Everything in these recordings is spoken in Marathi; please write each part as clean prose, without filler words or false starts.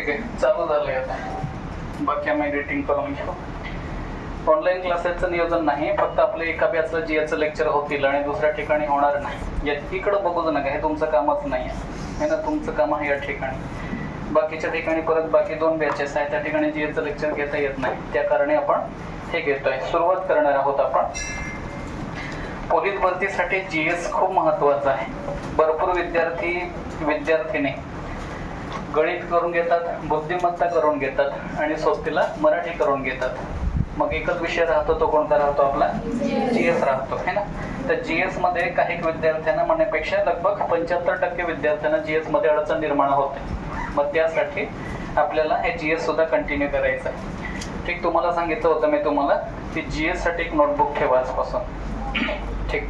ठीक आहे, चालू झालंय आता. बाकी आम्ही एडिटिंग करून घेऊ. ऑनलाईन क्लासेसचं नियोजन नाही, फक्त आपलं एका बॅचला जीएचं लेक्चर होतील आणि दुसऱ्या ठिकाणी होणार नाही. इकडं बघूच नका, हे तुमचं कामच नाही आहे ना. तुमचं काम आहे या ठिकाणी. बाकीच्या ठिकाणी परत बाकी 2 बॅचेस आहेत, त्या ठिकाणी जीएचं लेक्चर घेता येत नाही. त्या कारणे आपण हे घेतोय. सुरुवात करणार आहोत आपण. पोलीस भरतीसाठी जीएस खूप महत्त्वाचं आहे. भरपूर विद्यार्थिनी गणित करून घेतात, बुद्धिमत्ता करून घेतात आणि सोबतीला मराठी करून घेतात. मग एकच विषय राहतो, तो कोणता राहतो? आपला जीएस राहतो, है ना. तर जीएस मध्ये काही विद्यार्थ्यांना म्हणण्यापेक्षा लगभग 75% विद्यार्थ्यांना जीएस मध्ये अडचण निर्माण होते. मग त्यासाठी आपल्याला हे जीएस सुद्धा कंटिन्यू करायचं आहे. ठीक, तुम्हाला सांगितलं होतं मी तुम्हाला की जीएस साठी एक नोटबुक ठेवा आजपासून. ठीक.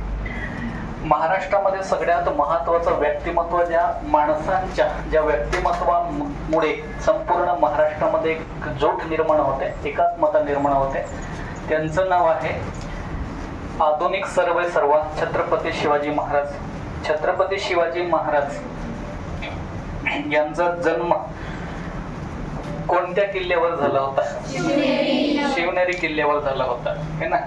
महाराष्ट्रामध्ये सगळ्यात महत्त्वाचं व्यक्तिमत्व, ज्या माणसांच्या ज्या व्यक्तिमत्वामुळे संपूर्ण महाराष्ट्रामध्ये एक जोट निर्माण होते, एकात्मता निर्माण होते, त्यांचं नाव आहे आधुनिक सर्वेसर्वा छत्रपती शिवाजी महाराज. छत्रपती शिवाजी महाराज यांचा जन्म कोणत्या किल्ल्यावर झाला होता? शिवनेरी किल्ल्यावर झाला होता, है ना.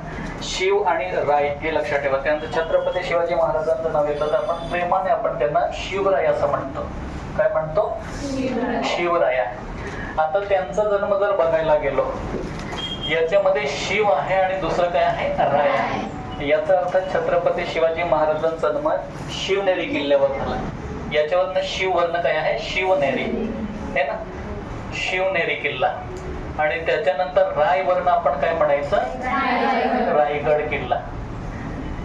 शिव आणि राय हे लक्षात ठेवा. त्यांचं छत्रपती शिवाजी महाराजांचं नाव येतं, तर आपण प्रेमाने आपण त्यांना शिवराय असं म्हणतो. काय म्हणतो? शिवराया. आता त्यांचा जन्म जर बघायला गेलो, याच्यामध्ये शिव आहे आणि दुसरं काय आहे? राय आहे. याचा अर्थ छत्रपती शिवाजी महाराजांचा जन्म शिवनेरी किल्ल्यावर झाला. याच्यावरनं शिववरनं काय आहे? शिवनेरी, है ना. शिवनेरी किल्ला. आणि त्याच्यानंतर रायवरनं आपण काय म्हणायचं? रायगड किल्ला.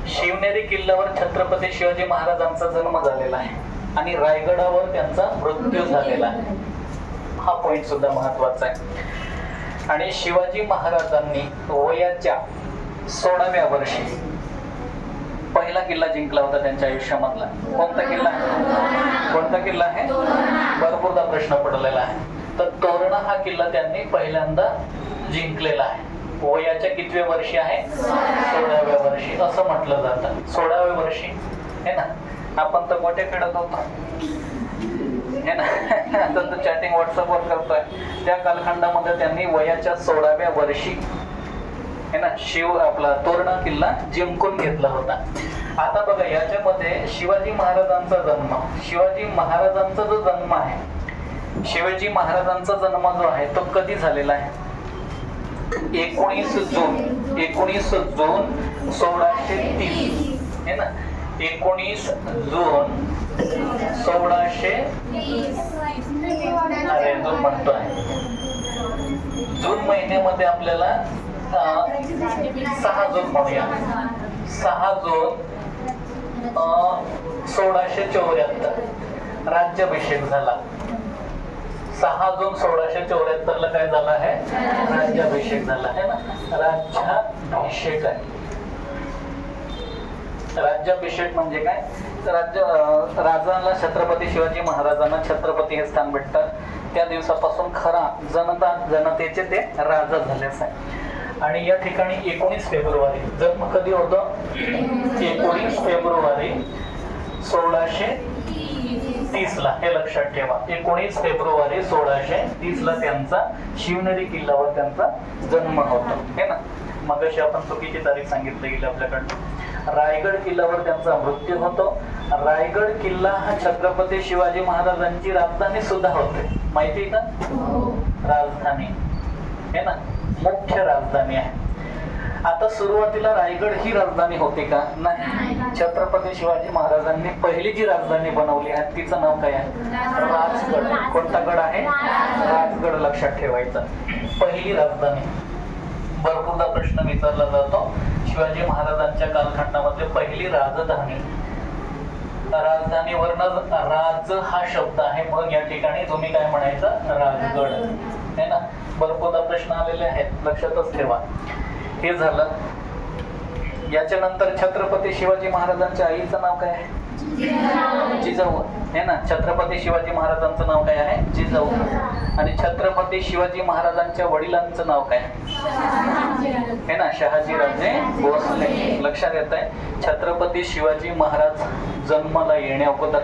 शिवनेरी किल्ल्यावर छत्रपती शिवाजी महाराजांचा जन्म झालेला आहे आणि रायगडावर त्यांचा मृत्यू झालेला आहे. हा पॉइंट सुद्धा महत्वाचा आहे. आणि शिवाजी महाराजांनी वयाच्या 16व्या वर्षी पहिला किल्ला जिंकला होता त्यांच्या आयुष्यामधला. कोणता किल्ला? कोणता किल्ला आहे? भरपूरदा प्रश्न पडलेला आहे. तर तोरणा हा किल्ला त्यांनी पहिल्यांदा जिंकलेला आहे. वयाच्या कितव्या वर्षी आहे? 16व्या वर्षी असं म्हटलं जातं. 16व्या वर्षी, है ना. आपण तर गोटे खेळत होतो, है ना. आता तर चॅटिंग व्हॉट्सअपवर करतोय. त्या कालखंडामध्ये त्यांनी वयाच्या 16व्या वर्षी, है ना, आपला तोरणा किल्ला जिंकून घेतला होता. आता बघा, याच्यामध्ये शिवाजी महाराजांचा जन्म, शिवाजी महाराजांचा जो जन्म आहे, शिवाजी महाराजांचा जन्म जो आहे तो कधी झालेला आहे? 19 जून 1630, है ना. 19 जून 1630. अरे जून म्हणतोय. जून महिन्यामध्ये आपल्याला 6 जून म्हणूया. 6 जून 1674 राज्याभिषेक झाला. 6 जून 1674 ला काय झाला आहे? राज्याभिषेक झाला आहे ना. राज्याभिषेक आहे. राज्याभिषेक म्हणजे काय? राजाला, छत्रपती शिवाजी महाराजांना छत्रपती हे स्थान भेटतात. त्या दिवसापासून खरा जनतेचे ते राजा झालेच आहे. आणि या ठिकाणी 19 फेब्रुवारी जन्म कधी होतो? 19 फेब्रुवारी 1630 ला. हे लक्षात ठेवा. 19 फेब्रुवारी 1630 ला त्यांचा शिवनेरी किल्ल्यावर त्यांचा जन्म होतो, है ना. मगाशी आपण चुकीची तारीख सांगितली गेली आपल्याकडनं. रायगड किल्ल्यावर त्यांचा मृत्यू होतो. रायगड किल्ला हा छत्रपती शिवाजी महाराजांची राजधानी सुद्धा होते, माहिती आहे का? राजधानी, है ना, मुख्य राजधानी आहे. आता सुरुवातीला रायगड ही राजधानी होती का? नाही. छत्रपती शिवाजी महाराजांनी पहिली जी राजधानी बनवली आहे तिचं नाव काय आहे? राजगड. कोणता गड आहे? राजगड. लक्षात ठेवायचा. पहिली राजधानी. भरपूरदा प्रश्न विचारला जातो, शिवाजी महाराजांच्या कालखंडामध्ये पहिली राजधानी. राजधानीवरनं राज हा शब्द आहे, म्हणून या ठिकाणी तुम्ही काय म्हणायचं? राजगड, है ना. भरपूरदा प्रश्न आलेले आहेत, लक्षातच ठेवा. हे झालं. याच्या नंतर छत्रपती शिवाजी महाराजांच्या आईचं नाव काय आहे? जिजाऊ आहे ना. छत्रपती शिवाजी महाराजांचं नाव काय आहे? जिजाऊ. आणि छत्रपती शिवाजी महाराजांच्या वडिलांचं नाव काय आहे ना? शहाजीराजे भोसले. लक्षात येत आहे? छत्रपती शिवाजी महाराज जन्माला येण्या अगोदर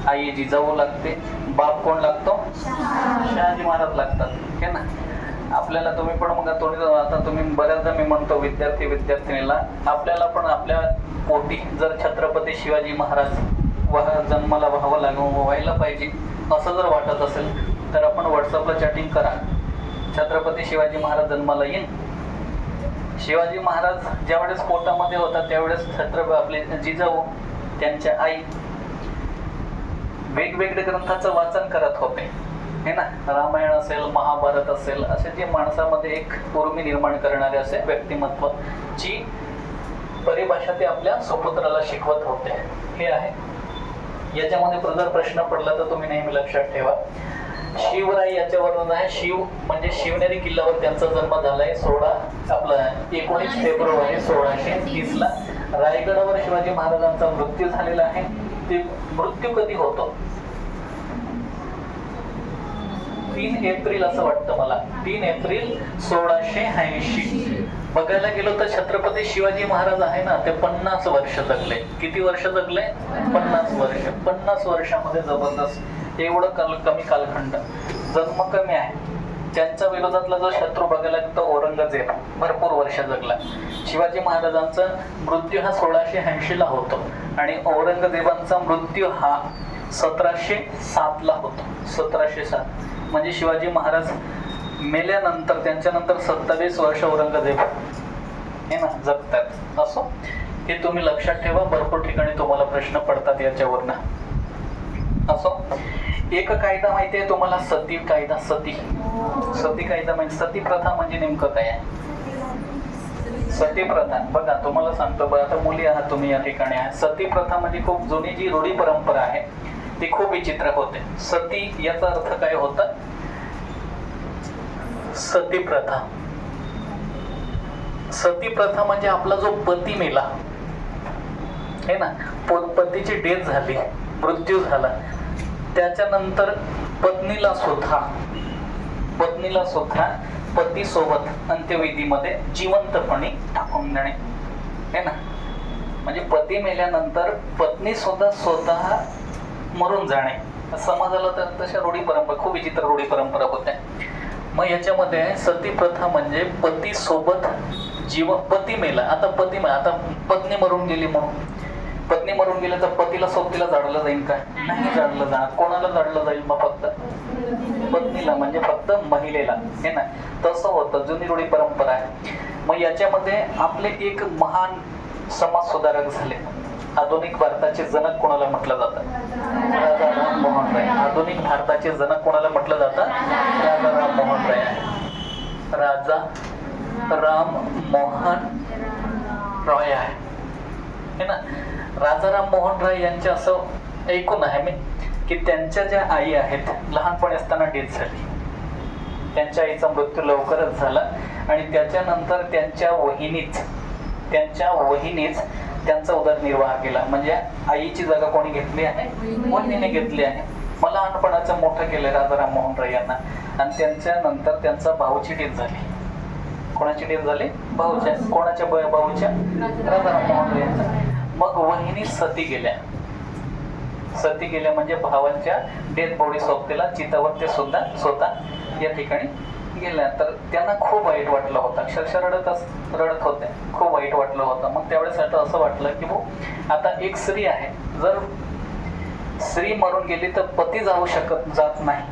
आई जिजाऊ लागते, बाप कोण लागतो? शहाजी महाराज लागतात है ना. आपल्याला तुम्ही पण मग आता तुम्ही बऱ्याचदा मी म्हणतो विद्यार्थी विद्यार्थिनीला, आपल्याला पण आपल्या पोटी जर छत्रपती शिवाजी महाराज जन्माला व्हायला पाहिजे असं जर वाटत असेल तर आपण व्हॉट्सअपला चॅटिंग करा. छत्रपती शिवाजी महाराज जन्माला येईन. शिवाजी महाराज ज्यावेळेस पोटामध्ये होता त्यावेळेस आपले जिजाऊ त्यांच्या आई वेगवेगळे ग्रंथाचं वाचन करत होते है ना. रामायण असेल, महाभारत असेल, असे जे माणसामध्ये एक उर्मी निर्माण करणारे असे व्यक्तिमत्वाची परिभाषा ते आपल्या सुपुत्राला शिकवत होते. हे आहे. याच्यामध्ये जर प्रश्न पडला तर तुम्ही नेहमी लक्षात ठेवा, शिवराय याच्यावरून आहे. शिव म्हणजे शिवनेरी किल्ल्यावर त्यांचा जन्म झालाय 19 फेब्रुवारी 1630 ला. रायगडावर शिवाजी महाराजांचा मृत्यू झालेला आहे. ते मृत्यू कधी होतो? 3 एप्रिल असं वाटतं मला, 3 एप्रिल 1680. बघायला गेलो तर छत्रपती शिवाजी महाराज आहे ना ते 50 वर्ष जगले. किती वर्ष जगले? 50 वर्ष. 50 वर्षामध्ये जबरदस्त एवढं कमी कालखंड. जन्म कमी आहे. त्यांच्या विरोधातला जो शत्रू बघायला तो औरंगजेब भरपूर वर्ष जगला. शिवाजी महाराजांचा मृत्यू हा 1680 ला होतो आणि औरंगजेबांचा मृत्यू हा 1707 ला होतो. 1707 म्हणजे शिवाजी महाराज मेल्यानंतर त्यांच्यानंतर 27 वर्ष औरंगजेब हे ना जगतात. असो, हे तुम्ही लक्षात ठेवा. भरपूर ठिकाणी तुम्हाला प्रश्न पडतात याच्यावरनं. असो, एक कायदा माहिती आहे तुम्हाला? सती कायदा. सती कायदा म्हणजे सती प्रथा म्हणजे नेमकं काय आहे? सती प्रथा बघा तुम्हाला सांगतो. बघा आता मुली आहात तुम्ही या ठिकाणी आहे. सती प्रथा म्हणजे खूप जुनी जी रूढी परंपरा आहे ती खूप विचित्र होते. सती याचा अर्थ काय होता? सती प्रथा. सती प्रथा म्हणजे आपला जो पती मेला है ना, पतीची डेथ झाली, मृत्यू झाला, त्याच्यानंतर पत्नीला सुद्धा पती सोबत अंत्यविधीमध्ये जिवंतपणे टाकून देणे है ना. म्हणजे पती मेल्यानंतर पत्नी सुद्धा स्वतः मरून जाणे. समाजाला तर तशा रूढी परंपरा, खूप विचित्र रूढी परंपरा होत्या. मग याच्यामध्ये सती प्रथा म्हणजे पती सोबत पती मेला, आता पत्नी मरून गेली म्हणून पत्नी मरून गेली तर पतीला सोबतीला जाळलं जाईल का? नाही जाळलं जाणार. कोणाला जाळलं जाईल? मग फक्त पत्नीला, म्हणजे फक्त महिलेला हे ना. तसं होतं, जुनी रूढी परंपरा आहे. मग याच्यामध्ये आपले एक महान समाज सुधारक झाले. आधुनिक भारताचे जनक कोणाला म्हटलं जातं? राजाराम मोहन राय. आधुनिक भारताचे जनक कोणाला म्हटलं जातं? राजाराम मोहन राय. राजा राम मोहन रॉय आहे ना. राजाराम मोहन राय यांचे असं ऐकून आहे मी की त्यांच्या ज्या आई आहेत लहानपणी असताना डेथ झाली. त्यांच्या आईचा मृत्यू लवकरच झाला आणि त्याच्यानंतर त्यांच्या वहिनीच त्यांचा उदरनिर्वाह केला. म्हणजे आईची जागा कोणी घेतली आहे? वहिनीने घेतली आहे. मला लहानपणाचं मोठं केलं राजाराम मोहन राय यांना. आणि त्यांच्या नंतर त्यांचा भाऊची डेथ झाली. कोणाची डेथ झाली? भाऊच्या. कोणाच्या भाऊच्या? राजाराम मोहन राय यांच्या. मग वहिनी सती गेल्या म्हणजे भावांच्या डेथ बॉडी सोबतीला चितावर ते सुद्धा स्वतः या ठिकाणी गेल्या. तर त्यांना खूप वाईट वाटलं होतं. अक्षरशः रडत होते. खूप वाईट वाटलं होतं. मग त्यावेळेस आता असं वाटलं की आता एक स्त्री आहे, जर स्त्री मरून गेली तर पती जात नाही,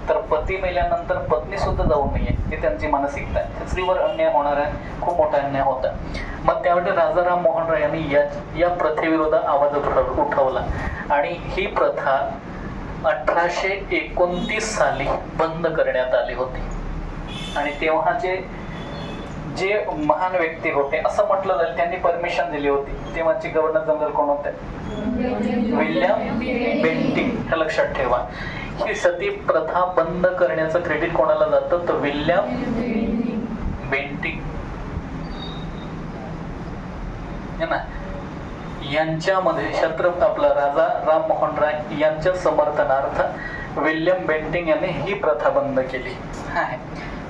तर पती मेल्यानंतर पत्नी सुद्धा जाऊ नये, ही त्यांची मानसिकता आहे. स्त्रीवर अन्याय होणार आहे, खूप मोठा अन्याय होता. मग त्यावेळी राजाराम मोहन राय यांनी या प्रथेविरोधात आवाज उठवला आणि ही प्रथा 1829 साली बंद करण्यात आली होती. आणि तेव्हा जे महान व्यक्ती होते असं म्हटलं जाईल त्यांनी परमिशन दिली होती. तेव्हाचे गव्हर्नर जनरल कोण होते? William Bentinck. हे लक्षात ठेवा. ही सती प्रथा बंद करण्याचं क्रेडिट कोणाला जातं? तर विल्यम बेंटिंग है ना. यांच्यामध्ये आपला राजा राममोहन राय यांच्या समर्थनार्थ विल्यम बेंटिंग यांनी ही प्रथा बंद केली आहे.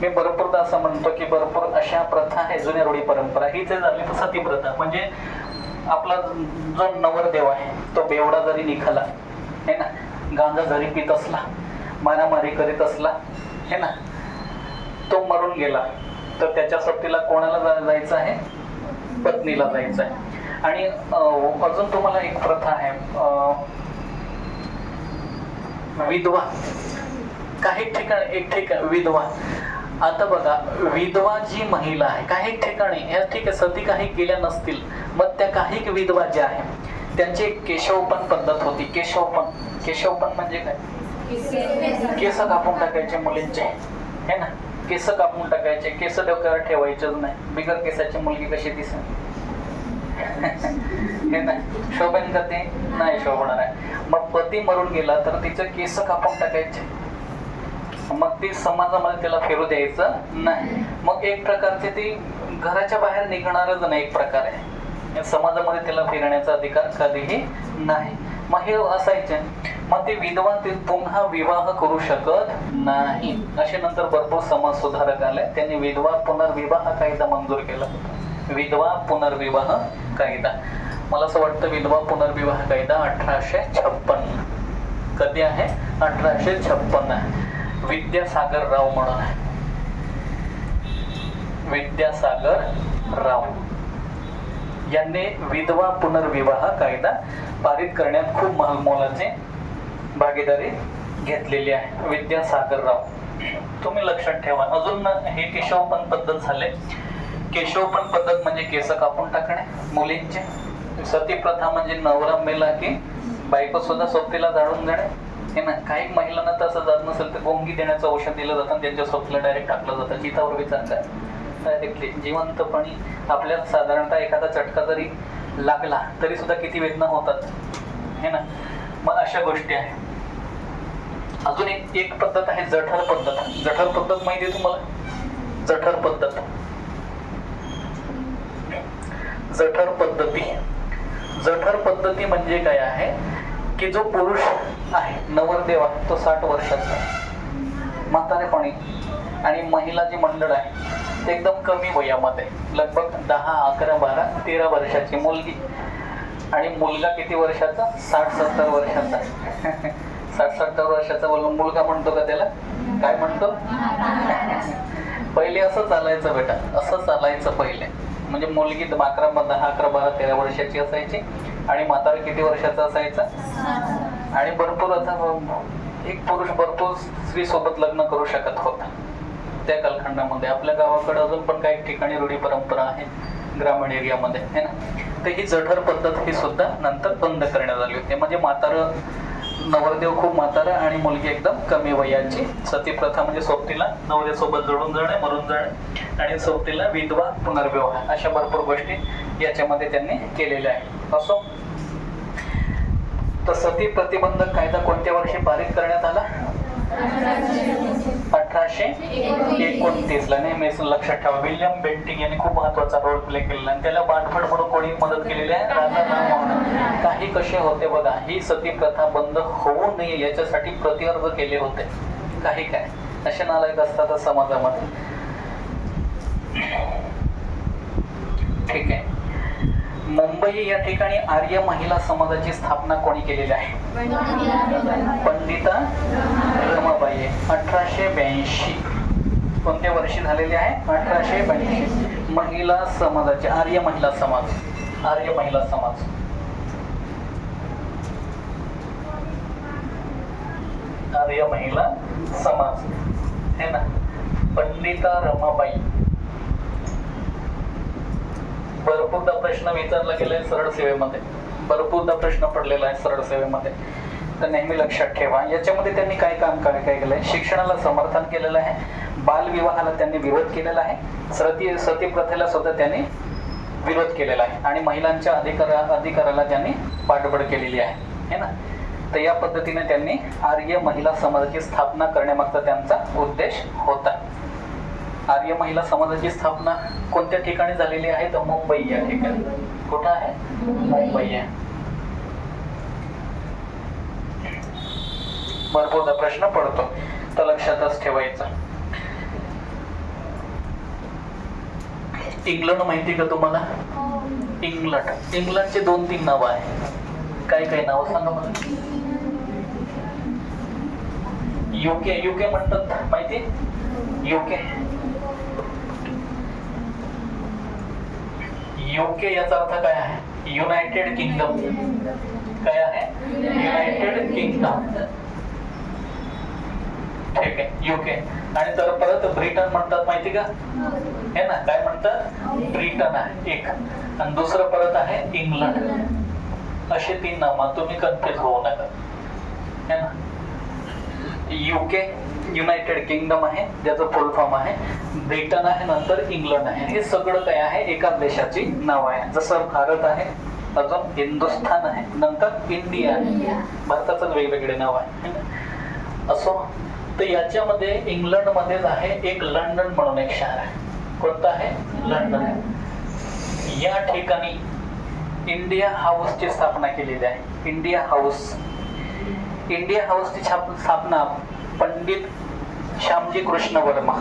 मी भरपूरदा असं म्हणतो की भरपूर अशा प्रथा आहे, जुन्या रूढी परंपरा. ही जे झाली तर सती प्रथा, म्हणजे आपला जो नवरदेव आहे तो बेवडा जरी निघाला है ना, गांजा जरी पित असला, मारामारी करीत असला है ना, तो मरून गेला तर त्याच्या सोबतीला कोणाला जायचं आहे? पत्नीला जायचं आहे. आणि अजून तुम्हाला एक प्रथा आहे, विधवा. काही ठिकाणी एक ठिकाण विधवा. आता बघा, विधवा जी महिला आहे काही ठिकाणी ह्या ठीक आहे सती काही केल्या नसतील, मग त्या काही विधवा ज्या आहेत त्यांची एक केशवपन पद्धत होती. केशवपन म्हणजे काय? केस कापून टाकायचे मुलींचे है ना, केस कापून टाकायचे, केस डोक्यावर ठेवायचेच नाही. बिगर केसाची मुलगी कशी दिसेल हे ना, शोभन का ते नाही शोभणार आहे. मग पती मरून गेला तर तिचे केस कापून टाकायचे, मग ती समाजामध्ये त्याला फिरू द्यायचं नाही. मग एक प्रकारचे ती घराच्या बाहेर निघणारच नाही, एक प्रकार आहे. समाजामध्ये त्याला फिरण्याचा अधिकार कधीही नाही. मग हे असायचे. मग ती विधवा ती पुन्हा विवाह करू शकत नाही. असे नंतर भरपूर समाज सुधारक आले, त्यांनी विधवा पुनर्विवाह कायदा मंजूर केला. विधवा पुनर्विवाह कायदा, मला असं वाटतं विधवा पुनर्विवाह कायदा 1856. कधी आहे? 1856 आहे. विद्यासागर राव म्हणून आहे, विद्यासागर राव यांनी विधवा पुनर्विवाह कायदा पारित करण्यात खूप मोलाची भागीदारी घेतलेली आहे. विद्यासागर राव, तुम्ही लक्षात ठेवा. अजून हे केशवपन पद्धत झाले. केशवपन पद्धत म्हणजे केस कापून टाकणे मुलींचे. सती प्रथा म्हणजे नवरा मेला की बायको सुद्धा सोबतीला जाळून देणे हे ना. काही महिलांना तसं जात नसेल तर गोंगी देण्याचं औषध दिलं जातं आणि त्यांच्या सोबतीला डायरेक्ट टाकलं जातं. चितावर विचार करा, डायरेक्टली जिवंतपणी. आपल्याला साधारणतः एखादा चटका जरी लागला तरी सुद्धा किती वेदना होतात हे ना. मग अशा गोष्टी आहेत. अजून एक पद्धत आहे जठर पद्धत. जठर पद्धत माहिती आहे तुम्हाला? जठर पद्धत, जठर पद्धती म्हणजे काय आहे की जो पुरुष आहे नवरदेव आहे तो 60 वर्षाचा म्हातारेपणी, आणि महिला जी मंडळ आहे ते एकदम कमी वयामध्ये, लगभग 10, 11, 12, 13 वर्षाची मुलगी, आणि मुलगा किती वर्षाचा? 60-70 वर्षाचा. 60-70 वर्षाचा मुलगा म्हणतो का त्याला? काय म्हणतो? पहिले असं चालायचं बेटा, असं चालायचं पहिले. म्हणजे मुलगी 11, 10, 12, 13 वर्षाची असायची आणि म्हातारा किती वर्षाचा असायचा? आणि भरपूर आता एक पुरुष भरपूर स्त्री सोबत लग्न करू शकत होता त्या कालखंडामध्ये. आपल्या गावाकडे अजून पण काही ठिकाणी रूढी परंपरा आहे ग्रामीण एरियामध्ये है ना. तर ही जठर पद्धत ही सुद्धा नंतर बंद करण्यात आली होती. म्हणजे म्हातारं नवरदेव खूप म्हातारा आणि मुलगी एकदम कमी वयाची. सती प्रथा म्हणजे सोबतीला नवऱ्यासोबत जोडून जाणे, मरून जाणे, आणि सोबतीला विधवा पुनर्विवाह, अशा भरपूर गोष्टी याच्यामध्ये त्यांनी केलेल्या आहेत. असो, तर सती प्रतिबंधक कायदा कोणत्या वर्षी पारित करण्यात आला? 1829 ला. नेहमी लक्षात ठेवा, विल्यम बेंटिंग यांनी खूप महत्वाचा रोल प्ले केलेला आणि त्याला बाटफड म्हणून कोणी मदत केलेली आहे? राजा राममोहन. काही कसे होते बघा, ही सती प्रथा बंद होऊ नये याच्यासाठी प्रतिअर्ज केले होते. काही काय असे नालायक असतात समाजामध्ये. ठीक आहे. मुंबई या ठिकाणी आर्य महिला समाजाची स्थापना कोणी केलेली आहे? पंडिता रमाबाई. 1882. कोणत्या वर्षी झालेली आहे? 1882. महिला समाजाचे आर्य महिला समाज, आर्य महिला समाज. आर्य महिला समाज है ना. पंडिता रमाबाई. भरपूरदा प्रश्न विचारला गेलाय सरळ सेवेमध्ये, भरपूरदा प्रश्न पडलेला आहे सरळ सेवेमध्ये, तर नेहमी लक्षात ठेवा. याच्यामध्ये त्यांनी काय काम काय केलंय? शिक्षणाला समर्थन केलेलं आहे, बालविवाहाला त्यांनी विरोध केलेला आहे, सती प्रथेला सुद्धा त्यांनी विरोध केलेला आहे, आणि महिलांच्या अधिकाराला त्यांनी पाठबळ केलेली आहे है ना. तर या पद्धतीने त्यांनी आर्य महिला समाजाची स्थापना करण्यामागचा त्यांचा उद्देश होता. आर्य महिला समाजाची स्थापना कोणत्या ठिकाणी झालेली आहे? तर मुंबई या ठिकाणी. कुठं आहे? मुंबई आहे. भरपूरदा प्रश्न पडतो, तर लक्षातच ठेवायचं. इंग्लंड माहिती का तुम्हाला? इंग्लंड, इंग्लंडचे 2-3 नावं आहे. काय काय नावं सांगा मला. युके, युके म्हणतात माहिती? युके, युके याचा अर्थ काय आहे? United kingdom. काय आहे? United kingdom. ठीक आहे, युके. आणि तर परत ब्रिटन म्हणतात माहिती का? हे ना, काय म्हणतात? ब्रिटन आहे एक, आणि दुसरं परत आहे इंग्लंड. असे 3 नाव, तुम्ही कन्फ्युज होऊ नका. है ना, युके युनायटेड किंगडम आहे, ज्याचं फुल फॉर्म आहे. ब्रिटन आहे, नंतर इंग्लंड आहे. हे सगळं काय आहे? एकाच देशाची नाव आहे. जसं भारत आहे, अजून हिंदुस्थान आहे, नंतर इंडिया आहे. भारताचं वेगवेगळे नाव आहे. असो, तर याच्यामध्ये इंग्लंड मध्येच आहे एक लंडन म्हणून एक शहर आहे. कोणतं आहे? लंडन. या ठिकाणी इंडिया हाऊसची स्थापना केलेली आहे. इंडिया हाऊस, इंडिया हाऊसची स्थापना पंडित श्यामजी कृष्ण वर्मा,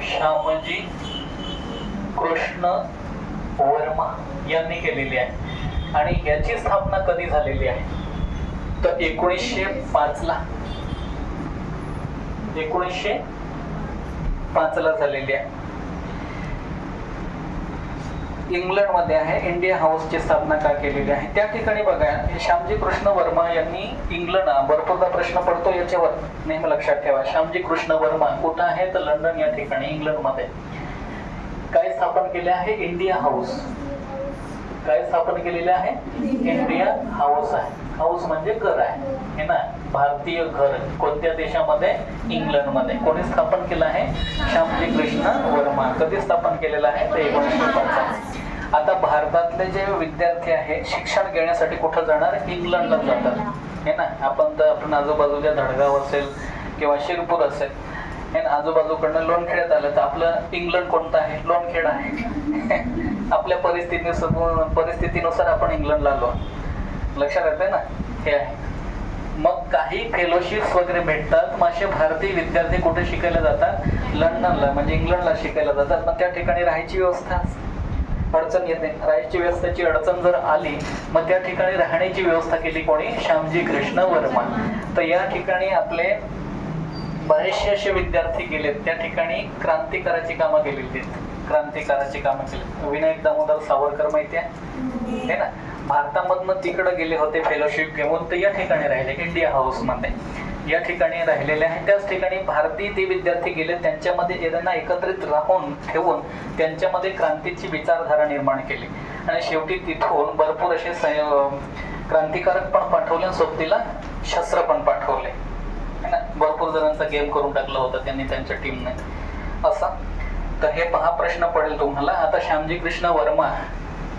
श्यामजी कृष्ण वर्मा यांनी केलेली आहे. आणि याची स्थापना कधी झालेली आहे? तर 1905 ला, 1905 ला झालेली आहे. इंग्लंड मध्ये आहे. इंडिया हाऊसची स्थापना का केलेली आहे? त्या ठिकाणी बघा, श्यामजी कृष्ण वर्मा यांनी इंग्लंड, भरपूरदा प्रश्न पडतो याच्यावर, नेहमी लक्षात ठेवा. श्यामजी कृष्ण वर्मा कुठं आहे? तर लंडन या ठिकाणी, इंग्लंड मध्ये. काय स्थापन केले आहे? India house. काय स्थापन केलेले आहे? इंडिया हाऊस आहे. हाऊस म्हणजे घर आहे, हे ना, भारतीय घर. कोणत्या देशामध्ये? इंग्लंड मध्ये. कोणी स्थापन केलं आहे? श्यामजी कृष्ण वर्मा. कधी स्थापन केलेलं आहे? तर 1905. आता भारतातले जे विद्यार्थी आहेत शिक्षण घेण्यासाठी कुठं जाणार? इंग्लंडला जातात, हे ना. आपण आजूबाजूच्या धडगाव असेल किंवा शिरपूर असेल, हे ना, आजूबाजूकडनं लोणखेड्यात आलं तर आपलं इंग्लंड कोणतं आहे? लोणखेड आहे. आपल्या परिस्थितीनुसार आपण इंग्लंडला आलो. लक्षात येते ना, हे आहे. मग काही फेलोशिप्स वगैरे भेटतात. मग असे भारतीय विद्यार्थी कुठे शिकायला जातात? लंडनला, म्हणजे इंग्लंडला शिकायला जातात. मग त्या ठिकाणी राहायची व्यवस्था अडचण येते. राहायची व्यवस्थेची अडचण जर आली, मग त्या ठिकाणी राहण्याची व्यवस्था केली कोणी? श्यामजी कृष्ण वर्मा. तर या ठिकाणी आपले बरेचसे असे विद्यार्थी गेलेत. त्या ठिकाणी क्रांतिकाराची कामं केलेली, क्रांतिकाराची कामं केली. विनायक दामोदर सावरकर माहिती आहे, हे ना. भारतामधनं तिकडे गेले होते फेलोशिप घेऊन, तर या ठिकाणी राहिले इंडिया हाऊस मध्ये. या ठिकाणी राहिलेले आहे. त्याच ठिकाणी भारतीय ते विद्यार्थी गेले, त्यांच्यामध्ये त्यांना एकत्रित राहून ठेवून त्यांच्यामध्ये क्रांतीची विचारधारा निर्माण केली. आणि शेवटी तिथून भरपूर असे क्रांतिकारक पण पाठवले, सोबतीला शस्त्र पण पाठवले, है ना. भरपूर जणांचा गेम करून टाकला होता त्यांनी, त्यांच्या टीमने. असा तर हे हा प्रश्न पडेल तुम्हाला. आता श्यामजी कृष्ण वर्मा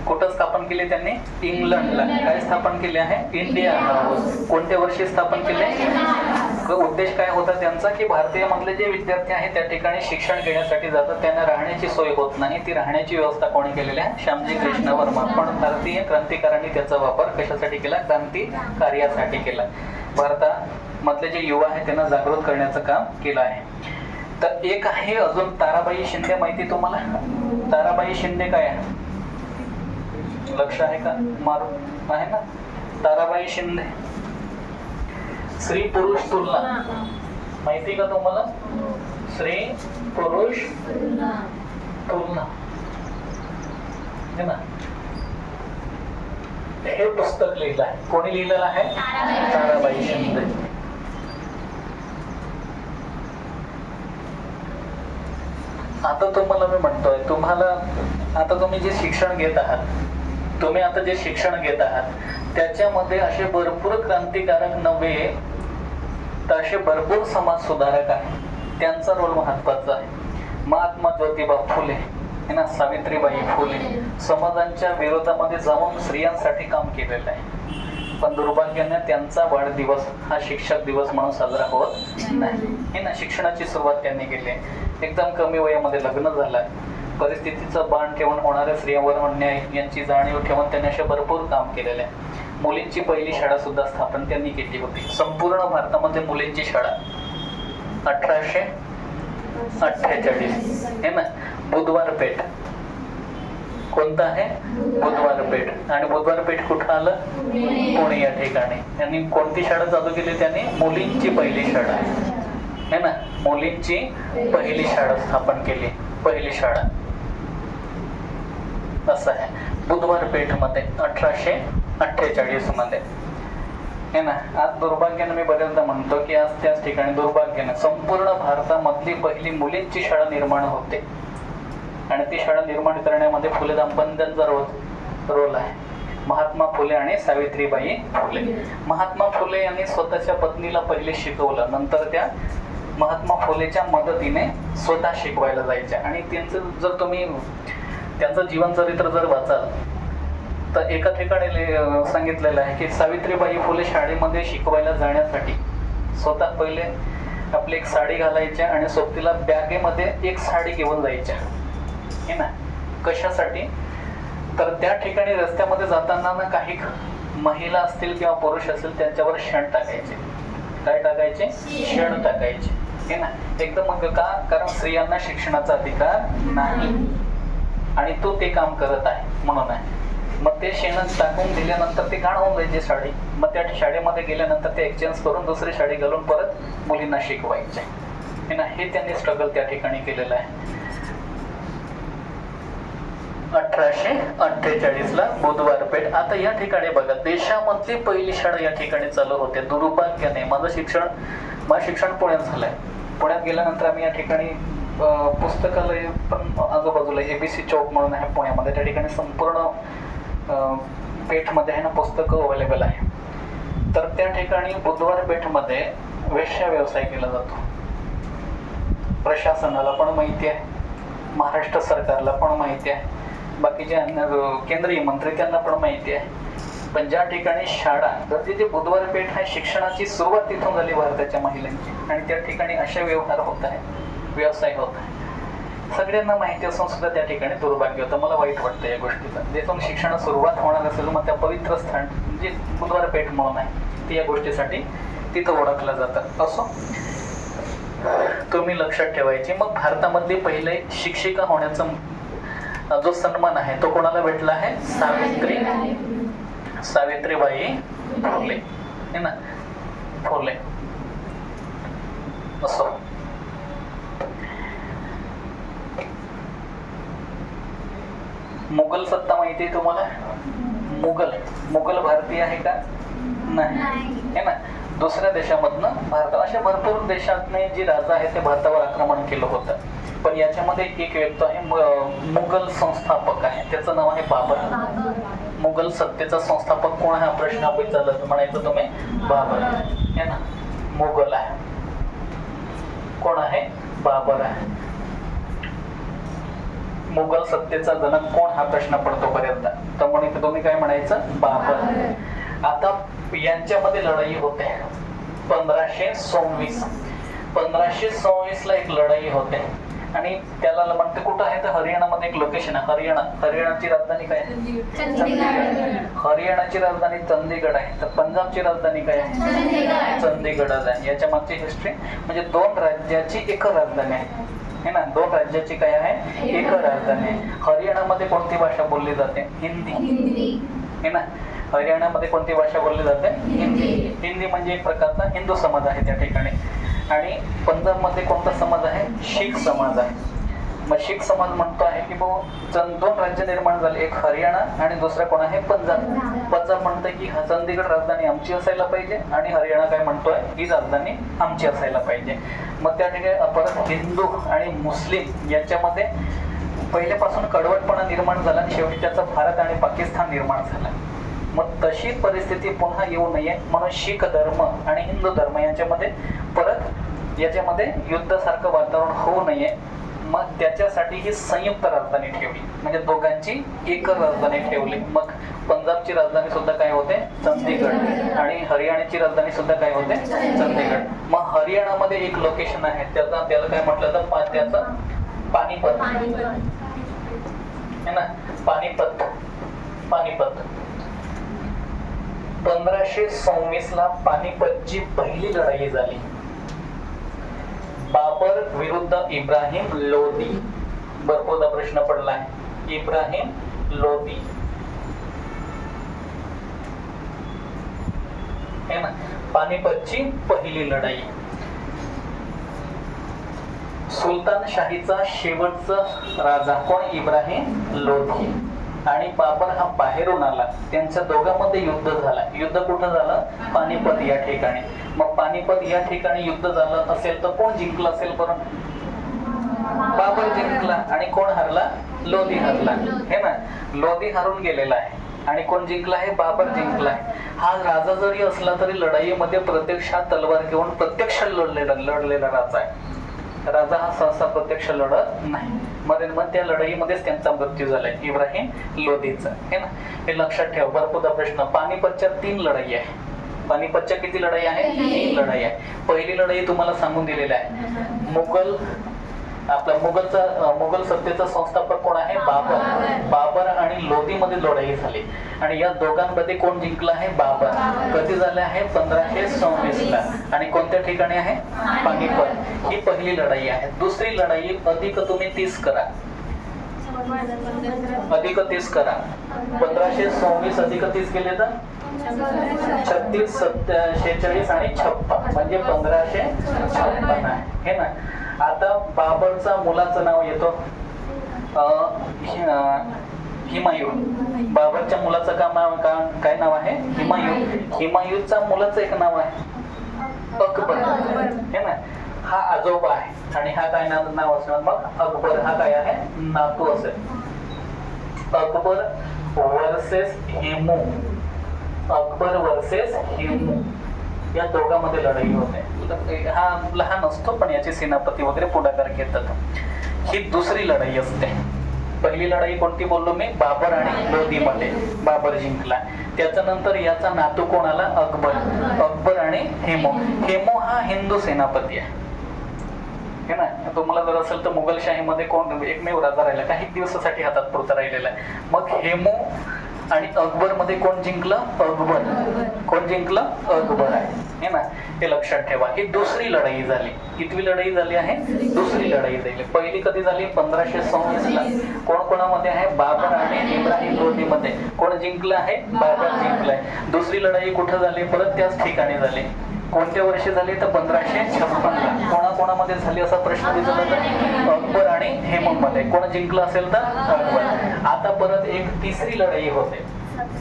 कुठं स्थापन केले त्यांनी? इंग्लंडला. काय स्थापन केले आहे? India house. कोणत्या वर्षी स्थापन केले? उद्देश काय होता त्यांचा? की भारतीय मधले जे विद्यार्थी आहेत त्या ठिकाणी शिक्षण घेण्यासाठी जातात, त्यांना राहण्याची सोय होत नाही. ती राहण्याची व्यवस्था कोणी केलेली आहे? श्यामजी कृष्ण वर्मा. पण भारतीय क्रांतिकारांनी त्याचा वापर कशासाठी केला? क्रांती कार्यासाठी केला. भारतामधले जे युवा आहेत त्यांना जागृत करण्याचं काम केलं आहे. तर एक आहे अजून, ताराबाई शिंदे. माहिती तुम्हाला? ताराबाई शिंदे काय आहे? लक्ष आहे का? मारून आहे ना. ताराबाई शिंदे, स्त्री पुरुष तुलना माहिती का तुम्हाला? स्त्री पुरुष तुलना, है ना. हे पुस्तक लिहिलं आहे. कोणी लिहिलेलं आहे? ताराबाई शिंदे. आता तुम्हाला मी म्हणतोय, तुम्हाला आता तुम्ही जे शिक्षण घेत आहात, तुम्ही आता जे शिक्षण घेत आहात त्याच्यामध्ये असे भरपूर क्रांतिकारक नव्हे तर असे भरपूर समाज सुधारक आहेत. त्यांचा रोल महत्वाचा आहे. महात्मा ज्योतिबा फुले, है ना, सावित्रीबाई फुले समाजांच्या विरोधामध्ये जाऊन स्त्रियांसाठी काम केलेलं आहे. पण दुर्भाग्याने त्यांचा वाढदिवस हा शिक्षक दिवस म्हणून साजरा होत नाही, है ना. शिक्षणाची सुरुवात त्यांनी केली. एकदम कमी वयामध्ये लग्न झालं, परिस्थितीचं बाण ठेवून होणाऱ्या स्त्रियांवर अन्याय यांची जाणीव ठेवून त्यांनी असे भरपूर काम केलेले आहे. मुलींची पहिली शाळा सुद्धा स्थापन त्यांनी केली होती. संपूर्ण भारतामध्ये मुलींची शाळा 1848 है ना. बुधवार पेठ कोणतं आहे? बुधवार पेठ. आणि बुधवार पेठ कुठं आलं? पुणे या ठिकाणी. यांनी कोणती शाळा चालू केली? त्यांनी मुलींची पहिली शाळा है ना, मुलींची पहिली शाळा स्थापन केली. पहिली शाळा असं आहे बुधवार पेठ मध्ये 1848 मध्ये है ना. आज दुर्भाग्याने मी बऱ्याचदा म्हणतो की आज त्याच ठिकाणी दुर्भाग्याने संपूर्ण भारतामधली पहिली मुलींची शाळा निर्माण होते. आणि ती शाळा निर्माण करण्यामध्ये फुले दाम्पत्यांचा रोल आहे. महात्मा फुले आणि सावित्रीबाई फुले. महात्मा फुले यांनी स्वतःच्या पत्नीला पहिले शिकवलं. नंतर त्या महात्मा फुलेच्या मदतीने स्वतः शिकवायला जायच्या. आणि त्यांचं जर तुम्ही त्यांचं जीवनचरित्र जर वाचाल तर एका ठिकाणी सांगितलेलं आहे की सावित्रीबाई फुले शाळेमध्ये शिकवायला जाण्यासाठी स्वतः पहिले आपली एक साडी घालायच्या आणि सोबतीला बॅगेमध्ये एक साडी घेऊन जायच्या हे ना. कशासाठी? तर त्या ठिकाणी रस्त्यामध्ये जाताना ना काही महिला असतील किंवा पुरुष असतील त्यांच्यावर शेण टाकायचे. काय टाकायचे? शेण टाकायचे हे ना. एकदम मग का? कारण स्त्रियांना शिक्षणाचा अधिकार नाही आणि तो ते काम करत आहे म्हणून आहे. मग ते शेण टाकून दिल्यानंतर ते घाण होऊन जायची साडी. मग त्या शाळेमध्ये गेल्यानंतर ते एक्सचेंज करून दुसरी साडी घालून परत मुलींना शिकवायचे हे ना. हे त्यांनी स्ट्रगल त्या ठिकाणी केलेलं आहे. 1848 ला बुधवार पेठ. आता या ठिकाणी बघा देशामधली पहिली शाळा या ठिकाणी चालू होते. दुर्भाग्याने माझं शिक्षण पुण्यात झालंय. पुण्यात गेल्यानंतर आम्ही या ठिकाणी पुस्तकालय पण आजूबाजूला ABC चौक म्हणून आहे पुण्यामध्ये. त्या ठिकाणी संपूर्ण पेठमध्ये आहे ना पुस्तकं अवेलेबल आहे. तर त्या ठिकाणी बुधवार पेठमध्ये वेश्या व्यवसाय केला जातो. प्रशासनाला पण माहिती आहे, महाराष्ट्र सरकारला पण माहिती आहे, बाकीचे केंद्रीय मंत्री त्यांना पण माहिती आहे. पण ज्या ठिकाणी शाळा तर तिथे बुधवार पेठ आहे, शिक्षणाची सुरुवात तिथून झाली भारताच्या महिलांची. आणि त्या ठिकाणी असे व्यवहार होत आहे, व्यवसाय होत आहे. सगळ्यांना माहिती असून सुद्धा त्या ठिकाणी दुर्भाग्य होतं. मला वाईट वाटतं या गोष्टीचं. जिथून शिक्षण सुरुवात होणार असेल मग त्या पवित्र स्थान जे बुधवार पेठ म्हणून आहे ते या गोष्टीसाठी तिथं ओळखलं जातं. असो तुम्ही लक्षात ठेवायचे. मग भारतामधली पहिले शिक्षिका होण्याचा जो सन्मान आहे तो कोणाला भेटला आहे? सावित्रीबाई फुले है ना. फुले. असो मुघल सत्ता माहिती आहे तुम्हाला? मुघल भारतीय आहे का? नाही है ना. दुसऱ्या देशामधनं भारतात अशा भरपूर देशातने जे राजा आहेत ते भारतावर आक्रमण केलं होतं. पण याच्यामध्ये एक व्यक्ती आहे मुघल संस्थापक आहे, त्याचं नाव आहे बाबर. मुघल सत्तेचा संस्थापक कोण आहे हा प्रश्न विचारला म्हणायचं तुम्ही? बाबर है ना. मुघल आहे. कोण आहे? बाबर आहे. मुघल सत्तेचा जनक कोण हा प्रश्न पडतो पर्यंत. तर म्हणून तुम्ही काय म्हणायचं? बाबर. आता यांच्यामध्ये लढाई होते 1526 ला एक लढाई होते. आणि त्याला म्हणते कुठं आहे तर हरियाणामध्ये एक लोकेशन आहे. हरियाणाची राजधानी काय आहे? हरियाणाची राजधानी चंदीगड आहे. तर पंजाबची राजधानी काय आहे? चंदीगड आहे. याच्या मागची हिस्ट्री म्हणजे दोन राज्याची एक राजधानी आहे है ना. दोन राज्याची काय आहे? एक राजधानी आहे. हरियाणामध्ये कोणती भाषा बोलली जाते? हिंदी है ना. हरियाणामध्ये कोणती भाषा बोलली जाते? हिंदी म्हणजे एक प्रकारचा हिंदू समाज आहे त्या ठिकाणी. आणि पंजाबमध्ये कोणता समाज आहे? शीख समाज आहे. मग शीख समाज म्हणतो आहे की दोन राज्य निर्माण झाले, एक हरियाणा आणि दुसरा कोण आहे? पंजाब. पंजाब म्हणतंय की चंदीगड राजधानी आमची असायला पाहिजे आणि हरियाणा काय म्हणतोय? ही राजधानी आमची असायला पाहिजे. मग त्या ठिकाणी परत हिंदू आणि मुस्लिम याच्यामध्ये पहिल्यापासून कडवटपणा निर्माण झाला आणि शेवटी त्याचा भारत आणि पाकिस्तान निर्माण झाला. मग तशी परिस्थिती पुन्हा येऊ नये म्हणून शीख धर्म आणि हिंदू धर्म यांच्यामध्ये परत याच्यामध्ये युद्धासारखं वातावरण होऊ नये मग त्याच्यासाठी ही संयुक्त राजधानी ठेवली. म्हणजे दोघांची एक राजधानी ठेवली. मग पंजाबची राजधानी सुद्धा काय होते? चंदीगड. आणि हरियाणाची राजधानी सुद्धा काय होते? चंदीगड. मग हरियाणामध्ये एक लोकेशन आहे त्याला काय म्हटलं तर त्याचं पानिपत है ना. पानिपत 1526 ला पानिपतची पहिली लढाई झाली. बाबर विरुद्ध इब्राहिम लोदी. भरपूरदा प्रश्न पडलाय. इब्राहिम लोदी है ना. पानिपतची पहिली लढाई. सुलतान शाहीचा शेवटचा राजा कोण? इब्राहिम लोदी. आणि बाबर हा बाहेरून आला. त्यांच्या दोघांमध्ये युद्ध झाला. युद्ध कुठं झालं? पानिपत या ठिकाणी. मग पानिपत या ठिकाणी युद्ध झालं असेल तर कोण जिंकलं असेल बरं? बाबर जिंकला. आणि कोण हरला? लोदी हरला है ना. लोदी हरून गेलेला आहे आणि कोण जिंकला आहे? बाबर जिंकला आहे. हा राजा जरी असला तरी लढाईमध्ये प्रत्यक्षात तलवार घेऊन प्रत्यक्ष लढलेला राजा आहे. राजा हा सहसा प्रत्यक्ष लढत नाही. मग त्या लढाईमध्येच त्यांचा मृत्यू झालाय इब्राहिम लोदीचा है ना. हे लक्षात ठेवा. भरपूरदा प्रश्न. पानिपतच्या 3 लढाई आहे. पानिपतच्या किती लढाई आहे? 3 लढाई आहे. पहिली लढाई तुम्हाला सांगून दिलेली आहे. मुघल सत्तेचा संस्थापक कोण आहे? बाबर आणि लोदी मध्ये लढाई झाली आणि या दोघांमध्ये कोण जिंकला आहे? बाबर. कधी झाले आहे? 1526 ला. आणि कोणत्या ठिकाणी आहे? पानिपत. ही पहिली लढाई आहे. दुसरी लढाई अधिक तुम्ही 30 करा. अधिक 30 करा. 1526 अधिक 30 केले तर 36, 46 आणि 56 म्हणजे 1556 आहे हे ना. आता बाबरचा मुलाचं नाव येतो हिमायू. बाबरच्या मुलाचं काय नाव आहे? हिमायू. हिमायूचा मुलाचं एक नाव आहे अकबर है ना. हा आजोबा आहे आणि हा काय नाव असणार? मग अकबर हा काय आहे? नातू असेल. अकबर वर्सेस हेमू. अकबर वर्सेस हेमू या दोघांमध्ये लढाई होते. हा लहान असतो पण याचे सेनापती वगैरे पुढाकार घेतात. ही दुसरी लढाई असते. पहिली लढाई कोणती बोललो मी? बाबर आणि लोदी मध्ये. बाबर जिंकला. त्याच्यानंतर याचा नातू कोण आला? अकबर आणि हेमू. हेमू हा हिंदू सेनापती आहे है ना. तुम्हाला जर असेल तर मुघलशाहीमध्ये कोण एकमेव राजा राहिला काही दिवसासाठी हातात पुरता राहिलेला आहे. मग हेमू आणि अकबर मध्ये कोण जिंकलं? अकबर. कोण जिंकलं? अकबर आहे है ना. हे लक्षात ठेवा. ही दुसरी लढाई झाली. कितवी लढाई झाली आहे? दुसरी लढाई झाली. पहिली कधी झाली? 1526 ला. कोणामध्ये आहे? बाबर आणि इब्राहिम लोदी मध्ये. कोण जिंकलं आहे? बाबर जिंकलाय. दुसरी लढाई कुठं झाली? परत त्याच ठिकाणी झाली. कोणत्या वर्षी झाली? तर 1556 ला. कोणामध्ये झाली असा प्रश्न विचारला तर अकबर आणि हेमू मध्ये. कोण जिंकलं असेल तर अकबर. आता परत एक तिसरी लढाई होते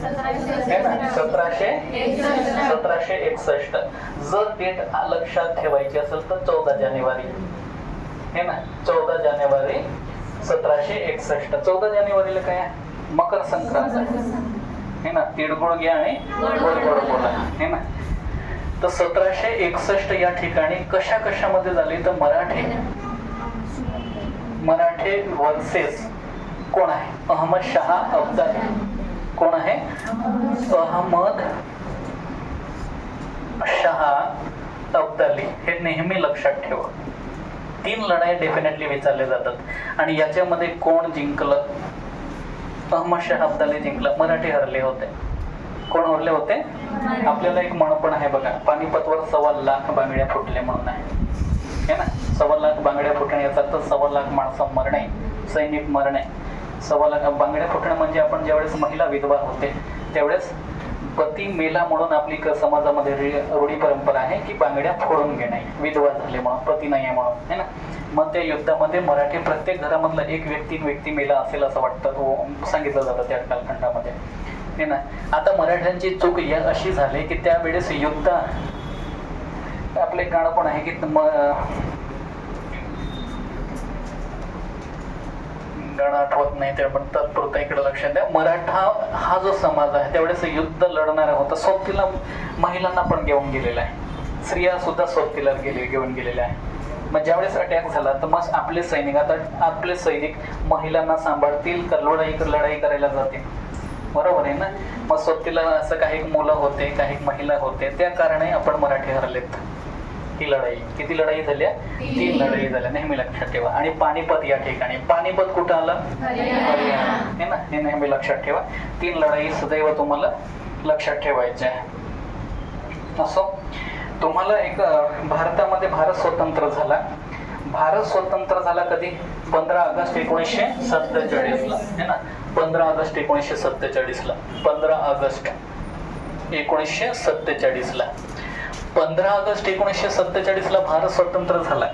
1761. जर डेट लक्षात ठेवायची असेल तर 14 जानेवारी है ना. 14 जानेवारी 1761. 14 जानेवारीला काय आहे? मकर संक्रांत है ना. तिळगुळ घ्या आणि गोड गोड बोला है ना. तर 1761 या ठिकाणी कशामध्ये झाली? तर मराठे वर्सेस कोण आहे? अहमद शाह अब्दाली. कोण आहे? अहमद शाह अब्दाली. हे नेहमी लक्षात ठेवा. 3 लढाई डेफिनेटली विचारले जातात आणि याच्यामध्ये कोण जिंकलं? अहमद शाह अब्दाली जिंकला. मराठी हरले होते. कोण हरले होते? आपल्याला एक म्हण पण आहे बघा. पानिपतवर 1.25 लाख बांगड्या फुटले म्हणून आहे है ना. 1.25 लाख बांगड्या फुटणे याचा अर्थ 1.25 लाख माणसं मरणे, सैनिक मरणे. 1.25 लाख बांगड्या फुटणे म्हणजे आपण ज्यावेळेस महिला विधवा होते त्यावेळेस पती मेला म्हणून आपली समाजामध्ये रूढी परंपरा आहे की बांगड्या फोडून घेणे. विधवा झाले म्हणून, पती नाही आहे म्हणून है ना. मग त्या युद्धामध्ये मराठी प्रत्येक घरामधला एक व्यक्ती मेला असेल असं वाटतं, सांगितलं जातं त्या कालखंडामध्ये है ना. आता मराठ्यांची चूक अशी झाली की त्यावेळेस युद्ध आपले गाणं पण आहे की गाणं आठवत नाही ते पण तत्पुरता इकडे लक्षात द्या. मराठा हा जो समाज आहे त्यावेळेस युद्ध लढणारा होता. सोबतीला महिलांना पण घेऊन गेलेला आहे. स्त्रिया सुद्धा सोबतीला घेऊन गेलेल्या आहे. मग ज्यावेळेस अटॅक झाला तर मग आपले सैनिक महिलांना सांभाळतील का लढाई करायला जातील? बरोबर आहे ना. मग सोबतीला असं काही मुलं होते, काही महिला होते, त्या कारणे आपण मराठी हरलेत ही लढाई. किती लढाई झाल्या? 3 लढाई झाल्या, नेहमी लक्षात ठेवा. आणि पानिपत या ठिकाणी, पानिपत कुठं आलं? हरियाणा, हे ना, हे नेहमी लक्षात ठेवा. 3 लढाई सदैव तुम्हाला लक्षात ठेवायच्या आहे. असो, तुम्हाला एक भारतामध्ये भारत स्वतंत्र झाला. भारत स्वतंत्र झाला कधी? 15 ऑगस्ट 1947 ला, है ना. 15 ऑगस्ट 1947 ला, 15 ऑगस्ट 1947 ला, 15 ऑगस्ट 1947 ला भारत स्वतंत्र झाला.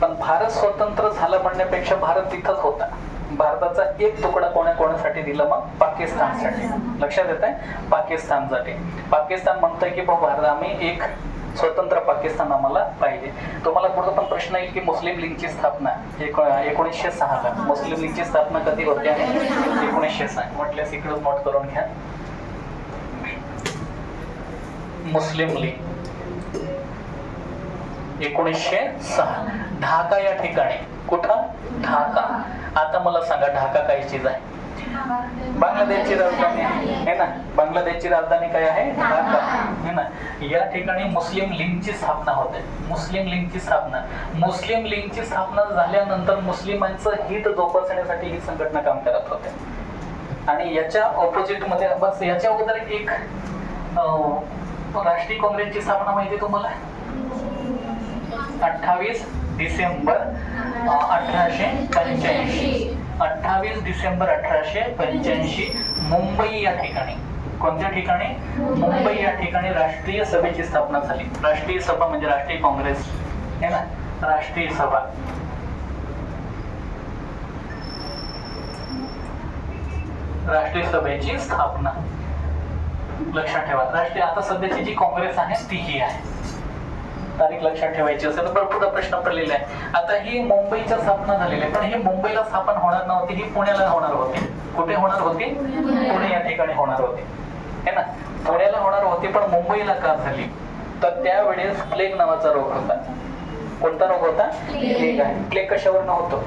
पण भारत स्वतंत्र झाला म्हणण्यापेक्षा भारत तिथंच होता. भारताचा एक तुकडा कोणासाठी दिला? मग पाकिस्तानसाठी. लक्षात येत आहे? पाकिस्तानसाठी. पाकिस्तान म्हणतंय की बाबा आम्ही एक स्वतंत्र पाकिस्तान आम्हाला पाहिजे. तुम्हाला पुढे पण प्रश्न येईल की मुस्लिम लीगची स्थापना 1906 ला. मुस्लिम लीगची स्थापना कधी होते? 1906. म्हटल्यास इकडे नोट करून घ्या. मुस्लिम लीग 1906, ढाका या ठिकाणी. कुठं? ढाका. आता मला सांगा, ढाका काय चीज आहे? बांगलादेशची राजधानी आहे ना. बांगलादेशची राजधानी काय आहे? ढाका, है ना. या ठिकाणी मुस्लिम लीगची स्थापना होते. मुस्लिम लीगची स्थापना. मुस्लिम लीगची स्थापना झाल्यानंतर मुस्लिमांचं हित जोपासण्यासाठी ही संघटना काम करत होते. आणि याच्या ऑपोजिट मध्ये बस याच्या अगोदर एक राष्ट्रीय काँग्रेसची स्थापना माहिती तुम्हाला? 28 डिसेंबर 1885. 28 डिसेंबर 1885 मुंबई या ठिकाणी. कोणत्या ठिकाणी? मुंबई या ठिकाणी राष्ट्रीय सभेची स्थापना झाली. राष्ट्रीय सभा म्हणजे राष्ट्रीय काँग्रेस, है ना. राष्ट्रीय सभा. राष्ट्रीय सभेची स्थापना लक्षात ठेवा. राष्ट्रीय आता सध्याची जी काँग्रेस आहे ती ही आहे. तारीख लक्षात ठेवायची असेल तर भरपूर प्रश्न पडलेला आहे. आता ही मुंबईच्या स्थापना झालेली आहे, पण ही मुंबईला स्थापन होणार नव्हती, ही पुण्याला होणार होती. कुठे होणार होती? पुणे या ठिकाणी होणार होती, है ना. पुण्याला होणार होती, पण मुंबईला का झाली? तर त्यावेळेस प्लेग नावाचा रोग होता. कोणता रोग होता? प्लेग आहे. प्लेग कशावर नव्हतो?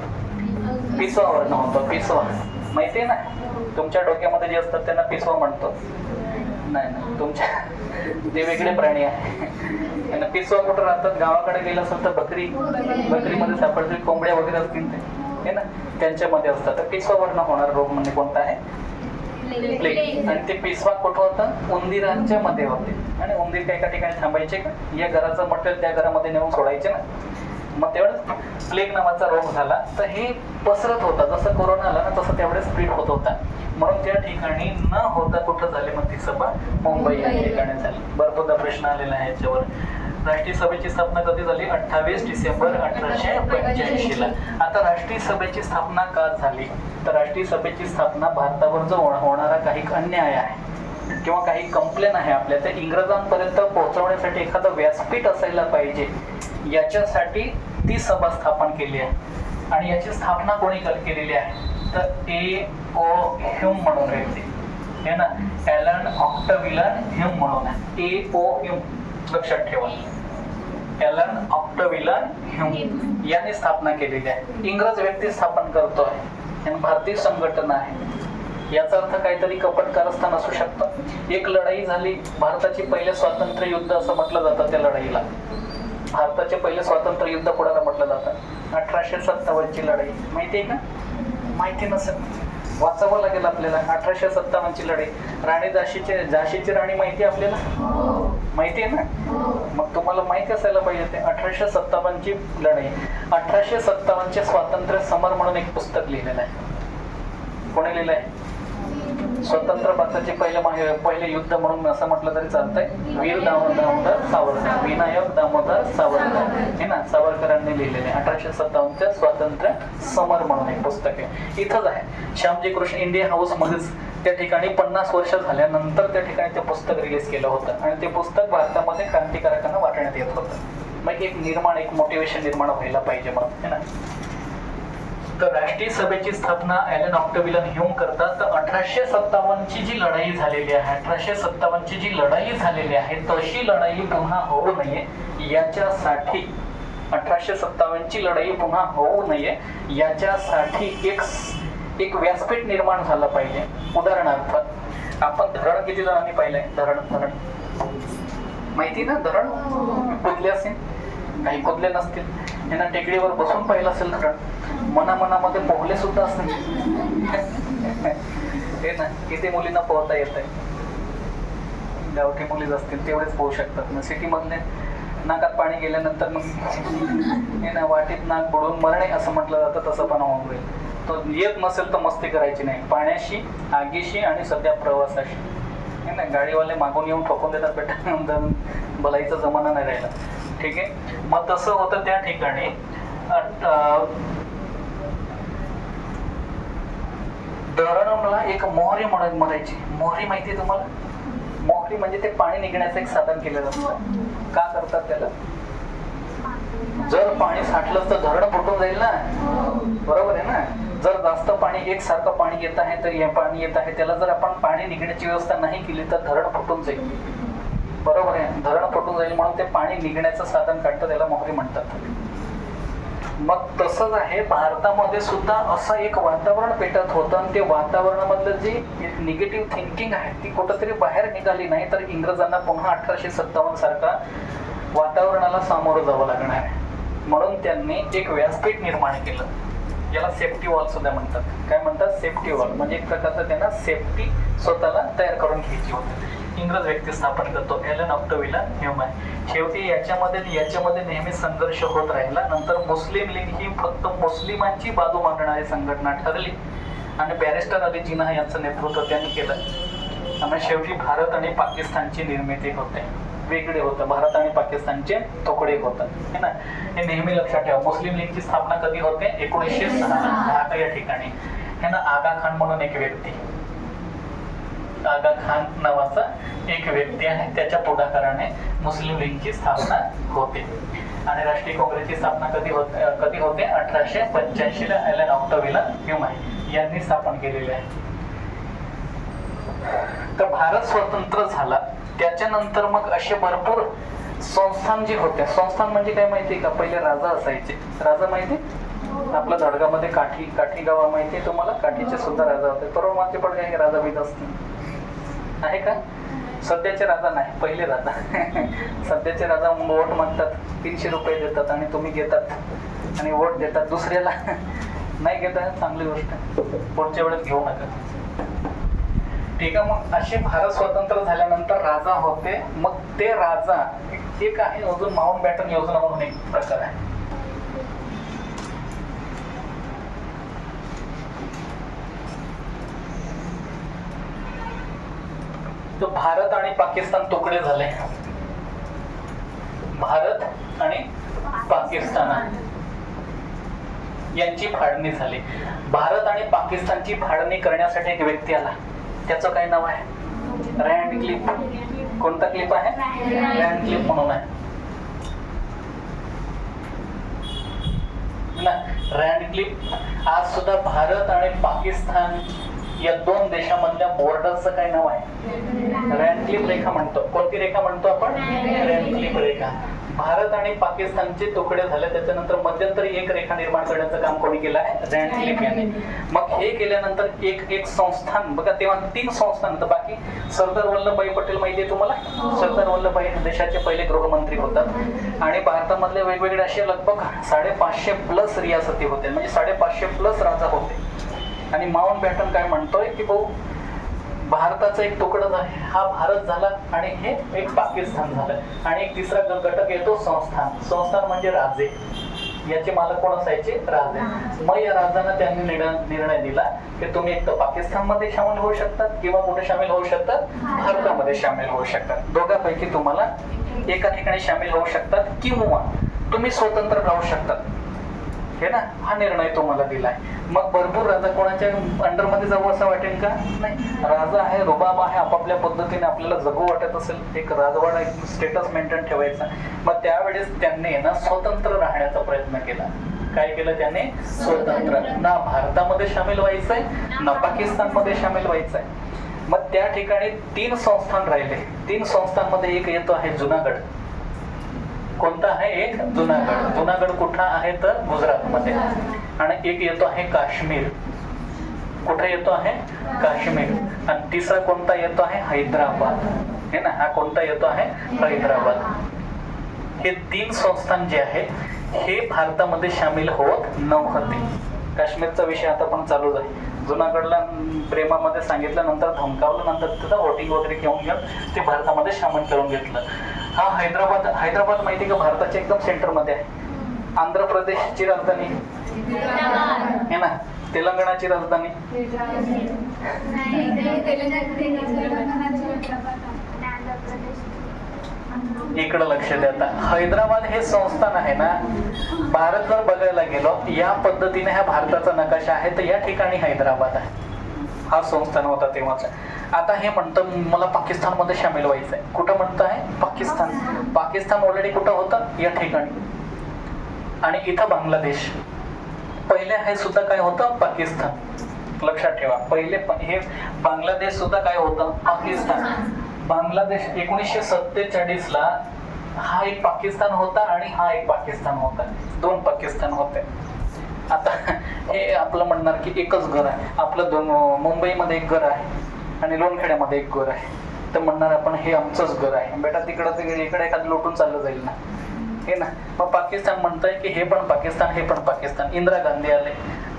पिसवावर नव्हतो. पिसवा माहितीये ना. तुमच्या डोक्यामध्ये जे असतात त्यांना पिसवा म्हणतो. नाही, तुमच्या ते वेगळे प्राणी आहे. पिसवा कुठं राहतात? गावाकडे गेला असेल तर बकरीमध्ये सापडतील, कोंबड्या वगैरे असतील ते, है ना, त्यांच्यामध्ये असतात. तर पिसवावरनं होणार रोग म्हणजे कोणता आहे? प्लेग. आणि ते पिसवा कुठं होतं? उंदीरांच्या मध्ये होते. आणि उंदीर काही एका ठिकाणी थांबायचे का? या घराचं मटेरियल त्या घरामध्ये नेऊन सोडायचे ना. मग तेवढंच प्लेग नावाचा रोग झाला. तर हे पसरत होता. जसं कोरोना आला ना तसं त्यावेळेस स्प्रेड होत होता. म्हणून त्या ठिकाणी न होता कुठं झाली मग ती सभा? मुंबई या ठिकाणी झाली. भरपूर प्रश्न आलेला आहे याच्यावर. राष्ट्रीय सभेची स्थापना कधी झाली? 28 डिसेंबर 1885 ला. आता राष्ट्रीय सभेची स्थापना का झाली? तर राष्ट्रीय सभेची स्थापना भारतावर जो होणारा काही अन्याय आहे किंवा काही कंप्लेन आहे आपल्या, त्या इंग्रजांपर्यंत पोहोचवण्यासाठी एखादं व्यासपीठ असायला पाहिजे, याच्यासाठी ती सभा स्थापन केली आहे. आणि याची स्थापना कोणी केलेली आहे? तर A.O. ह्यूम म्हणून आहे, है ना. ॲलन ऑक्टविलन ह्यूम म्हणून आहे. A.O. ह्यूम लक्षात ठेवा. ॲलन ऑक्टविलन ह्यूम यांनी स्थापना केलेली आहे. इंग्रज व्यक्ती स्थापन करतोय आणि भारतीय संघटना आहे. याचा अर्थ काहीतरी कपट कारस्थान असू शकतं. एक लढाई झाली, भारताची पहिले स्वातंत्र्य युद्ध असं म्हटलं जातं त्या लढाईला. भारताचे पहिले स्वातंत्र्य युद्ध कोणाला म्हटलं जातं? 1857 ची लढाई. माहिती आहे का? माहिती नसेल वाचावं लागेल आपल्याला. 1857 ची लढाई. राणी झाशीची राणी माहिती आहे आपल्याला? माहिती आहे ना. मग तुम्हाला माहिती असायला पाहिजे ते 1857 ची लढाई. 1857 चे स्वातंत्र्य समर म्हणून एक पुस्तक लिहिलेलं आहे. कोणी लिहिलं आहे? स्वतंत्र भारताचे पहिले युद्ध म्हणून असं म्हटलं तरी चालतंय. वीर दामोदर सावरकर, विनायक दामोदर सावरकर, हे ना, सावरकरांनी लिहिलेले 1857 स्वातंत्र्य समर म्हणून एक पुस्तक आहे. इथंच आहे श्यामजी कृष्ण इंडिया हाऊस मध्येच. त्या ठिकाणी 50 वर्ष झाल्यानंतर त्या ठिकाणी ते पुस्तक रिलीज केलं होतं आणि ते पुस्तक भारतामध्ये क्रांतिकारकांना वाटण्यात येत होतं. मग एक मोटिवेशन निर्माण व्हायला पाहिजे मग, है ना. तर राष्ट्रीय सभेची स्थापना ॲलन ऑक्टविलन ह्यूम करतात. तर 1857 ची जी लढाई झालेली आहे, 1857 ची जी लढाई झालेली आहे तशी लढाई पुन्हा होऊ नये याच्यासाठी, 1857 ची लढाई पुन्हा होऊ नये याच्यासाठी एक व्यासपीठ निर्माण झालं पाहिजे. उदाहरणार्थ आपण धरण किती जणांनी पाहिलंय? धरण माहिती ना? धरण कुठले असेल? काही कुदले नसतील, यांना टेकडीवर बसून पाहिलं असेल धरण, मनामध्ये पोहले सुद्धा असतील. हे ना, किती मुलींना पोहता येत आहे. गावठी मुलीच असतील तेवढेच पोहू शकतात ना. सिटी मधले नाकात पाणी गेल्यानंतर मग हे ना, वाटीत नाक बुडवून मरणे असं म्हटलं जातं, तसं पण होऊन जाईल. तो येत नसेल तर मस्ती करायची नाही, पाण्याशी, आगीशी आणि सध्या प्रवासाशी. हे ना, गाडीवाले मागून येऊन ठोकून देतात बेटा, भलाईचा जमाना नाही राहिला. ठीक आहे. मग तसं होतं त्या ठिकाणी. धरणला एक मोहरी म्हणून म्हणायची. मोहरी माहिती आहे तुम्हाला? मोहरी म्हणजे ते पाणी निघण्याचं एक साधन केलेलं असतं. का करतात त्याला? जर पाणी साठलं तर धरण फुटून जाईल ना, बरोबर आहे ना. जर जास्त पाणी, एकसारखं पाणी येत आहे तर हे पाणी येत आहे, त्याला जर आपण पाणी निघण्याची व्यवस्था नाही केली तर धरण फुटून जाईल, बरोबर आहे. धरण फुटून जाईल म्हणून ते पाणी निघण्याचं साधन काढतं, त्याला मोहरी म्हणतात. मग तसंच आहे भारतामध्ये सुद्धा असं एक वातावरण पेटत होतं, आणि ते वातावरणामधलं जी निगेटिव्ह थिंकिंग आहे ती कुठंतरी बाहेर निघाली नाही तर इंग्रजांना पुन्हा 1857 सारखा वातावरणाला सामोरं जावं लागणार आहे. म्हणून त्यांनी एक व्यासपीठ निर्माण केलं, याला सेफ्टी वॉल सुद्धा म्हणतात. काय म्हणतात? Safety wall. म्हणजे एक प्रकारचं त्यांना सेफ्टी स्वतःला तयार करून घ्यायची होती. इंग्रज व्यक्ती स्थापन करतो, एलन ऑक्टोविला ह्युमन. शेवटी याच्यामध्ये नेहमी संघर्ष होत राहिला. नंतर मुस्लिम लीग ही फक्त मुस्लिमांची बाजू मांडणारी संघटना ठरली, आणि बॅरिस्टर अली जिना यांचं नेतृत्व त्यांनी केलं. त्यामुळे शेवटी भारत आणि पाकिस्तानची निर्मिती होते. वेगळे होतं, भारत आणि पाकिस्तानचे तुकडे होतात, है ना. हे नेहमी लक्षात ठेवा. मुस्लिम लीगची स्थापना कधी होते? 1906 ढाका या ठिकाणी, है ना. आगा खान म्हणून एक व्यक्ती, आगा खान नावाचा एक व्यक्ती आहे, त्याच्या पुढाकाराने मुस्लिम लीगची स्थापना होते. आणि राष्ट्रीय काँग्रेसची स्थापना कधी होते? 1885 ला एलन ऑक्टोविला ह्युमन यांनी स्थापन केलेली आहे. तर भारत स्वतंत्र झाला त्याच्यानंतर मग असे भरपूर संस्थान जे होते. संस्थान म्हणजे काय माहिती का? पहिले राजा असायचे. राजा माहिती? आपल्या धडगामध्ये काठी गाव माहिती आहे तुम्हाला? काठीचे सुद्धा राजा होते. बरोबर, माझे पण काही राजा बीज असतील आहे का? सध्याचे राजा नाही, पहिले राजा. सध्याचे राजा वोट म्हणतात, 300 रुपये देतात आणि तुम्ही घेतात आणि वोट देतात दुसऱ्याला. नाही घेता, चांगली गोष्ट, पुढच्या वेळेस घेऊ नका. ठीक आहे. मग असे भारत स्वतंत्र झाल्यानंतर राजा होते. मग ते राजा एक आहे अजून, माउंट बॅटन योजना म्हणून एक प्रकार आहे. तो भारत आणि पाकिस्तान तुकडे झाले. भारत आणि पाकिस्तान यांची फाळणी झाली. भारत आणि पाकिस्तानची फाळणी करण्यासाठी एक व्यक्ती आला, त्याचं काय नाव आहे? रँड क्लिफ. कोणता क्लिफ आहे? रँड क्लिफ म्हणून आहे ना. रँड क्लिफ आज सुद्धा भारत आणि पाकिस्तान या दोन देशामधल्या बॉर्डरचं काय नाव आहे? रँड क्लिफ रेखा म्हणतो. कोणती रेखा म्हणतो आपण? रँड क्लिफ रेखा. भारत आणि पाकिस्तानचे तुकडे झाले, त्याच्यानंतर मध्यंतरी एक रेखा निर्माण करण्याचं काम कोणी केलं आहे? रँड क्लिफ यांनी. मग हे केल्यानंतर एक संस्थान बघा, तेव्हा 3 संस्थान. तर बाकी सरदार वल्लभभाई पटेल माहिती आहे तुम्हाला? सरदार वल्लभभाई देशाचे पहिले गृहमंत्री होतात, आणि भारतामधले वेगवेगळे असे लगभग 550+ रियासती होते, म्हणजे 550+ राजा होते. आणि माउंट बॅटन काय म्हणतोय की भाऊ, भारताचा एक तुकडा आहे, हा भारत झाला, आणि हे एक पाकिस्तान झालं, आणि एक तिसरा घटक येतो संस्थान. संस्थान म्हणजे राजे. याचे मालक कोण असायचे? राजे. मग या राजांना त्यांनी निर्णय दिला की तुम्ही एक तर पाकिस्तानमध्ये सामील होऊ शकतात, किंवा कुठे सामील होऊ शकतात? भारतामध्ये सामील होऊ शकतात. दोघांपैकी तुम्हाला एका ठिकाणी सामील होऊ शकतात, किंवा तुम्ही स्वतंत्र राहू शकतात, हे ना. हा निर्णय तुम्हाला दिलाय. मग भरपूर राजा कोणाच्या अंडरमध्ये जाऊ असं वाटेल का? नाही. राजा आहे, रुबाब आहे, आपापल्या पद्धतीने आपल्याला जगू वाटत असेल, एक राजवाडा, एक स्टेटस मेंटेन ठेवायचा. मग त्यावेळेस त्यांनी ना स्वतंत्र राहण्याचा प्रयत्न केला. काय केलं त्याने? स्वतंत्र. ना भारतामध्ये सामील व्हायचंय, ना पाकिस्तानमध्ये सामील व्हायचंय. मग त्या ठिकाणी 3 संस्थान राहिले. 3 संस्थांमध्ये एक येतो आहे जुनागड. कोणता आहे? एक जुनागड. जुनागड कुठं आहे? तर गुजरातमध्ये. आणि एक येतो आहे काश्मीर. कुठे येतो आहे? काश्मीर. आणि तिसरा कोणता येतो आहे? हैदराबाद, हे ना. हा कोणता येतो आहे? हैदराबाद. हे 3 संस्थान जे आहे हे भारतामध्ये सामील होत नव्हते. काश्मीरचा विषय आता पण चालूच आहे. जुनागडला प्रेमामध्ये सांगितलं, नंतर धमकावलं, नंतर तिथं वोटिंग वगैरे घेऊन ते भारतामध्ये सामील करून घेतलं. हा हैदराबाद माहिती का भारताच्या एकदम सेंटर मध्ये आहे. आंध्र प्रदेशची राजधानी आहे ना, तेलंगणाची राजधानी इकडं लक्ष द्या. आता हैदराबाद हे संस्थान आहे ना, भारत जर बघायला गेलो या पद्धतीने हा भारताचा नकाशा आहे, तर या ठिकाणी हैदराबाद आहे. हा संस्थान होता तेव्हाचा. आता हे म्हणतं मला पाकिस्तान मध्ये सामील व्हायचं आहे. कुठं म्हणतं आहे? पाकिस्तान ऑलरेडी कुठं होतं? या ठिकाणी. आणि इथं बांगलादेश. पहिले हे सुद्धा काय होतं? पाकिस्तान. लक्षात ठेवा, पहिले हे बांगलादेश सुद्धा काय होतं? पाकिस्तान. बांगलादेश 1947 ला हा एक पाकिस्तान होता आणि हा एक पाकिस्तान होता. 2 पाकिस्तान होते. आता हे आपलं म्हणणार की एकच घर आहे आपलं. मुंबईमध्ये एक घर आहे आणि लोणखेड्यामध्ये एक घर आहे, तर म्हणणार आपण हे आमचंच घर आहे. बेटा तिकडं इकडे एखादं लुटून चाललं जाईल ना, हे ना. मग पाकिस्तान म्हणतंय की हे पण पाकिस्तान, हे पण पाकिस्तान. इंदिरा गांधी आले,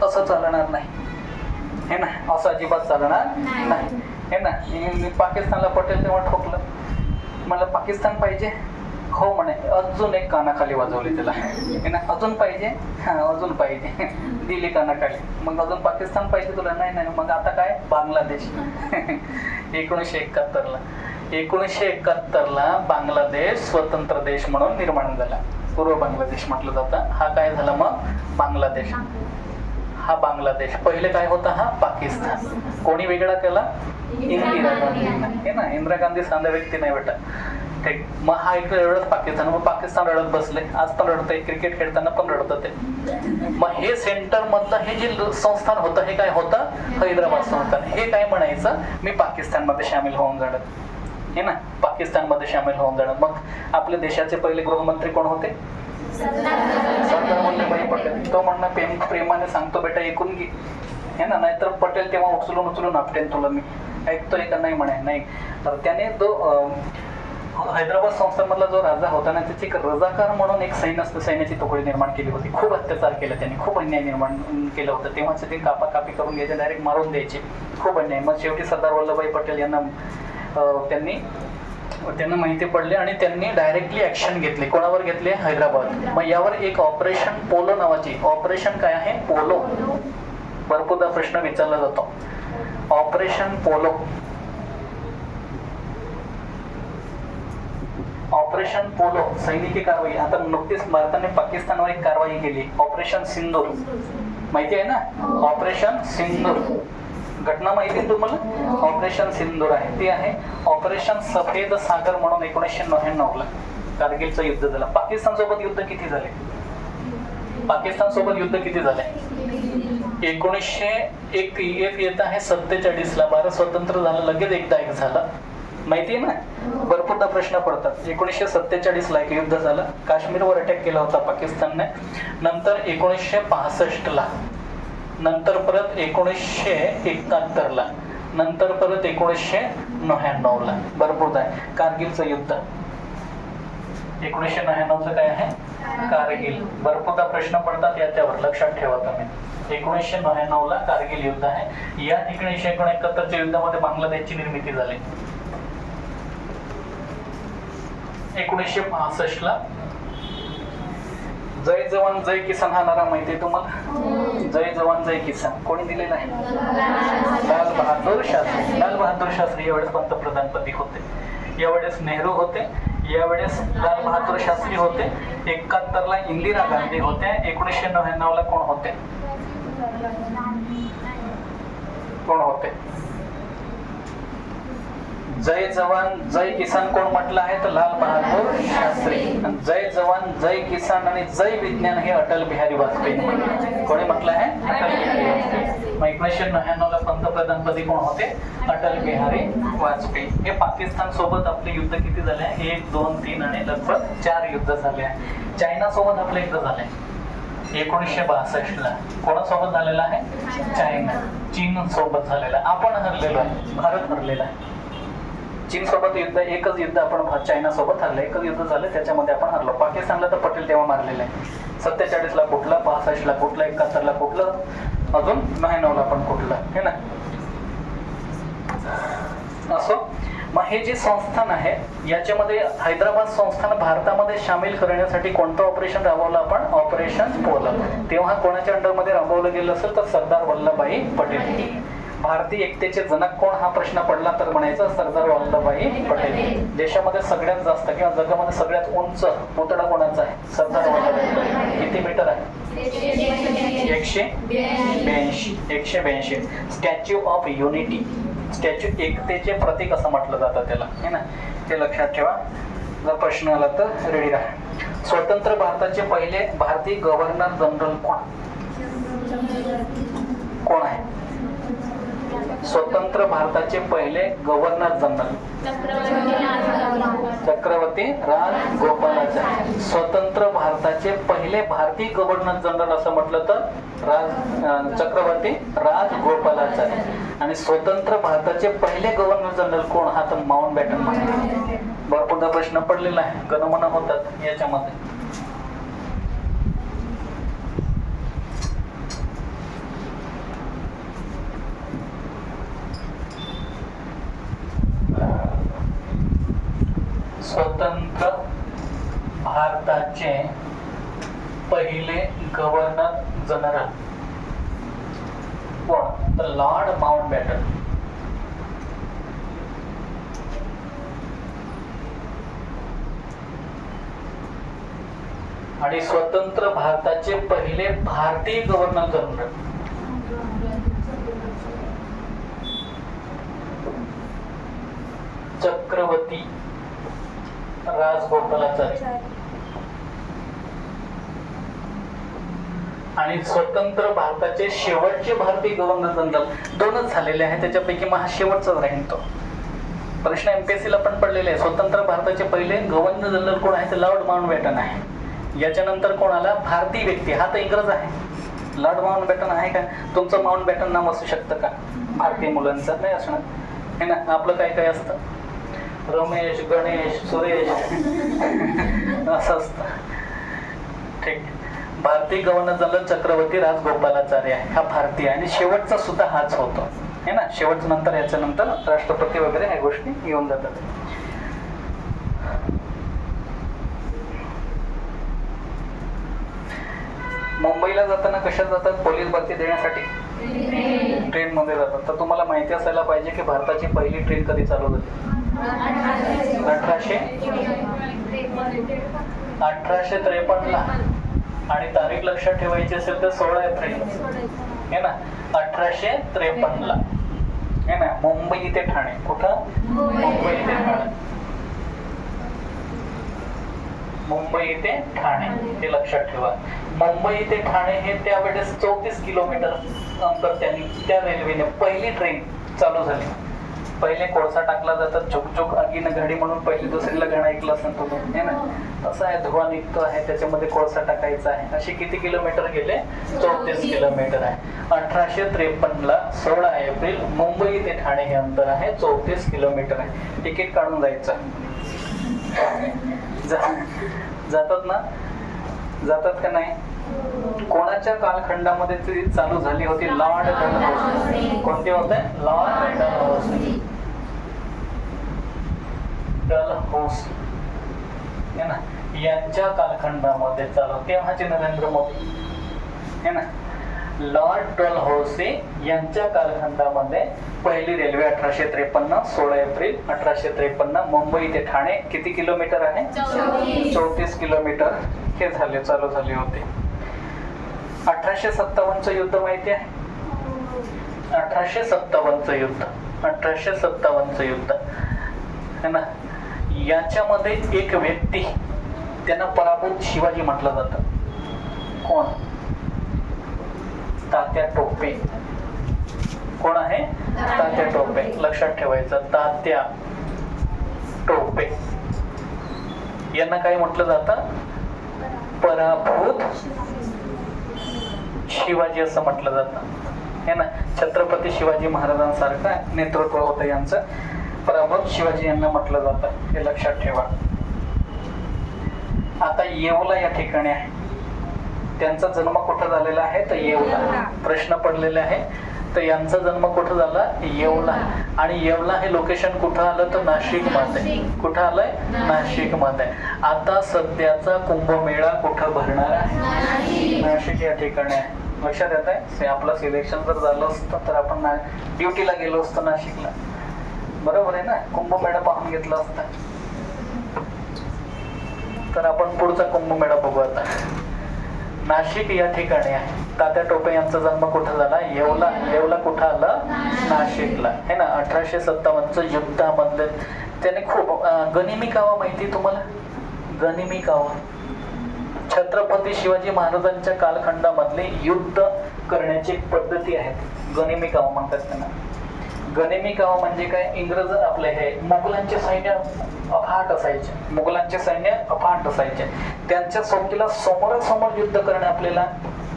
असं चालणार नाही, हे ना, असं अजिबात चालणार नाही, हे ना. पाकिस्तानला पटेल तेव्हा ठोकलं, मला पाकिस्तान पाहिजे, हो म्हणे. अजून एक कानाखाली वाजवली त्याला, हे ना. अजून पाहिजे, हा अजून पाहिजे, दिली कानाखाली. मग अजून पाकिस्तान पाहिजे तुला, नाही. मग आता काय? बांगलादेश. 1971 ला बांगलादेश स्वतंत्र देश म्हणून निर्माण झाला. पूर्व बांगलादेश म्हटलं जातं. हा काय झाला मग? बांगलादेश. हा बांगलादेश. पहिले काय होता? हा पाकिस्तान. कोणी वेगळा केला? इंदिरा गांधी, हे ना. इंदिरा गांधी साधा व्यक्ती नाही बेटा, ठीक. मग हा एक रडत पाकिस्तान. मग पाकिस्तान रडत बसले, आज पण रडत आहे, क्रिकेट खेळताना पण रडत होते. मग हे सेंटर मधलं हे जे संस्थान होतं हे काय होतं? हैदराबाद संस्थान. हे काय म्हणायचं? मी पाकिस्तान मध्ये सामील होऊन जाणार, हे ना. पाकिस्तान मध्ये सामील होऊन जाणार. मग आपल्या देशाचे पहिले गृहमंत्री कोण होते? सरदार वल्लभभाई पटेल. तो म्हणणं प्रेमाने सांगतो बेटा ऐकून घे, हे ना. नाहीतर पटेल तेव्हा उचलून आपटेन तुला, मी ऐकतोय का नाही म्हणे. नाही. तर त्याने तो हैदराबाद संस्थानमधला जो राजा होता ना, त्याची एक रजाकार म्हणून एक सैन्याची तुकडी निर्माण केली होती. खूप अत्याचार केला त्यांनी, खूप अन्याय निर्माण केलं होतं. तेव्हाचे ते कापाकापी करून घ्यायचे, डायरेक्ट मारून द्यायचे, खूप अन्याय. मग शेवटी सरदार वल्लभभाई पटेल यांना त्यांना माहिती पडले आणि त्यांनी डायरेक्टली ऍक्शन घेतली. कोणावर घेतले? हैदराबाद. मग यावर एक ऑपरेशन पोलो नावाची. ऑपरेशन काय आहे? पोलो. भरपूरदा प्रश्न विचारला जातो. Operation polo. ऑपरेशन पोलो सैनिकी कारवाई. आता नुकतीच भारताने पाकिस्तानवर एक कारवाई केली, ऑपरेशन सिंदूर. माहिती आहे ना? ऑपरेशन सिंदूर. घटना माहिती आहे तुम्हाला? ऑपरेशन सिंदूर आहे ती आहे. ऑपरेशन सफेद सागर म्हणून 1999 ला कारगिलचं युद्ध झालं. पाकिस्तान सोबत युद्ध किती झाले? 1901 येत आहे 47 ला. भारत स्वतंत्र झालं, लगेच एकदा एक झालं. माहिती आहे ना? भरपूरदा प्रश्न पडतात. 1947 ला एक युद्ध झालं, काश्मीरवर अटॅक केला होता पाकिस्तानने. नंतर 1965 ला, नंतर परत 1971 ला, नंतर परत 1999 ला. भरपूरदा आहे. कारगिलचं युद्ध 1999चं काय आहे? कारगिल. भरपूरदा प्रश्न पडतात याच्यावर, लक्षात ठेवा तुम्ही. 1999 ला कारगिल युद्ध आहे. या ठिकाणी 1971च्या युद्धामध्ये बांगलादेशची निर्मिती झाली. 1965 ला जय जवान जय किसान हा नारा माहिती आहे तुम्हाला? जय जवान जय किसान कोणी दिलेला आहे? लाल बहादूर शास्त्री. लाल बहादूर शास्त्री यावेळेस पंतप्रधानपदी होते. यावेळेस नेहरू होते, यावेळेस लाल बहादूर शास्त्री होते. 71 ला इंदिरा गांधी होत्या. 1999 ला कोण होते? जय जवान जय किसान कोण म्हटलं आहे? तर लाल बहादूर शास्त्री. जय जवान जय किसान आणि जय विज्ञान हे अटल बिहारी वाजपेयी म्हटलं. कोणी म्हटलं आहे? अटल बिहारी वाजपेयी. मग 1999 ला पंतप्रधानपदी कोण होते? अटल बिहारी वाजपेयी. हे पाकिस्तान सोबत आपले युद्ध किती झाले? 1, 2, 3 आणि लगभग 4 युद्ध झाले आहे. चायना सोबत आपलं युद्ध झालंय 1962 ला. कोणासोबत झालेला आहे? चायना. चीन सोबत झालेला. आपण हरलेलो आहे, भारत हरलेला आहे. चीन सोबत युद्ध, एकच युद्ध आपण चायना सोबत हरलं, एकच युद्ध झालं, त्याच्यामध्ये आपण हरलो. पाकिस्तानला तर पटेल तेव्हा मारलेलं आहे. 47 ला कुठला, 65 ला कुठला, 71 ला कुठलं, अजून 99 ला पण कुठलं, हे ना. असो, मग हे जे संस्थान आहे याच्यामध्ये हैदराबाद संस्थान भारतामध्ये सामील करण्यासाठी कोणतं ऑपरेशन राबवलं आपण? Operation pollen. तेव्हा कोणाच्या अंडरमध्ये राबवलं गेलं असेल तर सरदार वल्लभभाई पटेल. भारतीय एकतेचे जनक कोण हा प्रश्न पडला तर म्हणायचं सरदार वल्लभभाई पटेल. देशामध्ये सगळ्यात जास्त किंवा जगामध्ये सगळ्यात उंच पुतळा कोणाचा आहे? सरदार वल्लभभाई पटेल. किती मीटर आहे? 182. स्टॅच्यू ऑफ युनिटी, स्टॅच्यू एकतेचे प्रतीक असं म्हटलं जातं त्याला, है ना. ते लक्षात ठेवा, जर प्रश्न आला तर रेडी राहा. स्वतंत्र भारताचे पहिले भारतीय गव्हर्नर जनरल कोण आहे? स्वतंत्र भारताचे पहिले गव्हर्नर जनरल चक्रवर्ती राजगोपालाचारी. स्वतंत्र भारताचे पहिले भारतीय गव्हर्नर जनरल असं म्हटलं तर चक्रवर्ती राजगोपालाचारी. आणि स्वतंत्र भारताचे पहिले गव्हर्नर जनरल कोण हा तर माउंटबॅटन. भरपूरदा प्रश्न पडलेला आहे, गणमना होतात याच्यामध्ये. स्वतंत्र भारताचे पहिले गव्हर्नर जनरल कोण? तर लॉर्ड माउंटबॅटन. आणि स्वतंत्र भारताचे पहिले भारतीय गव्हर्नर जनरल चक्रवर्ती राजगोपालाचारी. आणि स्वतंत्र भारताचे शेवटचे भारतीय गव्हर्नर जनरल दोनच झालेले आहेत, त्याच्यापैकी मग हा शेवटचाच राहील तो. प्रश्न एमपीएससी ला पण पडलेले आहे. स्वतंत्र भारताचे पहिले गव्हर्नर जनरल कोण आहे? तर लॉर्ड माउंटबॅटन आहे. याच्यानंतर कोणाला? भारतीय व्यक्ती, हा तर इंग्रज आहे. लॉर्ड माउंटबॅटन आहे का? तुमचं माउंटबॅटन नाव असू शकतं का? भारतीय मुलांचं नाही असणार, है ना. आपलं काय काय असतं? रमेश, गणेश, सुरेश असं असतं. ठीक. भारतीय गव्हर्नर जनरल चक्रवर्ती राजगोपालाचारी आहे, हा भारतीय. आणि शेवटचा सुद्धा हाच होतो, है ना. शेवटच्या नंतर याच्यानंतर राष्ट्रपती वगैरे ह्या गोष्टी येऊन जातात. मुंबईला जाताना कशात जातात? पोलीस भरती देण्यासाठी ट्रेन मध्ये जातात. तर तुम्हाला माहिती असायला पाहिजे की भारताची पहिली ट्रेन कधी चालू झाली? 1853 ला. आणि तारीख लक्षात ठेवायची असेल तर 16 एप्रिल, है ना, 1853 ला, है ना. मुंबई ते ठाणे. कुठं? मुंबई ते ठाणे. मुंबई ते ठाणे हे लक्षात ठेवा. मुंबई ते ठाणे हे त्यावेळेस 34 किलोमीटर अंतर त्यांनी त्या रेल्वेने पहिली ट्रेन चालू झाली. पहिले कोळसा टाकला जातात, झुक आगीन घडी म्हणून पहिली दुसरीला गाणं ऐकलं असेल तुम्ही, है ना. असं आहे, धुवा निघतो आहे, त्याच्यामध्ये कोळसा टाकायचा आहे. असे किती किलोमीटर गेले? 34 किलोमीटर आहे. 1853 ला 16 एप्रिल मुंबई ते ठाणे हे अंतर आहे, 34 किलोमीटर आहे. तिकीट काढून जायचं. जातात ना? जातात का नाही? कोणाच्या कालखंडामध्ये ती चालू झाली होती? Lord Dalhousie. कोणते होते? Lord Dalhousie. डलहौसी, है ना, यांच्या कालखंडामध्ये चालू. तेव्हाचे नरेंद्र मोदी, है ना. लॉर्ड डलहौसी यांच्या कालखंडामध्ये पहिली रेल्वे 1853, 16 एप्रिल 1853 मुंबई ते ठाणे. किती किलोमीटर आहे? 34 किलोमीटर हे झाले, चालू झाले होते. 1857 युद्ध माहिती आहे? 1857 युद्ध, 1857 युद्ध, है ना. याच्यामध्ये एक व्यक्ती, त्यांना पराभूत शिवाजी म्हटलं जातं. कोण? तात्या टोपे. कोण आहे? तात्या टोपे. लक्षात ठेवायचं, तात्या टोपे यांना काय म्हटलं जातं? पराभूत शिवाजी असं म्हटलं जातं, है ना. छत्रपती शिवाजी महाराजांसारखं नेतृत्व होतं यांचं. पराभूत शिवाजी यांना म्हटलं जातं, हे लक्षात ठेवा. आता येवला या ठिकाणी आहे, त्यांचा जन्म कुठं झालेला आहे तर येवला. प्रश्न पडलेले आहे, तर यांचा जन्म कुठं झाला येवला. आणि येवला हे लोकेशन कुठं आलं तर नाशिक मध्ये. कुठं आलंय नाशिक मध्ये. आता सध्याचा कुंभमेळा कुठं भरणार आहे नाशिक या ठिकाणी आहे. लक्षात येत आहे. आपलं सिलेक्शन जर झालं असतं तर आपण ड्युटीला गेलो असतो नाशिकला, बरोबर आहे ना, कुंभमेळा पाहून घेतला असता. तर आपण पुढचा कुंभमेळा बघू आता. नाशिक या ठिकाणी आहे. तात्या टोपे यांचा जन्म कुठं झाला येवला. येवला कुठं आलं नाशिकला है ना. 1857 युद्धामधले त्याने खूप गनिमी कावा माहिती तुम्हाला. गनिमी कावा छत्रपती शिवाजी महाराजांच्या कालखंडामधले युद्ध करण्याची पद्धती आहेत, गनिमी कावा म्हणतात त्यांना. गनिमी कावा म्हणजे काय, इंग्रज आपले हे मुघलांचे सैन्य अफाट असायचे. मुघलांचे सैन्य अफाट असायचे. त्यांच्या सोबतीला समोरासमोर युद्ध करणे आपल्याला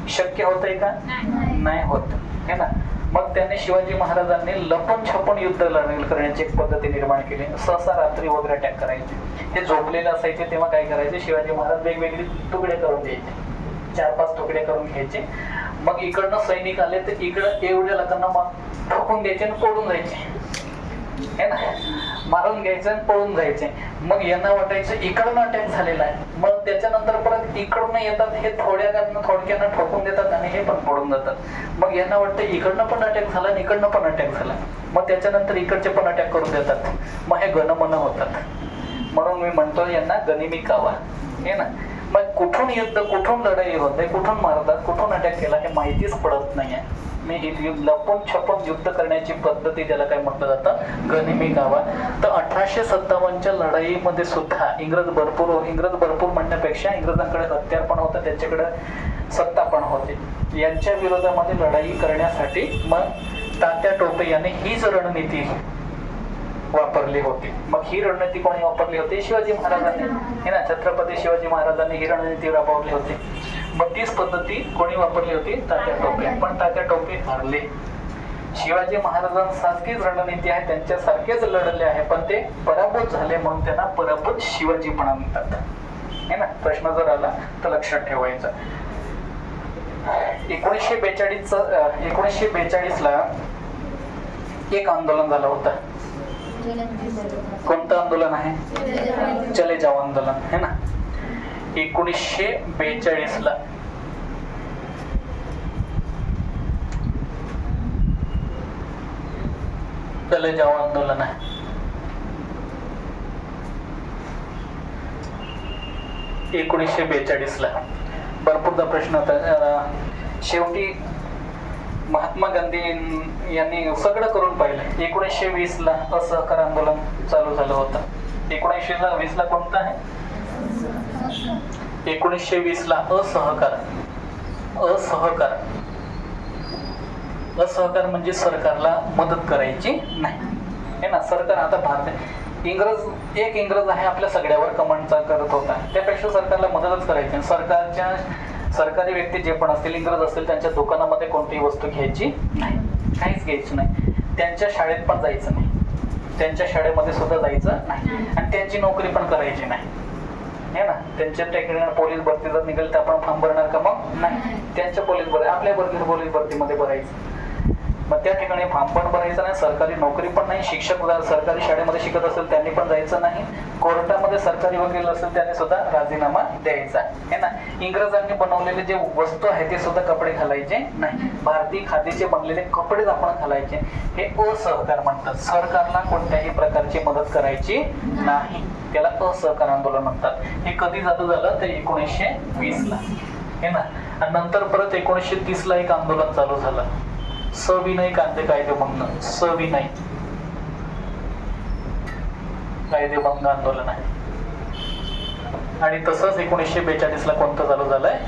शक्य होतंय का नाही होत है ना. मग त्याने शिवाजी महाराजांनी लपून छपून युद्ध करण्याची एक पद्धती निर्माण केली. सहसा रात्री वगैरे अटॅक करायचे. हे झोपलेले असायचे तेव्हा काय करायचे, शिवाजी महाराज वेगवेगळे तुकडे करून द्यायचे, 4-5 तुकडे करून घ्यायचे. मग इकडनं सैनिक आले तर इकडं एवढ्या लोकांना मग ठोकून द्यायचे आणि पळून जायचे है ना. मारून घ्यायचं आणि पळून जायचे. मग यांना वाटायचं इकडनं अटॅक झालेला आहे. मग त्याच्यानंतर परत इकडनं येतात, हे थोडक्यानं ठोकून देतात आणि हे पण पळून जातात. मग यांना वाटतं इकडनं पण अटॅक झाला आणि इकडनं पण अटॅक झाला. मग त्याच्यानंतर इकडचे पण अटॅक करून देतात. मग हे गणमन होतात. म्हणून मी म्हणतो यांना गनिमी कावा हे ना. मग कुठून युद्ध, कुठून लढाई होते, कुठून मारतात, कुठून अटॅक केला हे माहितीच पडत नाहीये. मी लपून छपून युद्ध करण्याची पद्धती त्याला काय म्हटलं जातं गनिमी कावा. तर 1857च्या लढाईमध्ये सुद्धा इंग्रज भरपूर म्हणण्यापेक्षा इंग्रजांकडे हत्यार पण होतं, त्यांच्याकडे सत्ता पण होती. यांच्या विरोधामध्ये लढाई करण्यासाठी मग तात्या टोपे याने हीच रणनीती वापरली होती. मग ही रणनीती कोणी वापरली होती, शिवाजी महाराजांनी हे ना. छत्रपती शिवाजी महाराजांनी ही रणनीती राबवली होती. मग तीच पद्धती कोणी वापरली होती, तात्या टोपे. पण तात्या टोपे हारले. शिवाजी महाराजांसारखीच रणनीती आहे, त्यांच्यासारखेच लढले आहे, पण ते पराभूत झाले म्हणून त्यांना पराभूत शिवाजी पण म्हणतात हे ना. प्रश्न जर आला तर लक्षात ठेवायचा. 1942 ला एक आंदोलन झालं होतं. कोणतं आंदोलन आहे, चले जाओ आंदोलन है ना. 1942 ला चले जाओ आंदोलन आहे. ला भरपूरदा प्रश्न होता. शेवटी महात्मा गांधी यांनी सगळं करून पाहिलं. 1920 ला असहकार आंदोलन चालू झालं होतं. 1920 ला कोणतं आहे, 1920 ला असहकार म्हणजे सरकारला मदत करायची नाही है ना. सरकार आता भारत इंग्रज आहे आपल्या सगळ्यावर कमांड करत होता. त्यापेक्षा सरकारला मदतच करायची. सरकारी व्यक्ती जे पण असतील, इंग्रज असतील, त्यांच्या दुकानामध्ये कोणतीही वस्तू घ्यायची नाही, काहीच घ्यायची नाही. त्यांच्या शाळेत पण जायचं नाही, त्यांच्या शाळेमध्ये सुद्धा जायचं नाही, आणि त्यांची नोकरी पण करायची नाही है ना. त्यांच्या टेक्निकल पोलीस भरती जर निघाली तर आपण फॉर्म भरणार का, मग नाही. त्यांच्या आपल्या पोलीस भरतीमध्ये भरायचं. मग त्या ठिकाणी फॉर्म पण भरायचं नाही, सरकारी नोकरी पण नाही. शिक्षक सरकारी शाळेमध्ये शिकत असेल त्यांनी पण जायचं नाही. कोर्टामध्ये सरकारी वकील असेल त्यांनी सुद्धा राजीनामा द्यायचा है ना. इंग्रजांनी बनवलेले जे वस्तू आहे ते सुद्धा कपडे घालायचे नाही. भारतीय खादीचे बनलेले कपडेच आपण घालायचे. हे असहकार म्हणतात. सरकारला कोणत्याही प्रकारची मदत करायची नाही, त्याला असहकार आंदोलन म्हणतात. हे कधी झालं तर 1920 ला है ना. आणि नंतर परत 1930 ला एक आंदोलन चालू झालं, सविनय कायदेभंग. सविनय कायदेभंग आंदोलन आहे. आणि तसंच 1942 ला कोणतं चालू झालंय,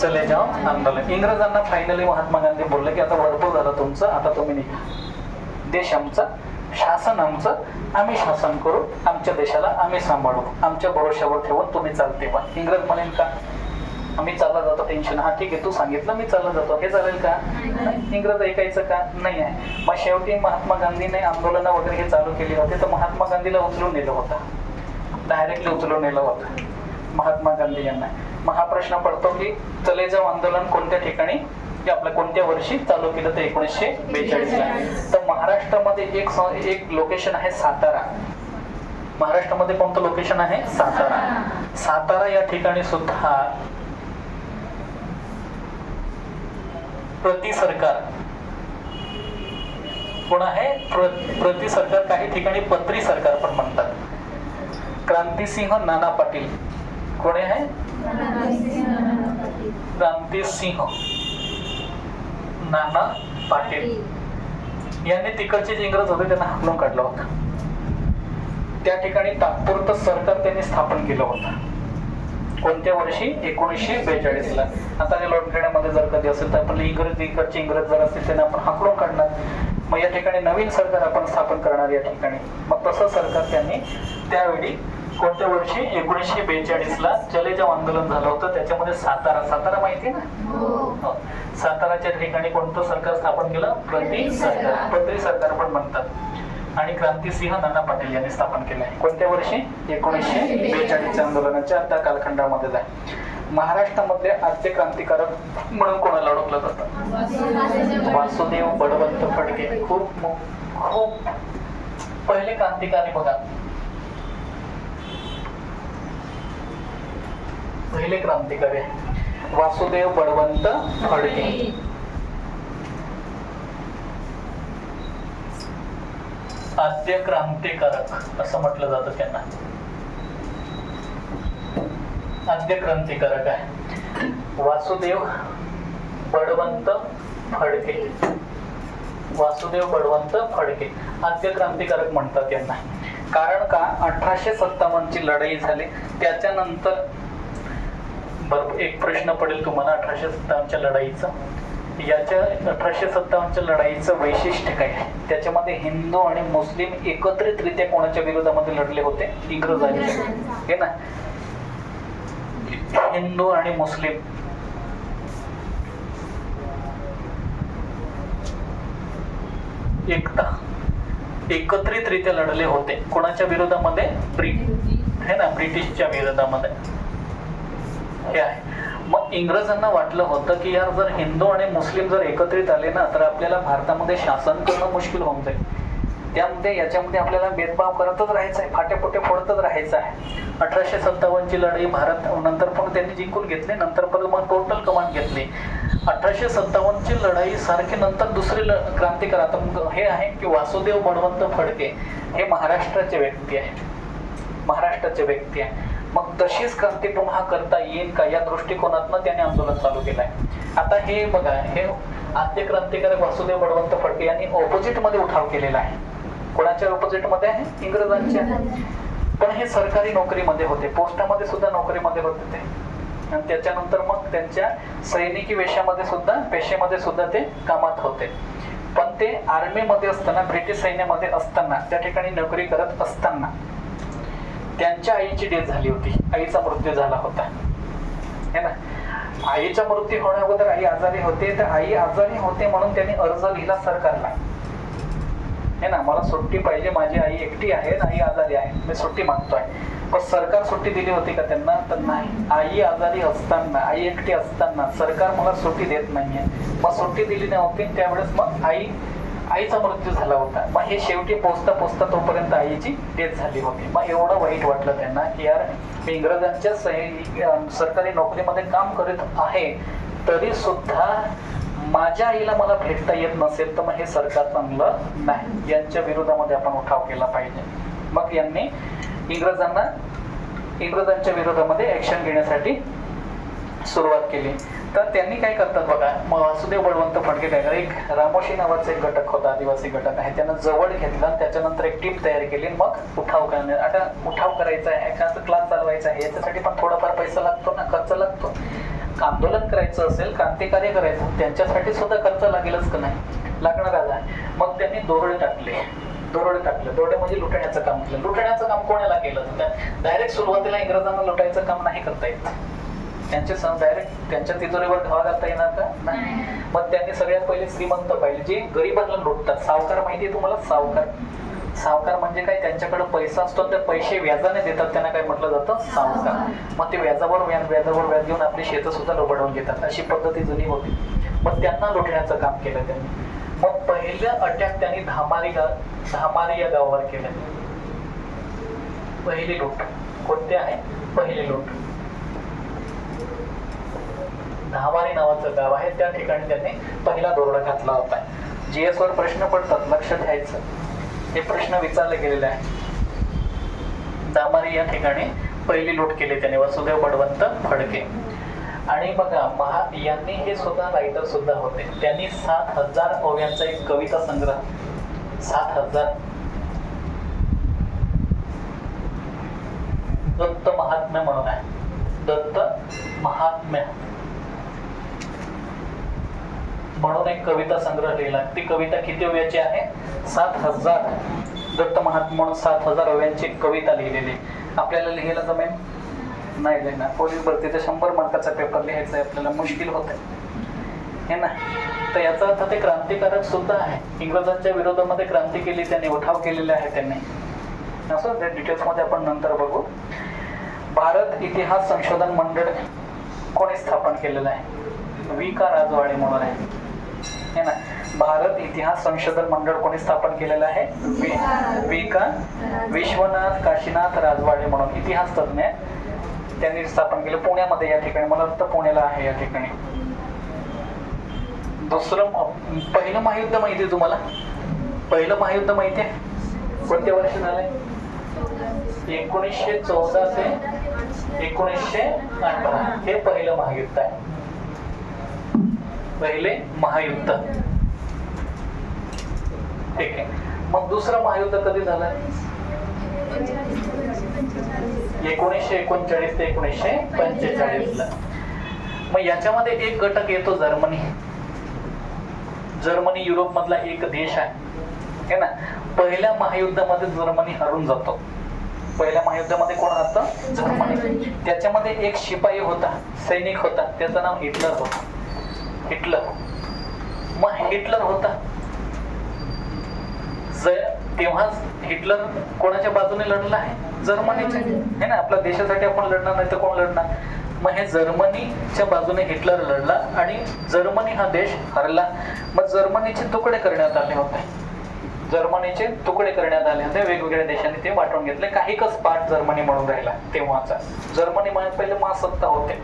चले जाओ आंदोलन. इंग्रजांना फायनली महात्मा गांधी बोलले की आता भरपूर झालं तुमचं, आता तुम्ही निघा. देश आमचा, शासन आमचं, आम्ही शासन करू, आमच्या देशाला आम्ही सांभाळू, आमच्या भरोश्यावर ठेवून तुम्ही चालते. पण इंग्रज म्हणेल का, आम्ही चालला जातो टेन्शन, हा ठीक आहे तू सांगितलं मी चालला जातो, हे चालेल का? नाही. इंग्रज ऐकायचं का? नाही आहे. मग शेवटी महात्मा गांधीने आंदोलन वगैरे हे चालू केली होती, तर महात्मा गांधीला उचलून नेलं होतं, डायरेक्टली उचलून नेलं होतं महात्मा गांधी यांना. मग हा प्रश्न पडतो की चले जाव आंदोलन कोणत्या ठिकाणी, आपल्या कोणत्या वर्षी चालू केलं? तर 1942 ला. तर महाराष्ट्रामध्ये एक लोकेशन आहे सातारा. महाराष्ट्रामध्ये कोणतं लोकेशन आहे? सातारा. सातारा या ठिकाणी सुद्धा प्रति सरकार कोण आहे? प्रति सरकार, काही ठिकाणी पत्री सरकार पण म्हणतात. क्रांतिसिंह नाना पाटील. कोण आहे? क्रांतिसिंह नाना पाटील यांनी तिकडचे जे इंग्रज होते त्यांना हाकलून काढलं होतं. त्या ठिकाणी तात्पुरतं सरकार त्यांनी स्थापन केलं होतं. कोणत्या वर्षी? 1942 ला. आता या लोटखेड्यामध्ये जर कधी असेल तर आपण इकडचे इंग्रज जर असतील त्यांना आपण हाकलून काढणार. मग या ठिकाणी नवीन सरकार आपण स्थापन करणार या ठिकाणी. मग तसं सरकार त्यांनी त्यावेळी कोणत्या वर्षी? 1942 ला चले जाव आंदोलन झालं होतं. त्याच्यामध्ये सातारा माहिती ना? हो. साताराच्या ठिकाणी कोणतं सरकार स्थापन केलं? प्रति सरकार, पत्री सरकार पण म्हणतात. आणि क्रांतिसिंह नाना पाटील यांनी स्थापन केलंय. कोणत्या वर्षी? 1942 आंदोलनाच्या त्या कालखंडामध्ये जाय. महाराष्ट्रामध्ये आद्य क्रांतिकारक म्हणून कोणाला ओळखलं जातं? वासुदेव बळवंत फडके. खूप पहिले क्रांतिकारी बघा, पहिले क्रांतिकारी वासुदेव बळवंत फडके. आद्य क्रांतिकारक असं म्हटलं जातं त्यांना. आद्य क्रांतिकारक आहे वासुदेव बळवंत फडके. वासुदेव बळवंत फडके आद्य क्रांतिकारक म्हणतात यांना. कारण का? 1857 ची लढाई झाली. त्याच्यानंतर एक प्रश्न पडेल तुम्हाला 1857च्या लढाईचं. याच्या 1857च्या लढाईचं वैशिष्ट्य काय आहे? त्याच्यामध्ये हिंदू आणि मुस्लिम एकत्रितरित्या कोणाच्या विरोधामध्ये लढले होते? इंग्रजांच्या. हे ना, हिंदू आणि मुस्लिम एकत्रितरित्या लढले होते. कोणाच्या विरोधामध्ये? ब्रिटिशच्या विरोधामध्ये. हे आहे. मग इंग्रजांना वाटलं होतं की यार जर हिंदू आणि मुस्लिम जर एकत्रित आले ना तर आपल्याला भारतामध्ये शासन करणं मुश्किल होऊन जाईल. त्यामध्ये याच्यामध्ये आपल्याला भेदभाव करतच राहायचा आहे, फाटेफुटे फोडतच राहायचं आहे. 1857 ची लढाई भारत नंतर पण त्यांनी जिंकून घेतली. नंतर पण मग टोटल कमांड घेतली. 1857 ची लढाई सारखी नंतर दुसरी क्रांतिकार आता हे आहे की वासुदेव बळवंत फडके हे महाराष्ट्राचे व्यक्ती आहे. महाराष्ट्राचे व्यक्ती आहे. मग तशीच क्रांती पुन्हा करता येईल का या दृष्टिकोनातनं त्याने आंदोलन चालू केलंय. आता हे बघा, हे आद्य क्रांतिकारक वासुदेव बळवंत फडके यांनी ऑपोजिट मध्ये उठाव केलेला आहे. कोणाच्या ऑपोजिट मध्ये आहे? इंग्रजांच्या. पण हे सरकारी नोकरीमध्ये होते, पोस्टामध्ये सुद्धा नोकरीमध्ये होते ते. आणि त्याच्यानंतर मग त्यांच्या सैनिकी पेशेमध्ये सुद्धा ते कामात होते. पण ते आर्मीमध्ये असताना, ब्रिटिश सैन्यामध्ये असताना, त्या ठिकाणी नोकरी करत असताना त्यांच्या आईची डेथ झाली होती. आईचा मृत्यू झाला होता है ना. आईचा मृत्यू होण्या अगोदर आई आजारी होते. तर आई आजारी होते म्हणून त्यांनी अर्ज लिहिला सरकारला है ना, मला सुट्टी पाहिजे, माझी आई एकटी आहे, आई आजारी आहे, मी सुट्टी मागतोय. पण सरकार सुट्टी दिली होती का त्यांना? तर नाही. आई आजारी असताना, आई एकटी असताना सरकार मला सुट्टी देत नाहीये. मग सुट्टी दिली नव्हती. त्यावेळेस मग आईचा मृत्यू झाला होता. मग हे शेवटी पोचता तोपर्यंत आईची डेथ झाली होती. मग एवढं वाईट वाटलं त्यांना की यार मी इंग्रजांच्या सरकारी नोकरीमध्ये काम करत आहे तरी सुद्धा माझ्या आईला मला भेटता येत नसेल तर मग हे सरकार चांगलं नाही. यांच्या विरोधामध्ये आपण उठाव केला पाहिजे. मग यांनी इंग्रजांच्या विरोधामध्ये ऍक्शन घेण्यासाठी सुरुवात केली. तर त्यांनी काय करतात बघा, वासुदेव बळवंत फडके काय करतात, एक रामोशी नावाचा एक घटक होता, आदिवासी घटक आहे, त्यानं जवळ घेतला. त्याच्यानंतर एक टीम तयार केली. मग उठाव करणे. आता उठाव करायचा आहे, एखादा क्लास चालवायचा आहे, याच्यासाठी पण थोडाफार पैसा लागतो ना, खर्च लागतो. आंदोलन करायचं असेल, क्रांतिकार्य करायचं, त्यांच्यासाठी सुद्धा खर्च लागेलच का नाही, लागणार आहे. मग त्यांनी दोरडे टाकले. दोरडे म्हणजे लुटण्याचं काम केलं. लुटण्याचं काम कोणाला केलं? डायरेक्ट सुरुवातीला इंग्रजांना लुटायचं काम नाही करता येत. त्यांचे डायरेक्ट त्यांच्या तिजोरीवर धावा घालता येणार का? नाही. मग त्यांनी सगळ्यात पहिले श्रीमंत पाहिले जे गरिबांना लुटतात. सावकार माहितीये तुम्हाला? सावकार, सावकार म्हणजे काय? त्यांच्याकडे पैसा असतो, ते पैसे व्याजाने देतात, त्यांना काय म्हटलं जातं? सावकार. मग ते व्याजावर व्याज घेऊन आपली शेतं सुद्धा लुबाडवून घेतात. अशी पद्धती जुनी होती. मग त्यांना लुटण्याचं काम केलं त्यांनी. मग पहिलं अटॅक त्यांनी धामारी या गावावर केलं. पहिली लूट कोणती आहे? पहिली लूट धामारी नावाचं गाव आहे, त्या ठिकाणी त्यांनी पहिला दरोडा घातला होता. जीएस वर प्रश्न पडतात, लक्ष द्यायचं. हे प्रश्न विचारले गेलेले आहे. धामारी या ठिकाणी पहिली लूट केली त्यांनी, वसुदेव बळवंत फडके. आणि बघा यांनी हे सुद्धा रायटर सुद्धा होते. त्यांनी 7,000 ओव्यांचा एक कविता संग्रह, 7,000 दत्त महात्म्य म्हणून आहे. दत्त महात्म्य म्हणून एक कविता संग्रह लिहिला. ती कविता किती ओव्याची आहे? 7,000. दत्त महात्म्य म्हणून 7,000 ओव्यांची कविता लिहिलेली. आपल्याला लिहायला जमेल? नाही लिहिणार. पोलीस भरतीचा 100 मार्काचा पेपर लिहायचा आहे आपल्याला, मुश्किल होत आहे ना. तर याचा अर्थ ते क्रांतिकारक सुद्धा आहे. इंग्रजांच्या विरोधामध्ये क्रांती केली त्यांनी, उठाव केलेले आहे त्यांनी. असं त्या डिटेल्समध्ये आपण नंतर बघू. भारत इतिहास संशोधन मंडळ कोणी स्थापन केलेलं आहे? वी का राजवाडे म्हणून आहे ना. भारत इतिहास संशोधन मंडळ कोणी स्थापन केलेलं आहे? वी का विश्वनाथ काशीनाथ राजवाडे म्हणून इतिहास तज्ञ त्यांनी स्थापन केलं पुण्यामध्ये. या ठिकाणी मला वाटतं पुण्याला आहे या ठिकाणी. पहिलं महायुद्ध माहिती आहे तुम्हाला? पहिलं महायुद्ध माहिती आहे? कोणत्या वर्षी झालंय? 1914 ते 1918 हे पहिलं महायुद्ध आहे. पहिले महायुद्ध. ठीक आहे. मग दुसरं महायुद्ध कधी झालं? 1939 ते 1945 ला. मग याच्यामध्ये एक घटक येतो जर्मनी. जर्मनी युरोप मधला एक देश आहे ना. पहिल्या महायुद्धामध्ये जर्मनी हरून जातो. पहिल्या महायुद्धामध्ये कोण हरतं? जर्मनी. त्याच्यामध्ये एक शिपाई होता, सैनिक होता, त्याचं नाव हिटलर होता. हिटलर. मग हिटलर होता तेव्हा हिटलर कोणाच्या बाजूने लढला आहे? जर्मनीच्या है ना. आपल्या देशासाठी आपण लढणार नाही तर कोण लढणार? मग हे जर्मनीच्या बाजूने हिटलर लढला आणि जर्मनी हा देश हरला. मग जर्मनीचे तुकडे करण्यात आले होते. जर्मनीचे तुकडे करण्यात आले होते. वेगवेगळ्या देशांनी ते वाटून घेतले. काही कस पार्ट जर्मनी म्हणून राहिला तेव्हाचा. जर्मनी म्हणजे पहिले महासत्ता होते,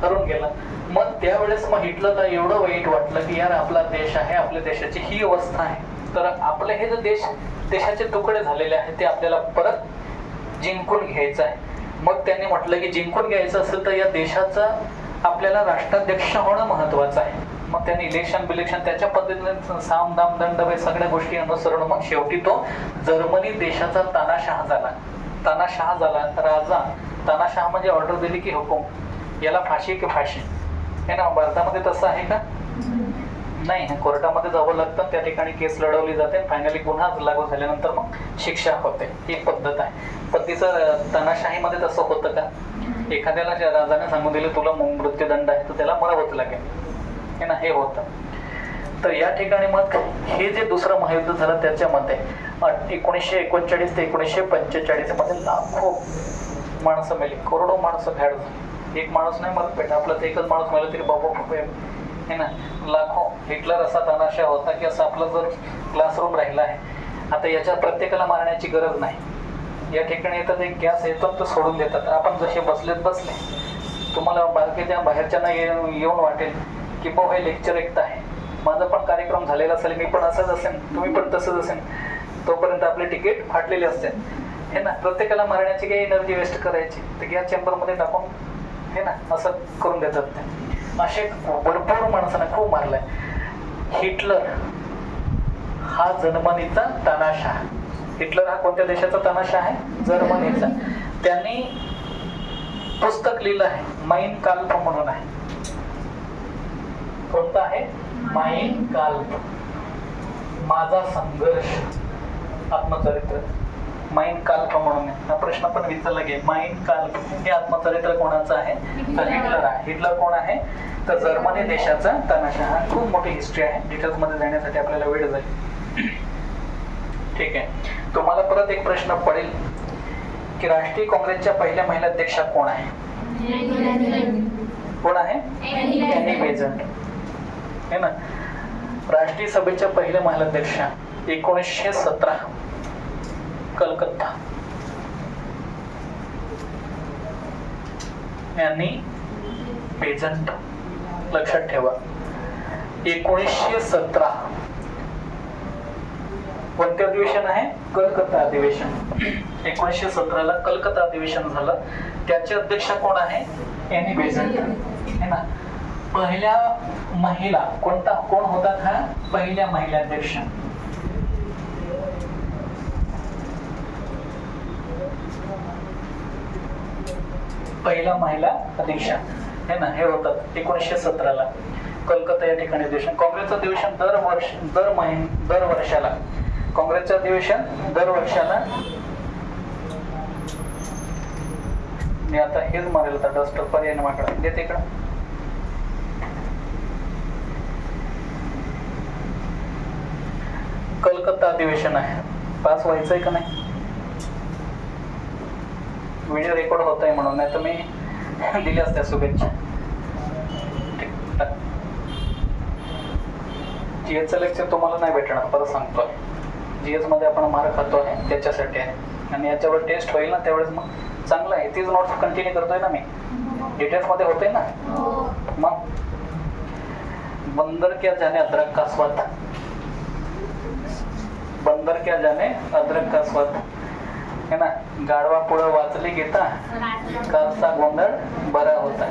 हरून गेला. मग त्यावेळेस मग हिटलरला एवढं वाईट वाटलं की यार आपला देश आहे, आपल्या देशाची ही अवस्था आहे, तर आपले हे जे देशाचे तुकडे झालेले आहेत ते आपल्याला परत जिंकून घ्यायचं आहे. मग त्यांनी म्हटलं की जिंकून घ्यायचं असेल तर या देशाचा आपल्याला राष्ट्राध्यक्ष होणं महत्वाचं आहे. मग त्यांनी इलेक्शन त्याच्या पद्धतीने साम दाम दंड वे सगळ्या गोष्टी अनुसरून मग शेवटी तो जर्मनी देशाचा तानाशाह झाला. तानाशाह झाला राजा. तानाशाह म्हणजे ऑर्डर दिली की हुकूम, याला फाशी की फाशी हे ना. भारतामध्ये तसं आहे का? नाही. कोर्टामध्ये जावं लागतं, त्या ठिकाणी केस लढवली जाते, फायनली गुन्हा लागू झाल्यानंतर मग शिक्षा होते. ही पद्धत आहे. पण तिचं तानाशाहीमध्ये तसं होतं का? एखाद्याला राजाने सांगून दिलं तुला मृत्यूदंड आहे तर त्याला मरावंच लागेल हे ना. हे होतं. तर या ठिकाणी मग हे जे दुसरं महायुद्ध झालं त्याच्यामध्ये 1939 ते 1945 मध्ये लाखो माणसं मेली, करोडो माणसं घायल झाली. एक माणूस नाही मरत पेटा, आपला तर एकच माणूस मेला तरी बाबा खूप हे ना. लाखो. हिटलर असा तानाशाह होता की असं आपला जर क्लासरूम राहिला आहे. आता याच्या प्रत्येकाला मारण्याची गरज नाही. या ठिकाणी येतात एक गॅस येतो तर सोडून देतात. आपण जसे बसले तुम्हाला बाहेरच्यांना येऊन वाटेल की भाऊ हे लेक्चर ऐकत आहे, माझा पण कार्यक्रम झालेला असेल, मी पण असंच असेल, तुम्ही पण तसंच असेल, तोपर्यंत आपले तिकीट फाटलेले असते हे ना. प्रत्येकाला मारण्याची काही एनर्जी वेस्ट करायची तर गॅस चेंबरमध्ये टाकून हे ना असं करून देतात ते. असे भरपूर माणसांना खूप मारलाय. हिटलर हा जर्मनीचा तानाशाह. हिटलर हा कोणत्या देशाचा तानाशाह आहे? जर्मनीचा. त्यांनी पुस्तक लिहिलं आहे, माइन काल्फ म्हणून आहे. कोणतं आहे? माइन काल्फ, माझा संघर्ष, आत्मचरित्र. माईन काल्फ म्हणून आहे. हा प्रश्न पण विचारला गेला. माईन काल्फ हे आत्मचरित्र कोणाचं आहे? तर हिटलर आहे. हिटलर कोण आहे? तर जर्मनी देशाचा तानाशा. हा खूप मोठी हिस्ट्री आहे, डिटेल्स मध्ये जाण्यासाठी आपल्याला वेळ जाईल. ठीक आहे. तुम्हाला परत एक प्रश्न पडेल की राष्ट्रीय काँग्रेसच्या पहिल्या महिला अध्यक्षा कोण आहे? कोण आहे? एनी बेझंट है ना. राष्ट्रीय सभेच्या पहिल्या महिला अध्यक्षा 1917 कलकत्ता. Any Besant. लक्षात ठेवा. 1917 कोणते अधिवेशन आहे? कलकत्ता अधिवेशन. 1917 ला कलकत्ता अधिवेशन झालं. त्याचे अध्यक्ष कोण आहे? एनी बेझंट है ना. पहिल्या महिला कोण होतात? हा पहिल्या महिला अध्यक्ष. पहिला महिला अध्यक्ष है ना, हे होतात 1917 ला कलकत्ता या ठिकाणी अधिवेशन. काँग्रेसचं अधिवेशन दर वर्षाला काँग्रेसचं अधिवेशन दर वर्षाला. मी आता हेच मारेल होता डस्टर पर्याय माकडा देते इकडं. कलकत्ता अधिवेशन आहे. पास व्हायचंय का नाही? व्हिडिओ रेकॉर्ड होत आहे म्हणून, नाही तर मी दिल्या असत्या शुभेच्छा. जीएसचं लेक्चर तुम्हाला नाही भेटणार, परत सांगतोय. जीएस मध्ये आपण मार्क खातो आहे त्याच्यासाठी आहे, आणि याच्यावर टेस्ट होईल ना त्यावेळेस मग चांगलं आहे. तीच नोट्स कंटिन्यू करतोय ना मी. डिटेल्स मध्ये होतंय ना. मग बंदर क्या जाने अदरक का स्वाद. बंदर क्या जाने अदरक का स्वाद है ना. गाढवा पुढं वाचली गीता, कालचा गोंधळ बरा होता.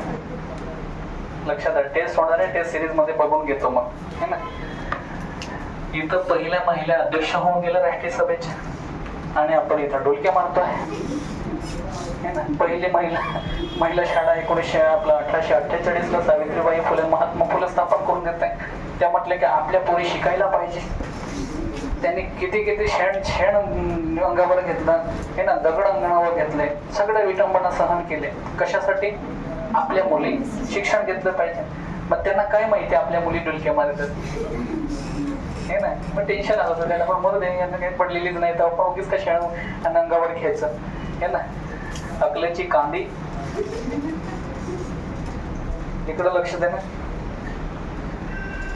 लक्षात आहे. टेस्ट होणार आहे, टेस्ट सिरीज मध्ये बघून घेतो मग है ना. इथं पहिल्या महिला अध्यक्ष होऊन गेल्या राष्ट्रीय सभेच्या, आणि आपण इथं डोलक्या मारतोय है ना. पहिली महिला शाळा 1848 ला सावित्रीबाई फुले महात्मा फुले स्थापन करून देत आहे. त्या म्हटल्या की आपल्या पोरी शिकायला पाहिजे. त्यांनी किती शेण अंगावर घेतलं हे ना, दगड अंगणावर घेतले, सगळ्या विटंबना सहन केले. कशासाठी? आपल्या मुली शिक्षण घेतलं पाहिजे. मग त्यांना काय माहिती आपल्या मुली डुलक्या मारतात हे ना. मग टेन्शन आलं त्यांना, पण मरू दे, यांना काही पडलेलीच नाही तर आपण उगीच का शेण अंगावर घ्यायचं हे ना. अकलेची कांदी इकडं लक्ष दे ना.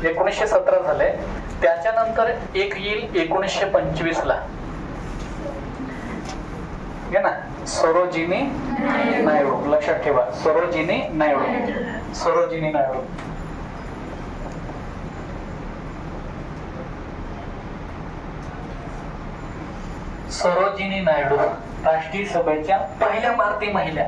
1917 झालंय. त्याच्यानंतर एक येईल 1925 ला है ना, सरोजिनी नायडू. लक्षात ठेवा, सरोजिनी नायडू. सरोजिनी नायडू सरोजिनी नायडू राष्ट्रीय सभेच्या पहिल्या भारतीय महिला.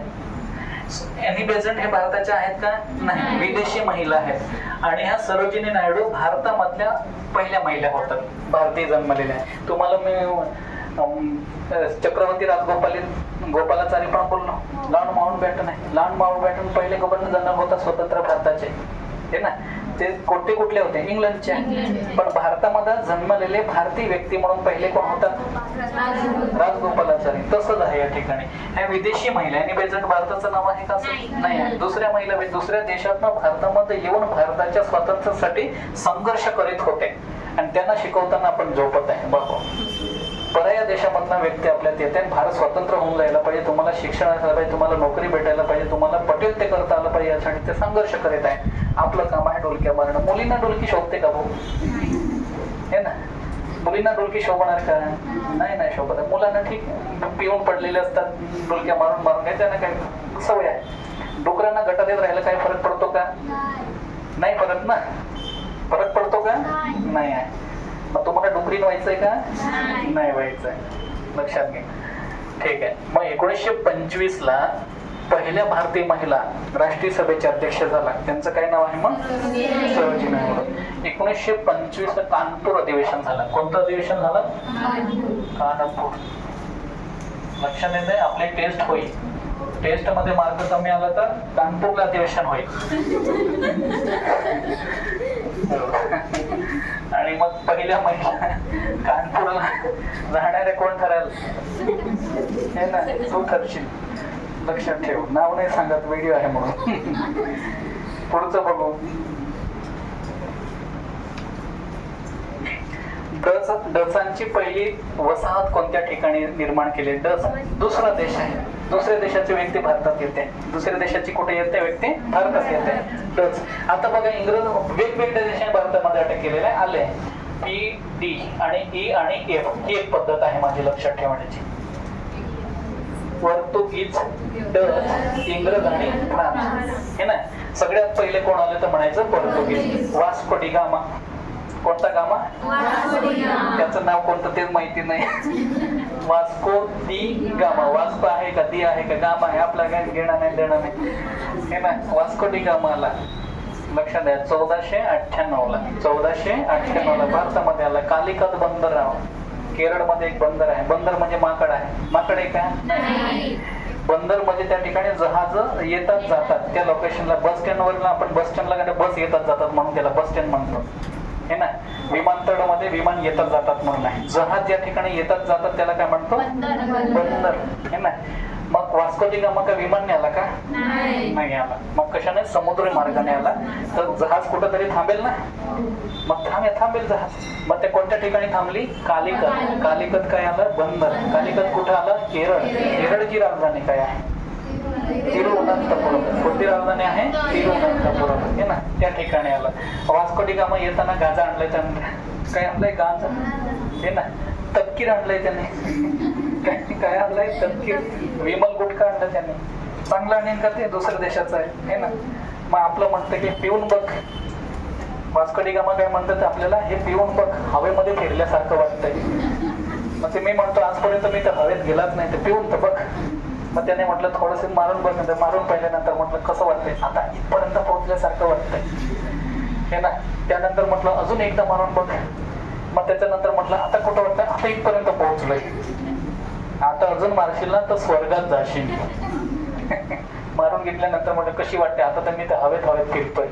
एनी बेझंट हे भारताच्या आहेत का? नाही, विदेशी महिला आहेत. आणि ह्या सरोजिनी नायडू भारतामधल्या पहिल्या महिला होतात, भारतीय जन्मलेल्या. तुम्हाला मी चक्रवर्ती गोपालाचारी पण बोललो. लॉर्ड माउंटबॅटन आहे. लॉर्ड माउंटबॅटन पहिले गव्हर्नर जनरल होता स्वतंत्र भारताचे हे ना. ते कुठले होते? इंग्लंडचे. पण भारतामध्ये जन्मलेले भारतीय व्यक्ती म्हणून पहिले कोण होतात? राजगोपालाचारी. तसंच आहे या ठिकाणी. ह्या विदेशी महिला. आणि बेझंट भारताचं नाव आहे का? नाही आहे. दुसऱ्या महिला दुसऱ्या देशातनं भारतामध्ये येऊन भारताच्या स्वातंत्र्यासाठी संघर्ष करीत होते, आणि त्यांना शिकवताना आपण झोपत आहे. बाबा, पराया देशामधला व्यक्ती आपल्यात येते. भारत स्वतंत्र होऊन जायला पाहिजे, तुम्हाला शिक्षण असायला पाहिजे, तुम्हाला नोकरी भेटायला पाहिजे, तुम्हाला पटेल ते करता आलं पाहिजे, यासाठी ते संघर्ष करीत आहे. आपलं काम आहे डोलक्या मारणं. मुलींना डोलकी शोभते का भाऊ? हे ना. मुलींना डोलकी शोभणार का? नाही शोभत. मुलांना ठीक पिऊन पडलेले असतात, डोलक्या मारून काय त्यांना काय सवय आहे. डुकरांना गटात येत राहायला काय फरक पडतो का? नाही पडत ना. फरक पडतो का? नाही आहे. मग तुम्हाला डुकरीन व्हायचंय का? नाही व्हायचंय. लक्षात घ्या. ठीक आहे. मग 1925 ला पहिल्या भारतीय महिला राष्ट्रीय सभेचे अध्यक्ष झाला. त्यांचं काय नाव आहे? मग सरोजिनी नायडू. 1925 ला कानपूर अधिवेशन झालं. कोणतं अधिवेशन झालं? कानपूर. लक्षात येते. आपली टेस्ट होईल. टेस्ट मध्ये मार्क कमी आला तर कानपूरला अधिवेशन होईल. आणि मग पहिल्या महिला कानपूरला राहणाऱ्या कोण ठराल? हे ना, तू ठरशील. लक्षात ठेव, नाव नाही सांगत, व्हिडिओ आहे म्हणून. पुढचं बघू. डचांची पहिली वसाहत कोणत्या ठिकाणी निर्माण केली? डच दुसरा देश आहे. दुसऱ्या देशाची व्यक्ती भारतात येते. दुसऱ्या देशाची कुठे येते व्यक्ती? भारतात येते. डच. आता बघा, इंग्रज वेगवेगळ्या देशाने भारतामध्ये अटक केलेले आले. PD आणि E आणि F ही एक पद्धत आहे माझी लक्षात ठेवण्याची. पोर्तुगीज, डच, इंग्रज आणि फ्रान्स. हे ना, सगळ्यात पहिले कोण आले तर म्हणायचं पोर्तुगीज. Vasco da Gama. कोणता गामा? त्याचं नाव कोणतं तेच माहिती नाही. वास्को दी गामा. वास्को आहे का, दी आहे का, गामा आहे, आपला काय घेणं नाही देणं नाही. हे ना, वास्को डी गामा आला. लक्षात द्या, 1498 ला. 1498 ला भारतामध्ये आला. कालिकत बंदर. केरळमध्ये एक बंदर आहे. बंदर म्हणजे माकड आहे. माकड आहे का? नाही. बंदर म्हणजे त्या ठिकाणी जहाज येतात जातात. त्या लोकेशनला बस स्टँडवरला आपण बस स्टँडला बस येतात जातात म्हणून त्याला बस स्टँड म्हणतो. हे ना, विमानतळामध्ये विमान येतात जातात म्हणून आहे. जहाज ज्या ठिकाणी येतात जातात त्याला काय म्हणतो? बंदर. हे ना, मग वास्को डी गामा का विमानने आला का? नाही आला. मग कशाने? समुद्री मार्गाने आला. तर जहाज कुठंतरी थांबेल ना, मग थांबेल जहाज. मग ते कोणत्या ठिकाणी थांबली? कालिकत. कालिकत काय आलं? बंदर. कालिकत कुठं आलं? केरळ. केरळची राजधानी काय आहे? तिरुवनंतपुरम. कोणती राजधानी आहे? तिरुवनंतपुरम. हे ना, त्या ठिकाणी आलं. वास्को डी गामा येताना गाजा आणलाय त्याने. काय आणलंय? गांजा. हे ना, तपकीर आणलंय त्याने. काय आणलंय? तपकीर. विमल गुटखा आणलं त्याने. चांगलं आणेन का ते? दुसऱ्या देशाचं आहे. हे ना, मग आपलं म्हणतं की पिऊन बघ. वास्को डी गामा काय म्हणतात आपल्याला? हे पिऊन बघ, हवेमध्ये फिरल्यासारखं वाटतंय. मग ते मी म्हणतो आजपर्यंत मी तर हवेत गेलाच नाही, ते पिऊन तर बघ. मग त्याने म्हटलं थोडंसं मारून बघ. मारून पाहिल्यानंतर म्हटलं कसं वाटतंय? आता इथपर्यंत पोहोचल्यासारखं वाटतंय. हे ना, त्यानंतर म्हटलं अजून एकदा मारून बघ. मग त्याच्यानंतर म्हटलं आता कुठं वाटतं? आता इथपर्यंत पोहोचलोय. आता अजून मारशील ना तर स्वर्गात जाशील. मारून घेतल्यानंतर म्हटलं कशी वाटते? आता तर मी तर हवेत फिरतोय.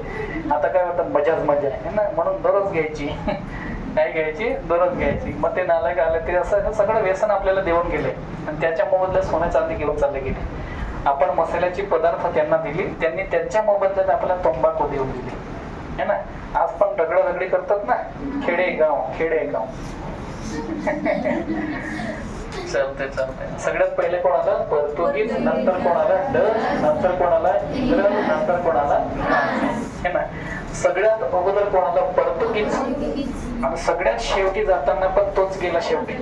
आता काय वाटतं? मजाच मजा आहे ना, म्हणून दररोज घ्यायची. काय घ्यायची? दररोज घ्यायची. मग ते नालायक आलं, ते असं सगळं व्यसन आपल्याला देऊन गेले आणि त्याच्या मोबदल्यात सोन्या चांदी घेऊन चालले गेले. आपण मसाल्याची पदार्थ त्यांना दिली, त्यांनी त्यांच्या मोबदल्यात आपल्याला तंबाखू देऊन दिली. है ना, आज पण रगडी करतात ना, खेडेगाव. चालतंय. सगळ्यात पहिले कोण आला? पोर्तुगीज. नंतर कोण आला? डच. नंतर कोण आला? इंग्रज. नंतर कोण आला? हे ना, सगळ्यात अगोदर कोण आला? पोर्तुगीज. आणि सगळ्यात शेवटी जाताना पण तोच गेला शेवटी.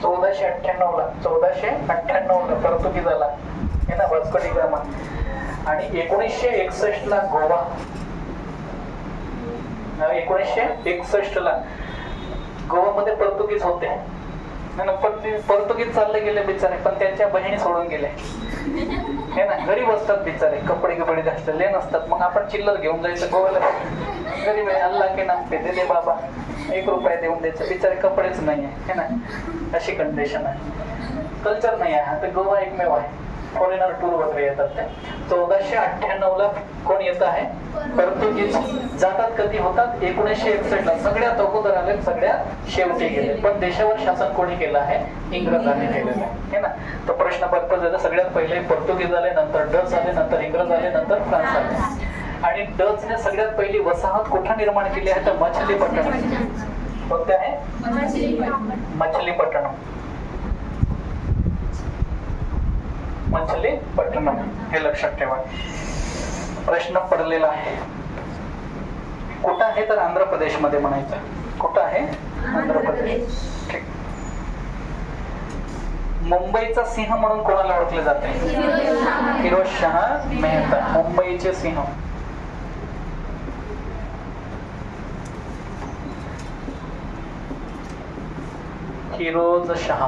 1498 ला. 1498 ला पोर्तुगीज आला. हे ना, वास्को डी गामा. आणि 1961 ला गोवा. 1961 ला गोवामध्ये पोर्तुगीज होते. पण ते पोर्तुगीज चालले गेले बिचारे, पण त्यांच्या बहिणी सोडून गेले. हे ना, गरीब असतात बिचारे, कपडे घातलेले नसतात. मग आपण चिल्लर घेऊन जायचं गोव्याला. गरीब आहे, अल्लाह के नाम पे दे दे बाबा, 1 रुपया देऊन द्यायचं. बिचारे कपडेच नाही आहे. हे ना, अशी कंडिशन आहे. कल्चर नाही आहे. आता गोवा एकमेव आहे. फॉरेनर टूर वगैरे येतात ते. 1498 ला कोण येत आहे? पोर्तुगीज. जातात कधी? होतात 1961 ला. सगळ्यात अगोदर आले, सगळ्यात शेवटी गेले. पण देशावर शासन कोणी केलं आहे? इंग्रजांनी केलेलं आहे. हे ना, तो प्रश्न पर्पज आहे. सगळ्यात पहिले पोर्तुगीज आले, नंतर डच आले, नंतर इंग्रज आले, नंतर फ्रान्स आले. आणि डचने सगळ्यात पहिली वसाहत कुठं निर्माण केली आहे? तर मछलीपट्टणम. कोणते आहे? मछलीपट्टणम. मछलीपट्टणम, हे लक्षात ठेवा. प्रश्न पडलेला आहे. कुठं आहे? तर आंध्र प्रदेश मध्ये म्हणायचं. कुठं आहे? आंध्र प्रदेश. ठीक. मुंबईचा सिंह म्हणून कोणाला ओळखले जाते? फिरोजशाह मेहता. मुंबईचे सिंह. फिरोजशाह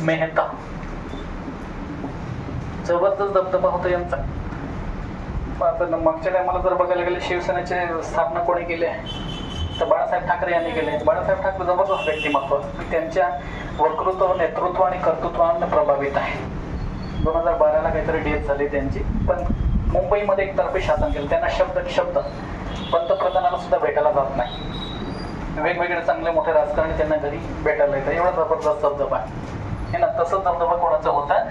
मेहता. जबरदस्त दबदबा होता यांचा. मागच्या टायमाला जर बघायला गेले, शिवसेनेचे स्थापना कोणी केली तर बाळासाहेब ठाकरे यांनी केले. बाळासाहेब ठाकरे जबरदस्त व्यक्तिमत्व. त्यांच्या वक्तृत्व, नेतृत्व आणि कर्तृत्वाने प्रभावित आहे. 2012 ला काहीतरी डेथ झाली त्यांची, पण मुंबईमध्ये एकतर्फी शासन केलं. त्यांना शब्द पंतप्रधानाला सुद्धा भेटायला जात नाही. वेगवेगळे चांगले मोठे राजकारणी त्यांना घरी भेटायला येतात. एवढा जबरदस्त दबदबा आहे ना. तसंच दबदबा कोणाचा होता?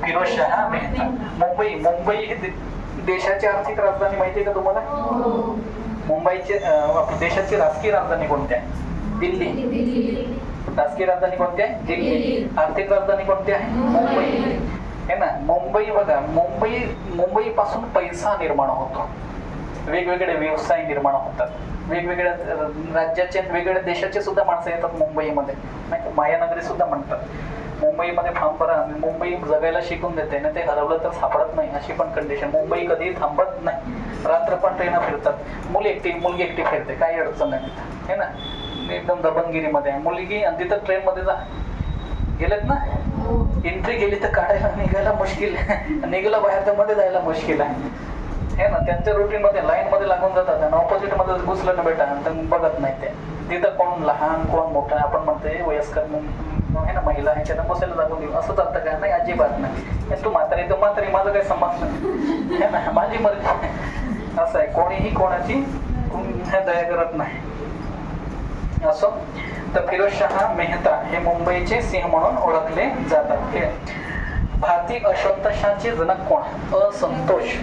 फिरोजशहा मेहता. मुंबई ही देशाची आर्थिक राजधानी माहिती आहे का तुम्हाला? मुंबईचे आपल्या देशाची राजकीय राजधानी कोणती आहे? दिल्ली. राजकीय राजधानी कोणती आहे? दिल्ली. आर्थिक राजधानी कोणती आहे? मुंबई है ना. मुंबई बघा, मुंबई पासून पैसा निर्माण होतो, वेगवेगळे व्यवसाय निर्माण होतात, वेगवेगळ्या राज्याचे वेगवेगळ्या देशाचे सुद्धा माणसं येतात मुंबईमध्ये, नाही मायानगरी सुद्धा म्हणतात. मुंबईमध्ये फॉर्म भरा. मुंबई जगायला शिकून देते ना. ते हरवलं तर सापडत नाही अशी पण कंडिशन. मुंबई कधीही थांबत नाही. रात्र पण ट्रेन फिरतात. मुलगी एकटी फिरते, काही अडचण नाही तिथं है ना. एकदम दबंगिरीमध्ये आहे मुलगी. आणि तिथं ट्रेनमध्ये जा गेलेत ना, एंट्री गेली तर काढायला निघायला मुश्किल आहे, निघायला बाहेर तर मध्ये जायला मुश्किल आहे ना. त्यांच्या रुटीनमध्ये लाईनमध्ये लागून जातात आणि ऑपोजिटमध्ये घुसलं ना बेटा तर बघत नाही ते. तिथं कोण लहान कोण मोठं, आपण म्हणतोय वयस्कर आहे ना, महिला आहे त्यांना बसायला जागून देऊ असं चालतं का? नाही, अजिबात नाही. तू म्हातारी तर म्हातारी, माझं काही संबंध नाही है ना, माझी मर्जी. असं आहे, कोणीही कोणाची दया करत नाही. असो तर फिरोजशहा मेहता हे मुंबईचे सिंह म्हणून ओळखले जातात. हे भारतीय असंतोषाचे जनक कोण? असंतोष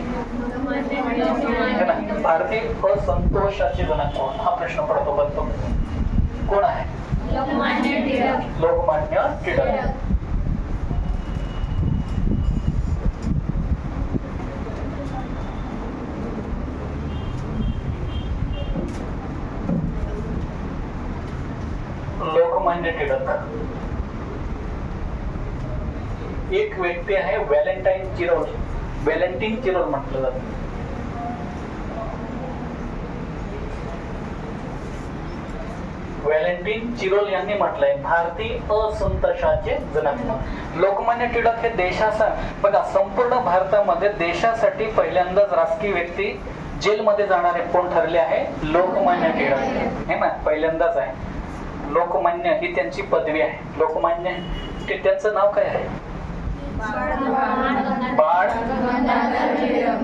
है ना. भारतीय असंतोषाचे जनक कोण हा प्रश्न बनतो. कोण आहे? लोकमान्य टिळक. लोकमान्य टिळक. एक व्यक्ती आहे व्हॅलेंटाईन चिरोल. व्हॅलेंटाईन चिरोल म्हटलं जातं. व्हॅलेंटाईन चिरोल यांनी म्हटलंय भारतीय असंतोषाचे जनक. लोकमान्य टिळक हे देशाचा बघा, संपूर्ण भारतामध्ये देशासाठी पहिल्यांदाच राजकीय व्यक्ती जेलमध्ये जाणारे कोण ठरले आहे? लोकमान्य टिळक हे ना, पहिल्यांदाच आहे. लोकमान्य ही त्यांची पदवी आहे. लोकमान्य त्यांचं नाव काय आहे? बाळ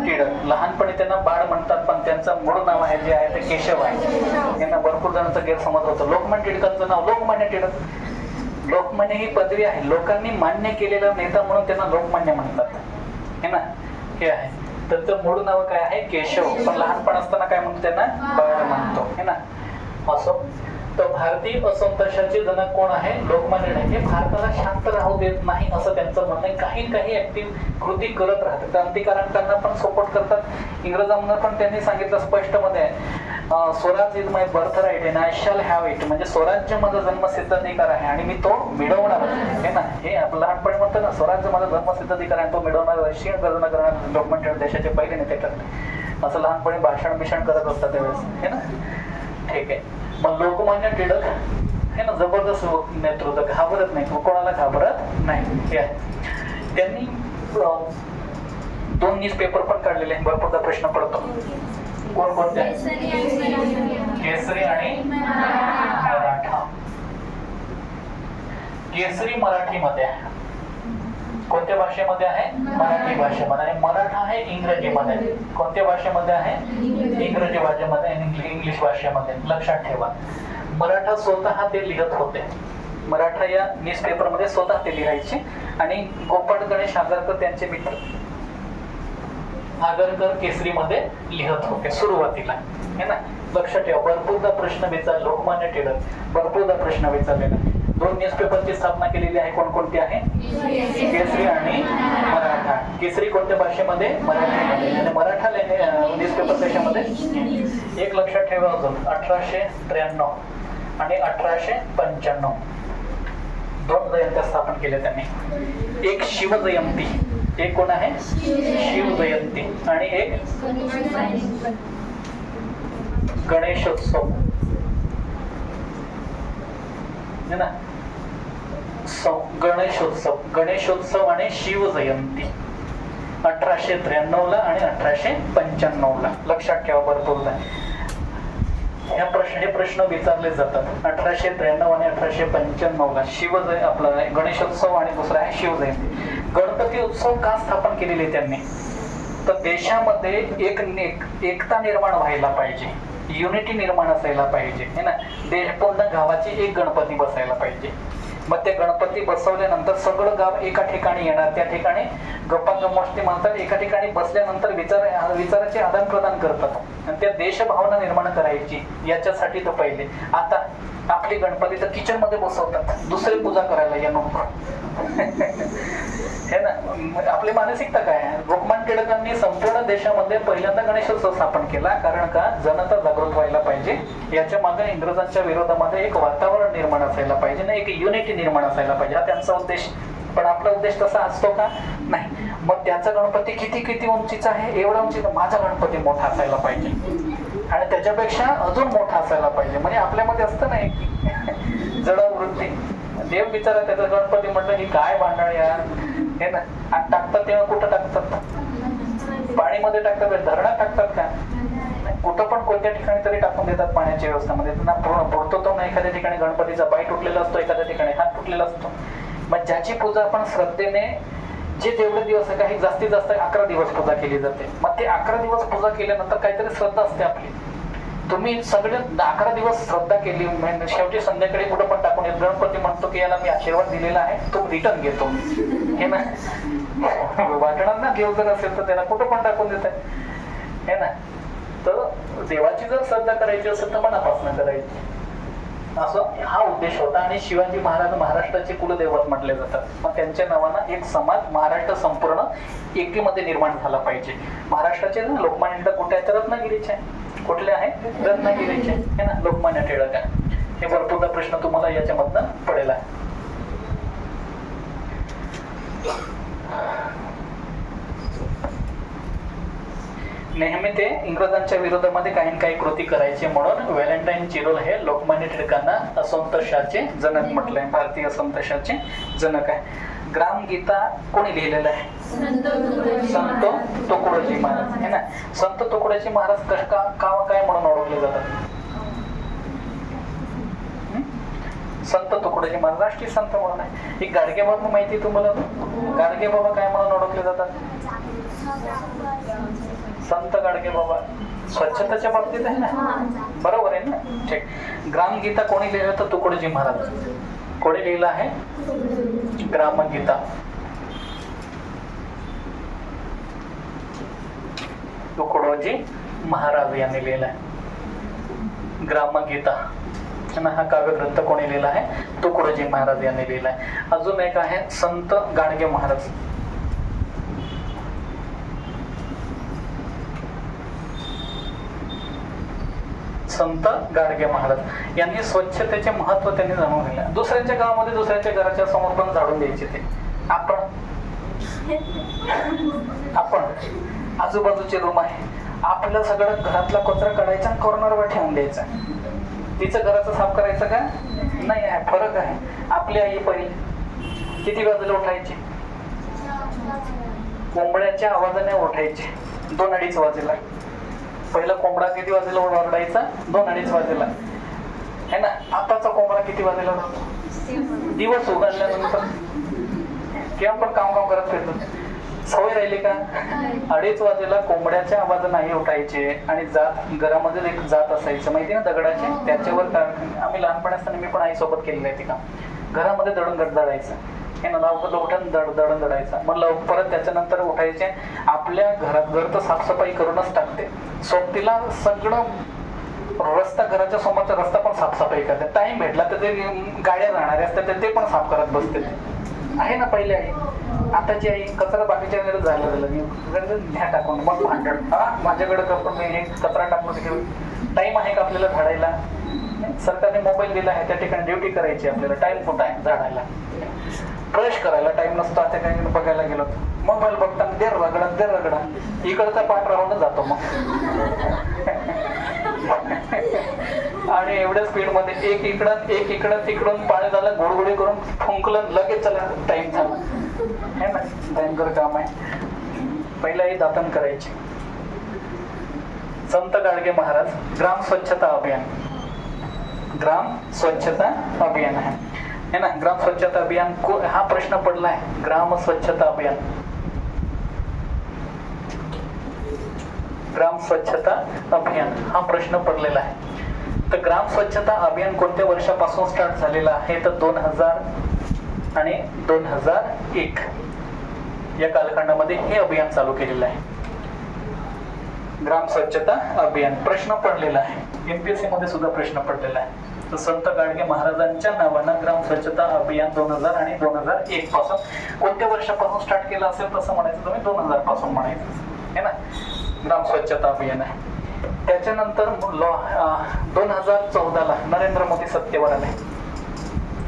टिळक. लहानपणी त्यांना बाळ म्हणतात पण त्यांचं मूळ नाव आहे जे आहे ते केशव आहे. यांना भरपूर जणांचा गैरसमज होतो. लोकमान्य टिळकांचं नाव लोकमान्य टिळक. लोकमान्य ही पदवी आहे. लोकांनी मान्य केलेला नेता म्हणून त्यांना लोकमान्य म्हणतात है ना. हे आहे. त्यांचं मूळ नाव काय आहे? केशव. पण लहानपण असताना काय म्हणतो त्यांना? बाळ म्हणतो है ना. असो तर भारतीय असंतोषाचे जनक कोण आहे? लोकमान्य टिळक. हे भारताला शांत राहू देत नाही असं त्यांचं म्हणणं आहे. काही ऍक्टिव्ह कृती करत राहतात. क्रांतिकारकांना पण सपोर्ट करतात. इंग्रजांना पण त्यांनी सांगितलं स्पष्ट मध्ये, Swaraj is my birth right and I shall have it. म्हणजे स्वराज्य माझा जन्मसिद्ध अधिकार आहे आणि मी तो मिळवणार आहे ना. हे आपलं लहानपणी म्हणतो ना, स्वराज्य माझा जन्मसिद्ध अधिकार आहे तो मिळवणार, राष्ट्रीय गर्जना करणार लोकमान्य टिळक देशाचे पहिले नेते ठरले असं लहानपणी भाषण करत असतात त्यावेळेस है ना. ठीक आहे. मग लोकमान्य टिळक हे ना जबरदस्त नेतृत्व, घाबरत नाही, कोणाला घाबरत नाही. हे आहे. त्यांनी 2 न्यूजपेपर पण काढलेले आहे. भरपूरदा प्रश्न पडतो कोणकोणत्या? केसरी आणि मराठा. केसरी मराठीमध्ये आहे. कोणत्या भाषेमध्ये आहे? मराठी भाषेमध्ये. आणि मराठा आहे इंग्रजीमध्ये. कोणत्या भाषेमध्ये आहे? इंग्रजी भाषेमध्ये, इंग्लिश भाषेमध्ये. लक्षात ठेवा. मराठा स्वतः ते लिहत होते. मराठा या न्यूजपेपर मध्ये स्वतः ते लिहायचे. आणि गोपाळ गणेश आगरकर त्यांचे मित्र आगरकर केसरीमध्ये लिहत होते सुरुवातीला है ना. लक्षात ठेवा. भरपूरदा प्रश्न विचारला लोकमान्य टिळक, भरपूरदा प्रश्न विचारलेला. 2 न्यूजपेपरची स्थापना केलेली आहे. कोणकोणती आहे? केसरी आणि मराठा. केसरी कोणत्या भाषेमध्ये? मराठीमध्ये. आणि मराठा न्यूजपेपर देशामध्ये. एक लक्षात ठेवा अजून, 1893 आणि 1895 2 जयंत्या स्थापन केल्या त्यांनी. एक शिवजयंती, एक कोण आहे? शिवजयंती. आणि एक गणेशोत्सव है ना. गणेशोत्सव आणि शिवजयंती 1893 ला आणि 1895 ला. लक्षात ठेवा. भरपूरदा हे प्रश्न विचारले जातात. 1893 आणि 1895 ला आपला गणेशोत्सव आणि दुसरा आहे शिवजयंती. गणपती उत्सव का स्थापन केलेले त्यांनी? तर देशामध्ये एकता निर्माण व्हायला पाहिजे, युनिटी निर्माण असायला पाहिजे है ना. पूर्ण गावाची एक गणपती बसायला पाहिजे. मग ते गणपती बसवल्यानंतर सगळं गाव एका ठिकाणी येणार, त्या ठिकाणी गप्पा गमोष्टी म्हणतात, एका ठिकाणी बसल्यानंतर विचाराचे आदान प्रदान करतात आणि त्या देशभावना निर्माण करायची. याच्यासाठी तर पहिले आता आपली गणपती तर किचन मध्ये बसवतात, दुसरी पूजा करायला या नको हे ना. आपली मानसिकता काय आहे. लोकमान्य टिळकांनी संपूर्ण देशामध्ये पहिल्यांदा गणेशोत्सव स्थापन केला, कारण का जनता जागृत व्हायला पाहिजे. याच्या मागे इंग्रजांच्या विरोधामध्ये एक वातावरण निर्माण असायला पाहिजे ना, एक युनिटी निर्माण असायला पाहिजे, हा त्यांचा उद्देश. पण आपला उद्देश तसा असतो का? नाही. मग त्याचा गणपती किती उंचीचा आहे, एवढा उंचीचा, माझा गणपती मोठा असायला पाहिजे आणि त्याच्यापेक्षा अजून मोठा असायला पाहिजे. म्हणजे आपल्यामध्ये असतं ना एक जड वृत्ती. देव बिचारा त्याचा गणपती म्हटलं की काय भांडण यार हे ना. आणि टाकतात तेव्हा कुठं टाकतात? पाणीमध्ये टाकतात, धरणात टाकतात का? कुठं पण कोणत्या ठिकाणी तरी टाकून देतात पाण्याच्या व्यवस्थेमध्ये. त्यांना पुरतो तो ना. एखाद्या ठिकाणी गणपतीचा पाय तुटलेला असतो, एखाद्या ठिकाणी हात तुटलेला असतो. मग ज्याची पूजा आपण श्रद्धेने, जे तेवढे दिवस काही जास्तीत जास्त 11 दिवस पूजा केली जाते. मग ते 11 दिवस पूजा केल्यानंतर काहीतरी श्रद्धा असते आपली. तुम्ही सगळे 11 दिवस श्रद्धा केली, शेवटी संध्याकाळी कुठं पण टाकून येत. गणपती म्हणतो की याला मी आशीर्वाद दिलेला आहे, तो रिटर्न घेतो हे ना. वाटणार ना देव जर असेल तर त्याला कुठं पण टाकून देत आहे हे ना. तर देवाची जर श्रद्धा करायची असेल तर मनापासून करायची, असं हा उद्देश होता. आणि शिवाजी महाराज महाराष्ट्राचे कुलदैवत म्हटले जातात. मग त्यांच्या नावानं एक समाज महाराष्ट्र संपूर्ण एकीमध्ये निर्माण झाला पाहिजे. महाराष्ट्राचे ना लोकमान्य टिळक कुठे आहेत? रत्नागिरीचे. कुठले आहे? रत्नागिरीचे हे ना लोकमान्य टिळक आहे. हे भरपूरदा प्रश्न तुम्हाला याच्यामधनं पडेल आहे. नेहमी ते इंग्रजांच्या विरोधामध्ये काही कृती करायचे, म्हणून व्हॅलेंटाईन चिरोल हे लोकमान्य टिळकांना असंतोषाचे जनक म्हटलंय. भारतीय असंतोषाचे जनक आहे. ग्रामगीता कोणी लिहिलेलं आहे? संत तुकडोजी महाराज है ना. संत तुकडोजी महाराज काय म्हणून ओळखले जातात? संत तुकडोजी महाराज राष्ट्रीय संत म्हणून आहे. एक गाडगे बाबा माहिती तुम्हाला? गाडगे बाबा काय म्हणून ओळखले जातात? संत गाडगे बाबा स्वच्छतेच्या बाबतीत आहे ना, बरोबर आहे ना. ठीक. ग्रामगीता कोणी लिहिलं तर तुकडोजी महाराज. कोणी लिहिलं आहे? ग्रामगीता. तुकडोजी महाराज यांनी लिहिला आहे ग्रामगीता. हा काव्यग्रंथ कोणी लिहिला आहे? तुकडोजी महाराज यांनी लिहिला आहे. अजून एक आहे संत गाडगे महाराज. संत गाडगे महाराज यांनी स्वच्छतेचे महत्व त्यांनी जाणून घेतले. दुसऱ्यांच्या गावामध्ये दुसऱ्याच्या घराच्या समोर पण झाडून द्यायचे ते. आपण आजूबाजूचे रूम आहे, आपलं सगळं घरातला कचरा काढायचा आणि कॉर्नरवर ठेवून द्यायचा. तिचं घराचं साफ करायचं का? नाही आहे, फरक आहे. आपली आई पहिले किती वाजता उठायची? कोंबड्याच्या आवाजाने उठायचे 2-2:30 वाजेला. पहिला कोंबडा किती वाजेला ओरडायचा? 2-2:30 वाजेला है ना. आताचा कोंबडा किती वाजेला ओरडतो? दिवस उघडल्यानंतर. किंवा पण काम करत फिरतो. सवय राहिली का? 2:30 वाजेला कोंबड्याच्या आवाज नाही उठायचे. आणि जात घरामध्ये एक जात असायचं माहिती ना, दगडाचे. त्याच्यावर आम्ही लहानपणी असताना मी पण आईसोबत केलेलं आहे. ती काम घरामध्ये दळून दळायचं हे ना. लवकर उठून दळण दळायचं. मग परत त्याच्यानंतर उठायचे. आपल्या घरात घर तर साफसफाई करूनच टाकते. सोबतीला सगळं रस्ता, घराच्या समोरचा रस्ता पण साफसफाई करते. टाइम भेटला तर ते गाड्या जाणारे असतात ते पण साफ करत बसते. आहे ना पहिले आई. आताची आई कचरा बाकीच्या घरात झालं ध्या टाकून मग भांडण. माझ्याकडे कचरा टाकून टाइम आहे का आपल्याला झाडायला? सरकारने मोबाईल दिला आहे, त्या ठिकाणी ड्युटी करायची आपल्याला. टाइम कुठं आहे झाडायला? ब्रश करायला टाइम नसतो. आता काही बघायला गेलो मोबाईल बघताना देर रगडा इकडचा पाठ राहूनच जातो मग. आणि एवढ्या स्पीड मध्ये एक इकडं तिकडून पाणी झालं, गोडगोडी करून फुंकलं, लगेच चला टाइम झाला है ना. भयंकर काम आहे. पहिलाही दातन करायची. संत गाडगे महाराज ग्राम स्वच्छता अभियान. ग्राम स्वच्छता अभियान आहे ना. ग्राम स्वच्छता अभियान हा प्रश्न पडला आहे. ग्राम स्वच्छता अभियान ग्राम स्वच्छता अभियान हा प्रश्न पडलेला आहे. तर ग्राम स्वच्छता अभियान कोणत्या वर्षापासून स्टार्ट झालेलं आहे? तर 2000 आणि 2001 या कालखंडामध्ये हे अभियान चालू केलेलं आहे. ग्राम स्वच्छता अभियान प्रश्न पडलेला आहे, एमपीएससी मध्ये सुद्धा प्रश्न पडलेला आहे. तर संत गाडगे महाराजांच्या नावानं ग्राम स्वच्छता अभियान 2000 आणि 2001 पासून कोणत्या वर्षापासून स्टार्ट केलं असेल तसं म्हणायचं तुम्ही 2000 पासून म्हणायचं है ना. ग्राम स्वच्छता अभियान आहे. त्याच्यानंतर 2014 ला नरेंद्र मोदी सत्तेवर आले.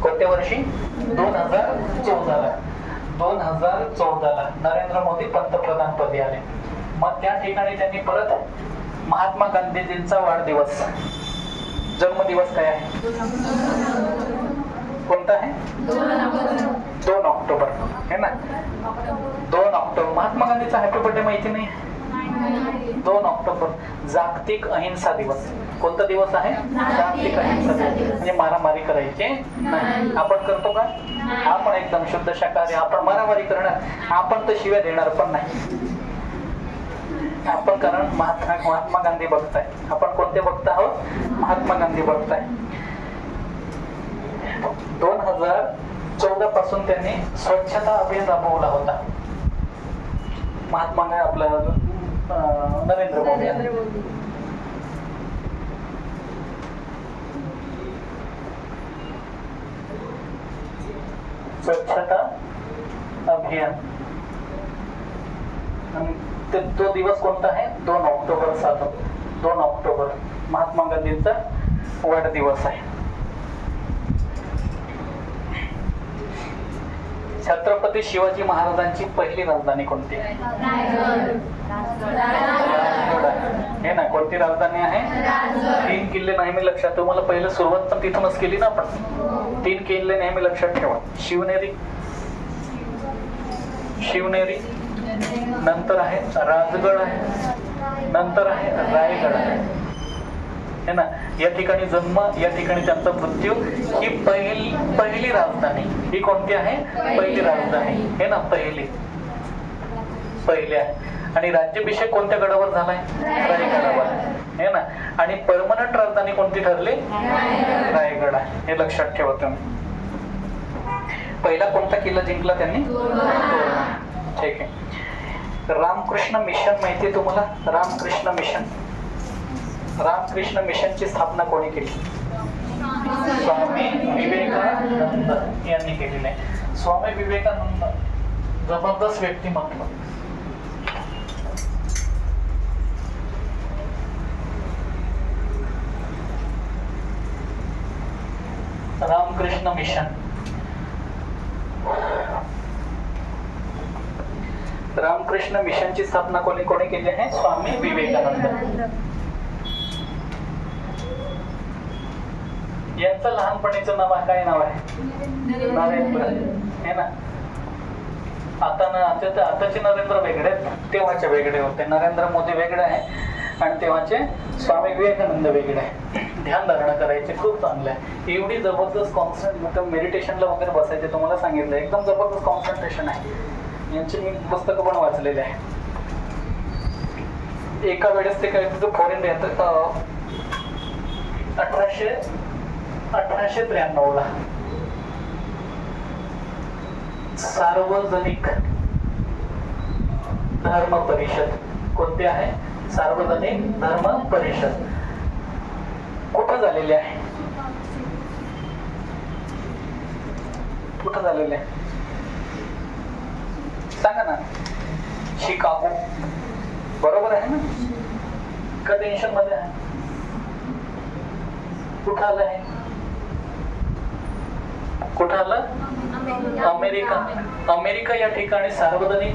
कोणत्या वर्षी? 2014 ला. 2014 ला नरेंद्र मोदी पंतप्रधान पदी आले. मग त्या ठिकाणी त्यांनी परत महात्मा गांधीजींचा वाढदिवस, जन्मदिवस काय आहे? कोणता आहे? 2 ऑक्टोबर है ना. 2 ऑक्टोबर महात्मा गांधीचा हॅपी बर्थडे माहिती नाही? 2 ऑक्टोबर जागतिक अहिंसा दिवस. कोणता दिवस आहे? जागतिक अहिंसा दिवस. म्हणजे मारामारी करायची नाही. आपण करतो का? आपण एकदम शुद्ध शाकाहारी. आपण मारामारी करणार, आपण तर शिव्या देणार पण नाही आपण, कारण महात्मा गांधी बघताय. आपण कोणते बघत आहोत? महात्मा गांधी बघताय. 2014 पासून त्यांनी स्वच्छता अभियान राबवला होता. महात्मा गांधी आपला नरेंद्र मोदी. स्वच्छता अभियान आणि तो दिवस कोणता आहे? 2 ऑक्टोबर 2 ऑक्टोबर महात्मा गांधींचा वाढदिवस आहे. छत्रपती शिवाजी महाराजांची पहिली राजधानी कोणती आहे? हे ना. कोणती राजधानी आहे? 3 किल्ले नेहमी लक्षात. तुम्हाला पहिलं सुरुवात पण तिथूनच केली ना आपण. 3 किल्ले नेहमी लक्षात ठेवा. शिवनेरी, नंतर आहे राजगड आहे, नंतर आहे रायगड आहे ना. या ठिकाणी जन्म, या ठिकाणी त्यांचा मृत्यू. ही पहिली राजधानी. ही कोणती आहे? पहिली राजधानी है ना. पहिली आहे. आणि राज्याभिषेक कोणत्या गडावर झालाय? रायगडावर है ना. आणि परमनंट राजधानी कोणती ठरली? रायगड आहे. हे लक्षात ठेवा तुम्ही. पहिला कोणता किल्ला जिंकला त्यांनी? ठीक आहे. रामकृष्ण मिशन माहिती आहे तुम्हाला? रामकृष्ण मिशनची स्थापना कोणी केली? स्वामी विवेकानंद यांनी केलेली आहे. स्वामी विवेकानंद जबरदस्त व्यक्तिमत्व. रामकृष्ण मिशन. रामकृष्ण मिशनची स्थापना कोणी केली आहे? स्वामी विवेकानंद. यांचं लहानपणीचं नाव काय नाव आहे? नरेंद्र है ना. आताचे नरेंद्र वेगळे आहेत, तेव्हाचे वेगळे होते. नरेंद्र मोदी वेगळे आहे आणि तेव्हाचे स्वामी विवेकानंद वेगळे आहे. ध्यान धारणा करायचे खूप चांगलं आहे. एवढी जबरदस्त कॉन्सन्ट्रेशन, मेडिटेशनला वगैरे बसायचे तुम्हाला सांगितलं. एकदम जबरदस्त कॉन्सन्ट्रेशन आहे. यांची मी पुस्तकं पण वाचलेले आहे. एका वेळेस ते काय फॉरेन येतात. 1893 ला सार्वजनिक धर्म परिषद. कोणती आहे? सार्वजनिक धर्म परिषद. कुठं झालेली आहे? कुठं झालेली आहे सांगा ना. शिकागो. बरोबर आहे ना. का टेन्शन मध्ये आहे? कुठं आलं आहे? कुठं आलं? अमेरिका या ठिकाणी सार्वजनिक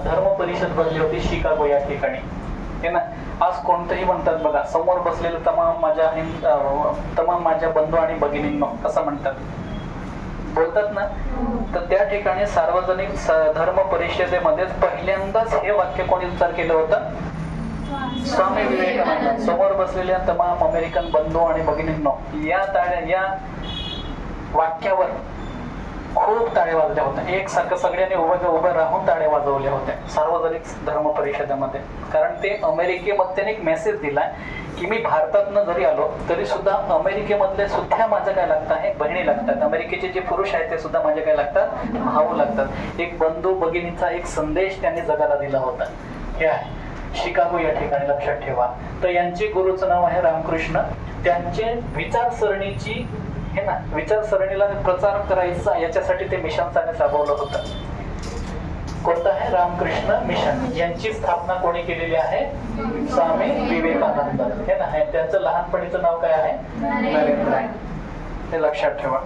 धर्म परिषद भरली होती शिकागो या ठिकाणी है ना. आज कोणतंही म्हणतात बघा, समोर बसलेलं तमाम माझ्या बंधू आणि भगिनींनो असं म्हणतात, बोलतात ना. तर त्या ठिकाणी सार्वजनिक धर्म परिषदेमध्ये पहिल्यांदाच हे वाक्य कोणी उच्चार केलं होतं? स्वामी विवेकानंद. समोर बसलेल्या तमाम अमेरिकन बंधू आणि भगिनींनो, या वाक्यावर खूप टाळ्या वाजल्या होत्या, एकसारखं सगळ्यांनी उभं राहून टाळ्या वाजवल्या होत्या सार्वजनिक धर्म परिषदेमध्ये. कारण ते अमेरिकेमध्ये एक मेसेज दिला की मी भारतातनं जरी आलो तरी सुद्धा अमेरिकेमधले सुद्धा माझं काय लागतं आहे, बहिणी लागतात. अमेरिकेचे जे पुरुष आहेत ते सुद्धा माझे काय लागतात, भाऊ लागतात. एक बंधू भगिनीचा एक संदेश त्यांनी जगाला दिला होता. हे आहे शिकागो या ठिकाणी, लक्षात ठेवा. तर यांचे गुरुचं नाव आहे रामकृष्ण. त्यांचे विचारसरणीची हे ना, विचारसरणीला प्रचार करायचा याच्यासाठी ते मिशन राबवलं होतं. कोणतं आहे, रामकृष्ण मिशन. यांची स्थापना कोणी केलेली आहे, स्वामी विवेकानंद. हे ना, त्यांचं लहानपणीचं नाव काय आहे, नरेंद्र आहे. हे लक्षात ठेवा.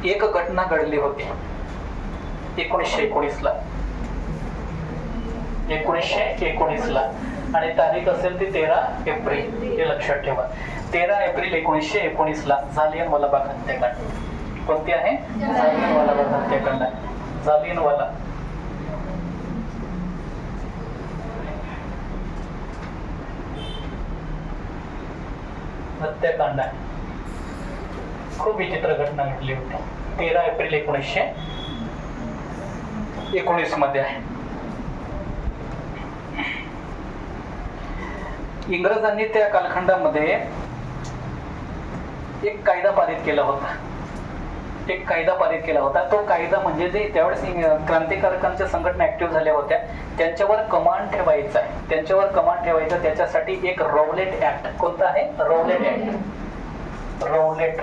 एक घटना घडली होती 1919 ला, 1919 ला, आणि तारीख असेल ती 13 एप्रिल. हे लक्षात ठेवा. 13 एप्रिल 1919 ला जालियनवाला बाग हत्याकांड. कोणती आहे, जालियनवाला बाग हत्याकांड. जालियनवाला हत्याकांड आहे. खूप विचित्र घटना घडली होती. 13 एप्रिल 1919 मध्ये आहे. इंग्रजांनी त्या कालखंडामध्ये एक कायदा पारित केला होता. एक कायदा पारित केला होता. तो कायदा म्हणजे जे त्यावेळेस क्रांतिकारकांच्या संघटना ऍक्टिव्ह झाल्या होत्या, त्यांच्यावर कमांड ठेवायचा आहे, त्यांच्यावर कमांड ठेवायचा. त्याच्यासाठी एक रॉवलेट ऍक्ट. कोणता आहे, रॉवलेट ऍक्ट. रॉवलेट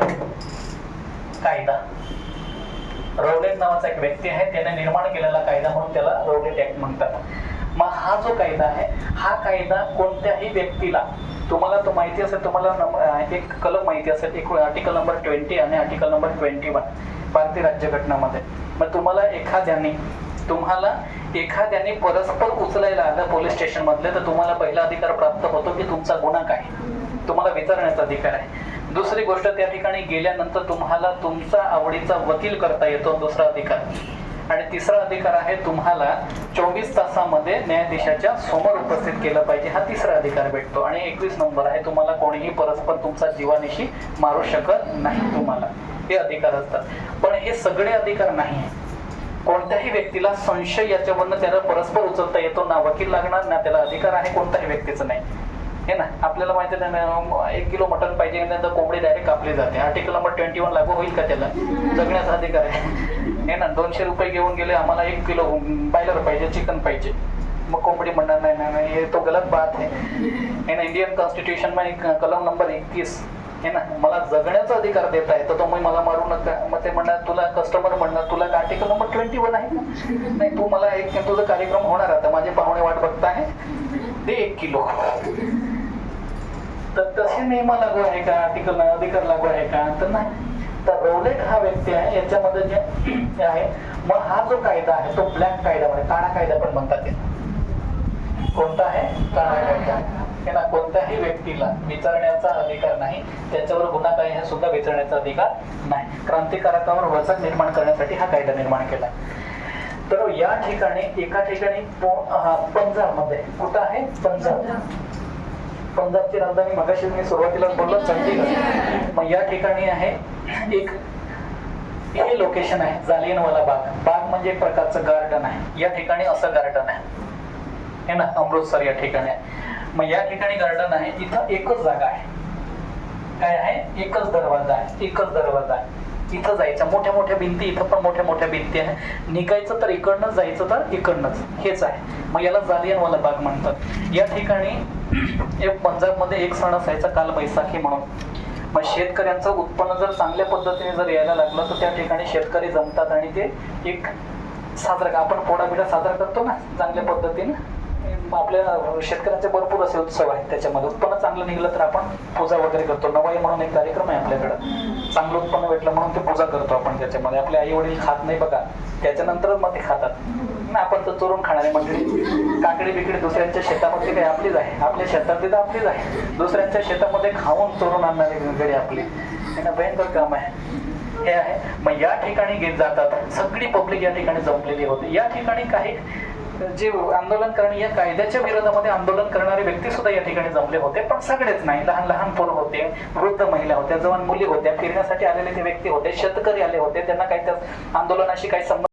कायदा. रॉवलेट नावाचा एक व्यक्ती आहे, त्याने निर्माण केलेला कायदा म्हणून त्याला रॉवलेट ऍक्ट म्हणतात. मग हा जो कायदा आहे, हा कायदा कोणत्याही व्यक्तीला, तुम्हाला तो माहिती असेल, तुम्हाला एक कलम माहिती असेल, एक आर्टिकल नंबर 20 आणि आर्टिकल नंबर 21 भारतीय राज्यघटनामध्ये. मग तुम्हाला एखाद्याने परस्पर उचलायला आलं पोलीस स्टेशन मधले, तर तुम्हाला पहिला अधिकार प्राप्त होतो की तुमचा गुन्हा काय, तुम्हाला विचारण्याचा अधिकार आहे. दुसरी गोष्ट, त्या ठिकाणी गेल्यानंतर तुम्हाला तुमचा आवडीचा वकील करता येतो, दुसरा अधिकार. आणि तिसरा अधिकार आहे, तुम्हाला 24 तासामध्ये न्यायाधीशाच्या समोर उपस्थित केलं पाहिजे, हा तिसरा अधिकार भेटतो. आणि 21 नंबर आहे, तुम्हाला कोणीही परस्पर तुमचा जीवानिशी मारू शकत नाही. तुम्हाला हे अधिकार असतात. पण हे सगळे अधिकार नाही. कोणत्याही व्यक्तीला संशय याच्यावरनं त्याला परस्पर उचलता येतो, ना वकील लागणार, ना त्याला अधिकार आहे, कोणत्याही व्यक्तीचं नाही. हे ना, आपल्याला माहिती आहे 1 किलो मटण पाहिजे, नंतर कोंबडी डायरेक्ट कापली जाते. आर्टिकल नंबर 21 लागू होईल का त्याला, जगण्याचा अधिकार आहे. हे ना, 200 रुपये घेऊन गेले, आम्हाला 1 किलो बॉयलर पाहिजे, चिकन पाहिजे, मग कोंबडी म्हणणार नाही, हे तो गलत बात आहे. हे ना, इंडियन कॉन्स्टिट्यूशन मध्ये कलम नंबर 21, हे ना, मला जगण्याचा अधिकार देत आहे, तर तो मग मला मारू नका. मग ते म्हणणार, तुला कस्टमर म्हणणार, तुला आर्टिकल नंबर 21 आहे का, नाही तू मला तुझा कार्यक्रम होणार, आता माझे पाहुणे वाट बघता आहे, दे 1 किलो. तर तसे नियम लागू आहे का, आर्टिकल अधिकार लागू आहे का, तर नाही. तर रॉवलेट हा व्यक्ती आहे, याच्यामध्ये जे आहे. मग हा जो कायदा आहे तो ब्लॅक कायदा म्हणजे काळा कायदा पण म्हणतात. कोणता आहे, काळा कायदा. हे ना, कोणत्याही व्यक्तीला विचारण्याचा अधिकार नाही, त्याच्यावर गुन्हा काय हे सुद्धा विचारण्याचा अधिकार नाही. क्रांतिकारकावर वचक निर्माण करण्यासाठी हा कायदा निर्माण केला. तर या ठिकाणी एका ठिकाणी पंजाब मध्ये, कुठं आहे, पंजाब. पंजाबची राजधानी मगाशी मी सुरुवातीला बोललो चंडीगड. मग या ठिकाणी आहे एक, हे लोकेशन आहे जालियनवाला बाग. बाग म्हणजे एक प्रकारचं गार्डन आहे. या ठिकाणी असं गार्डन आहे, हे ना, अमृतसर या ठिकाणी आहे. मग या ठिकाणी गार्डन आहे, इथं एकच जागा आहे. काय आहे, एकच दरवाजा आहे, एकच दरवाजा आहे. इथं जायचं, मोठ्या मोठ्या भिंती, इथं पण मोठ्या मोठ्या भिंती आहे. निघायचं तर इकडनंच, जायचं तर इकडनंच, हेच आहे. मग याला जालियनवाला बाग म्हणतात. या ठिकाणी पंजाबमध्ये एक सण असायचा, काल बैसाखी म्हणून. मग शेतकऱ्यांचं उत्पन्न जर चांगल्या पद्धतीने जर यायला लागलं तर त्या ठिकाणी शेतकरी जमतात आणि ते एक साजरा, आपण पोळा-बिळा साजरा करतो ना चांगल्या पद्धतीने, आपल्या शेतकऱ्यांचे भरपूर असे उत्सव आहेत. त्याच्यामध्ये उत्पन्न चांगलं निघलं तर आपण पूजा वगैरे करतो. नवाई म्हणून एक कार्यक्रम आहे आपल्याकडं, चांगलं उत्पन्न भेटलं म्हणून ते पूजा करतो आपण. त्याच्यामध्ये आपले आई वडील खात नाही बघा, त्याच्यानंतरच मग ते खातात ना. आपण तर चोरून खाणारे मंडळी. काकडी बिकडी दुसऱ्यांच्या शेतामध्ये काही आपलीच आहे, आपल्या शेतातली तर आपलीच आहे, दुसऱ्यांच्या शेतामध्ये खाऊन चोरून आणणारी गडी आपली. त्यांना भयंकर काम आहे हे आहे. मग या ठिकाणी घेत जातात, सगळी पब्लिक या ठिकाणी जमलेली होती. या ठिकाणी काही जे आंदोलन करणे या कायद्याच्या विरोधामध्ये आंदोलन करणारे व्यक्ती सुद्धा या ठिकाणी जमले होते, पण सगळेच नाही. लहान लहान पोरं होते, वृद्ध महिला होत्या, जवान मुली होत्या, फिरण्यासाठी आलेले ते व्यक्ती होते, शेतकरी आले होते, त्यांना काही त्या आंदोलनाशी काही संबंध